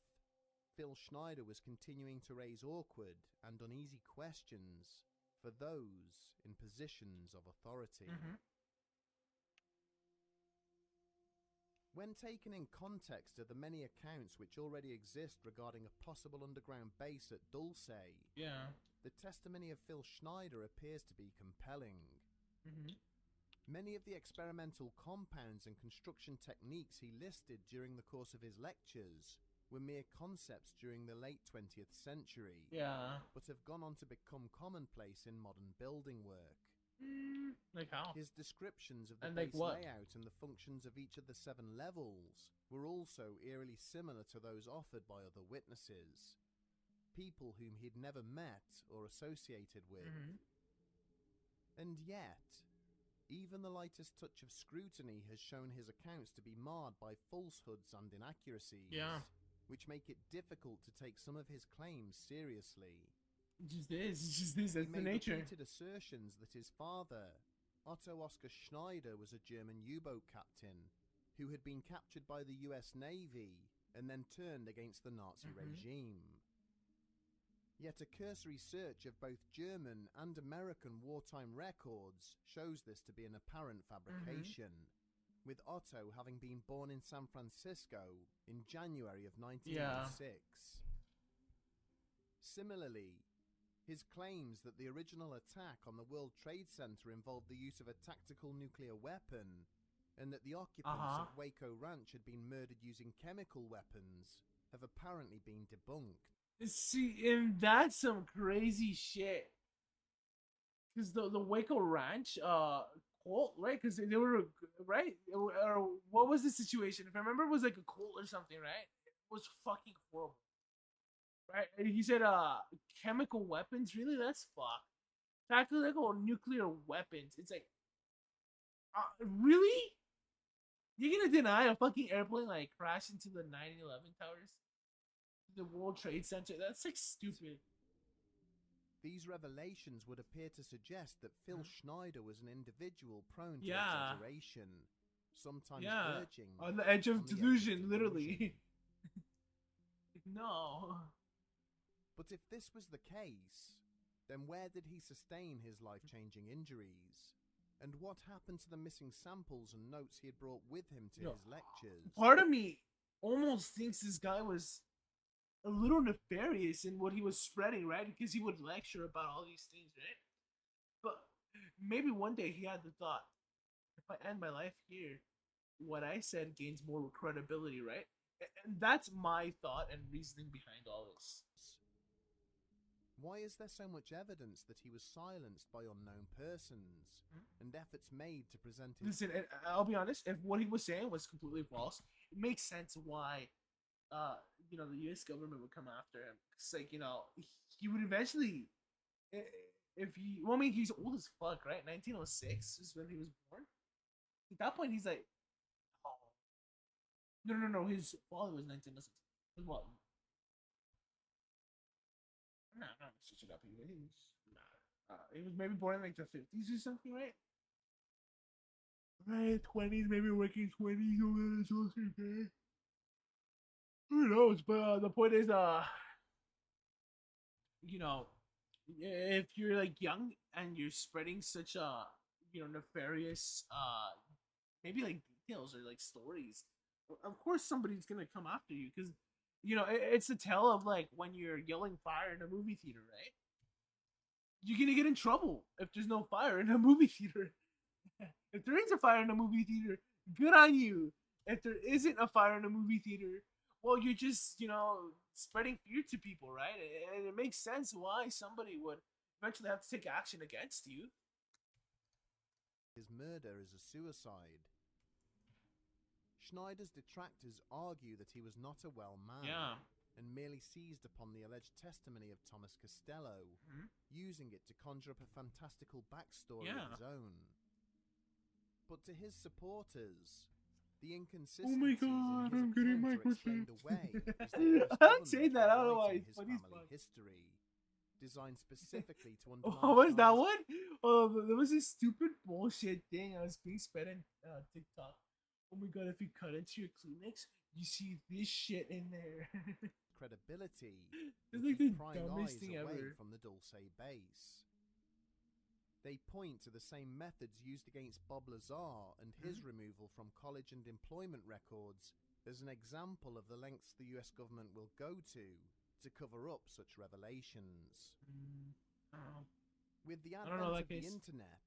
Phil Schneider was continuing to raise awkward and uneasy questions for those in positions of authority. Mhm. When taken in context of the many accounts which already exist regarding a possible underground base at Dulce, Yeah. the testimony of Phil Schneider appears to be compelling. Mhm. Many of the experimental compounds and construction techniques he listed during the course of his lectures were mere concepts during the late 20th century, Yeah. but have gone on to become commonplace in modern building work. Like how? His descriptions of the And like base what? layout and the functions of each of the 7 levels were also eerily similar to those offered by other witnesses, people whom he'd never met or associated with. Mhm. And yet, even the lightest touch of scrutiny has shown his accounts to be marred by falsehoods and inaccuracies, Yeah. which make it difficult to take some of his claims seriously. It's just this. He That's the made nature. repeated assertions that his father, Otto Oskar Schneider, was a German U-boat captain who had been captured by the US Navy and then turned against the Nazi regime. Yet a cursory search of both German and American wartime records shows this to be an apparent fabrication, with Otto having been born in San Francisco in January of 1906. Similarly, his claims that the original attack on the World Trade Center involved the use of a tactical nuclear weapon and that the occupants of Waco Ranch had been murdered using chemical weapons have apparently been debunked. See, and that's some crazy shit. Cause the Waco Ranch cult, right? Cause they were right. Or what was the situation? If I remember, it was like a cult or something, right? It was fucking horrible, right? And you said chemical weapons. Really, that's fucked. Tactical nuclear weapons. It's like, really? You're gonna deny a fucking airplane like crashed into the 9/11 towers? The World Trade Center. That's like stupid. These revelations would appear to suggest that Phil Schneider was an individual prone to Yeah. exaggeration, sometimes Yeah, verging on the edge of on the delusion, literally. No. But if this was the case, then where did he sustain his life-changing injuries? And what happened to the missing samples and notes he had brought with him to his lectures? Part of me almost thinks this guy was a little nefarious in what he was spreading, right? Because he would lecture about all these things, right? But maybe one day he had the thought, if I end my life here, what I said gains more credibility, right? And that's my thought and reasoning behind all this. Why is there so much evidence that he was silenced by unknown persons, and efforts made to present his... Listen, and I'll be honest, if what he was saying was completely false, it makes sense why the U.S. government would come after him. It's like, he would eventually, if he, well, I mean, he's old as fuck, right? 1906 is when he was born. At that point, he's like, oh, no, his father was 1906. What? Nah, I'm not switching up. He was maybe born in like the 50s or something, right? Right, 20s, maybe working 20s. Who knows? But the point is, if you're like young and you're spreading such nefarious maybe like details or like stories of course somebody's gonna come after you because it's a tale of like when you're yelling fire in a movie theater, right? You're gonna get in trouble if there's no fire in a movie theater. If there is a fire in a movie theater, good on you. If there isn't a fire in a movie theater, well, you're just spreading fear to people, right? And it makes sense why somebody would eventually have to take action against you. His murder is a suicide. Schneider's detractors argue that he was not a well man. Yeah. And merely seized upon the alleged testimony of Thomas Costello, using it to conjure up a fantastical backstory of his own. But to his supporters, the inconsistencies in his account are explained away as the US I'd say that. I don't know writing why. his family history, designed specifically to undermine. What was that one? Oh, there was this stupid bullshit thing I was being spread on TikTok. Oh my god! If you cut into your Kleenex, you see this shit in there. Credibility. It's like the prying dumbest eyes thing away ever. from the Dulce base. They point to the same methods used against Bob Lazar and his removal from college and employment records as an example of the lengths the US government will go to cover up such revelations. With the advent of the internet,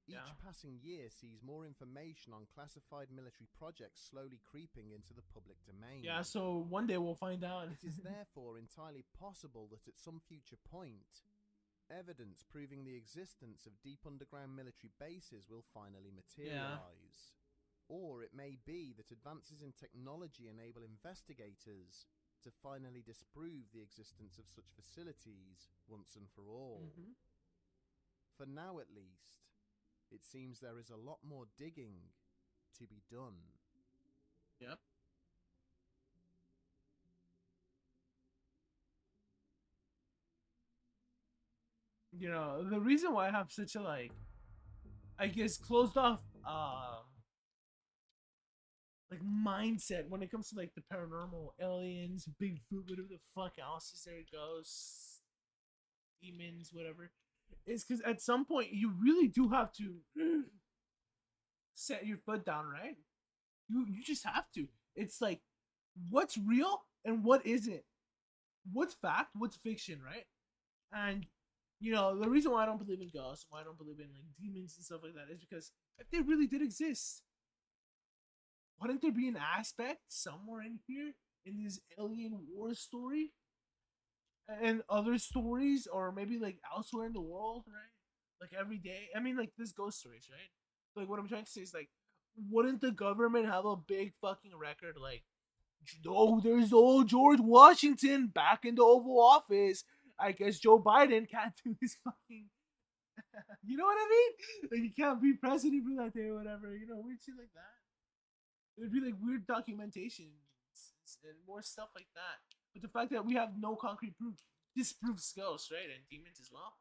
each passing year sees more information on classified military projects slowly creeping into the public domain. Yeah, so one day we'll find out. It is therefore entirely possible that at some future point, evidence proving the existence of deep underground military bases will finally materialize. Or it may be that advances in technology enable investigators to finally disprove the existence of such facilities once and for all. For now at least, it seems there is a lot more digging to be done. Yep. The reason why I have such a I guess closed off mindset when it comes to like the paranormal, aliens, Bigfoot, whatever the fuck else is there, ghosts, demons, whatever, is because at some point you really do have to set your foot down, right? You just have to. It's like what's real and what isn't. What's fact, what's fiction, right? And the reason why I don't believe in ghosts, why I don't believe in like demons and stuff like that, is because if they really did exist, wouldn't there be an aspect somewhere in here in this alien war story and other stories, or maybe like elsewhere in the world, right? Like every day. I mean, like this ghost stories, right? Like what I'm trying to say is like, wouldn't the government have a big fucking record like, oh, there's old George Washington back in the Oval Office. I guess Joe Biden can't do his fucking. You know what I mean? Like, he can't be president for that day or whatever. Weird shit like that. It would be like weird documentation and more stuff like that. But the fact that we have no concrete proof disproves ghosts, right? And demons as well.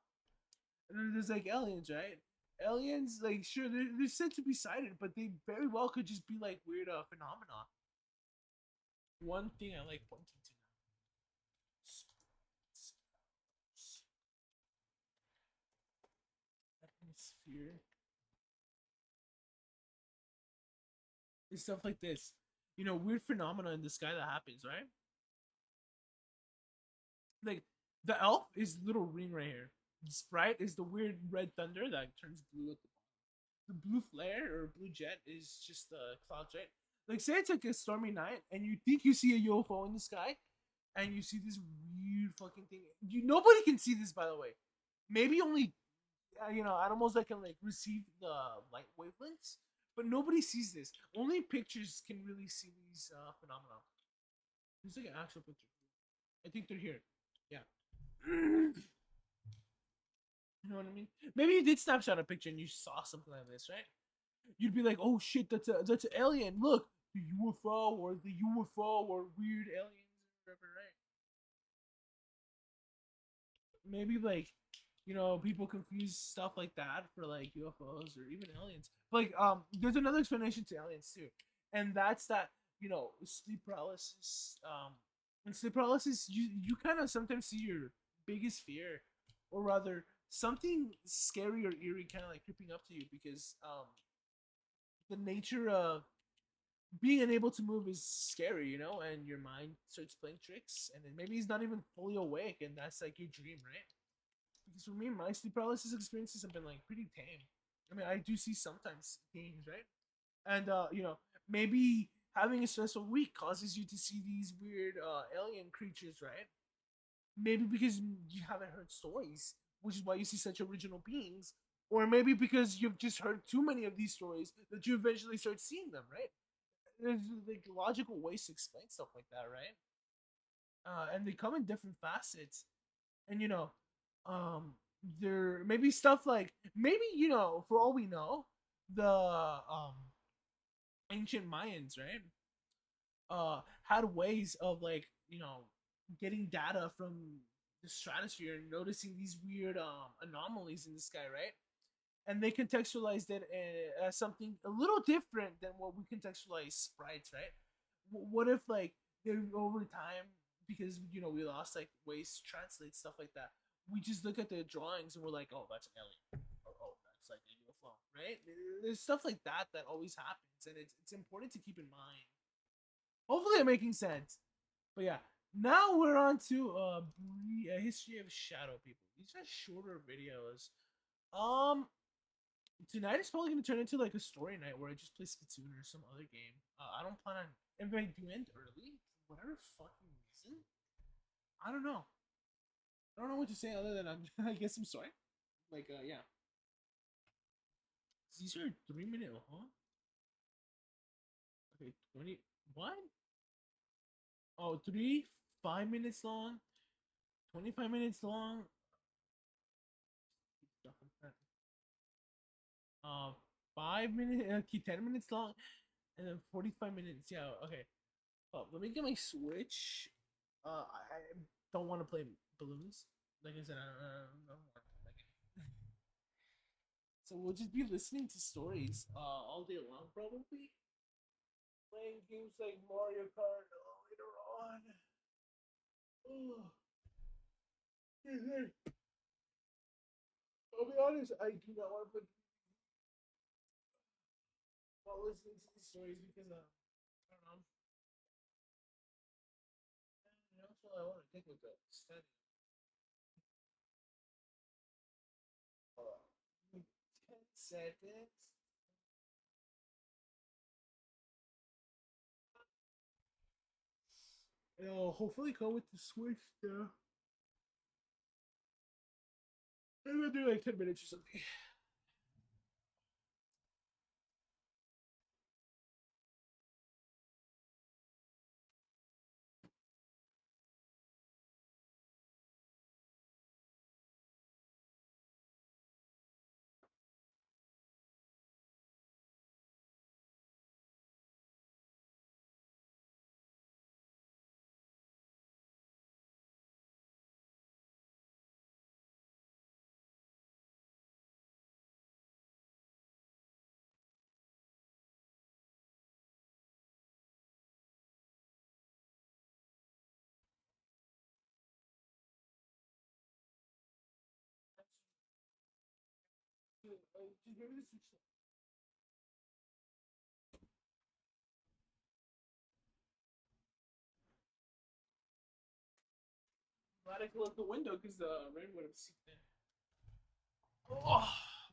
And then there's like aliens, right? Aliens, like, sure, they're said to be sighted, but they very well could just be like weird phenomena. One thing I like pointing to now. Atmosphere. And stuff like this. Weird phenomena in the sky that happens, right? Like, the elf is little ring right here. The sprite is the weird red thunder that turns blue at the bottom. The blue flare or blue jet is just the clouds, right? Like, say it's like a stormy night and you think you see a UFO in the sky and you see this weird fucking thing. Nobody can see this, by the way. Maybe only animals that can like receive the light wavelengths, but nobody sees this. Only pictures can really see these phenomena. There's like an actual picture. I think they're here. Yeah. You know what I mean? Maybe you did snapshot a picture and you saw something like this, right? You'd be like, "Oh shit, that's an alien! Look, the UFO or weird aliens or whatever, right?" Maybe like, people confuse stuff like that for like UFOs or even aliens. But like, there's another explanation to aliens too, and that's that sleep paralysis. In sleep paralysis, you kind of sometimes see your biggest fear, or rather something scary or eerie, kind of like creeping up to you because the nature of being unable to move is scary, you know, and your mind starts playing tricks, and then maybe he's not even fully awake, and that's like your dream, right? Because for me, my sleep paralysis experiences have been like pretty tame. I mean, I do see sometimes things, right? And maybe having a stressful week causes you to see these weird alien creatures, right? Maybe because you haven't heard stories, which is why you see such original beings, or maybe because you've just heard too many of these stories that you eventually start seeing them, right? There's like logical ways to explain stuff like that, right? And they come in different facets, and there maybe stuff like maybe for all we know, the ancient Mayans, right? Had ways of like getting data from the stratosphere and noticing these weird anomalies in the sky, right? And they contextualized it as something a little different than what we contextualize sprites, right? What if like they over time, because we lost like ways to translate stuff like that, we just look at the drawings and we're like, oh, that's an alien, or oh, that's like a UFO, right? There's stuff like that that always happens, and it's important to keep in mind. Hopefully, I'm making sense. But yeah, now we're on to a history of shadow people. These are shorter videos. Um, Tonight is probably gonna turn into like a story night where I just play Splatoon or some other game. I don't plan on if I do end early for whatever fucking reason. I don't know. I don't know what to say other than I guess I'm sorry. Like yeah. These are 3 minute, huh? Okay, 20. What? Oh, 5 minutes long, 25 minutes long. Uh, 5 minutes, 10 minutes long, and then 45 minutes. Yeah, okay. Oh, let me get my Switch. I don't want to play balloons. Like I said, I don't want to play that game. So we'll just be listening to stories all day long, probably. Playing games like Mario Kart later on. Ugh. I'll be honest, I do not want to play while listening to these stories because I don't know. That's all I want to take with the study. 10 seconds. It'll hopefully come with the Switch though. I'm gonna do like 10 minutes or something. Just maybe the Switch. Glad I closed the window because the rain would have seeped in. Oh.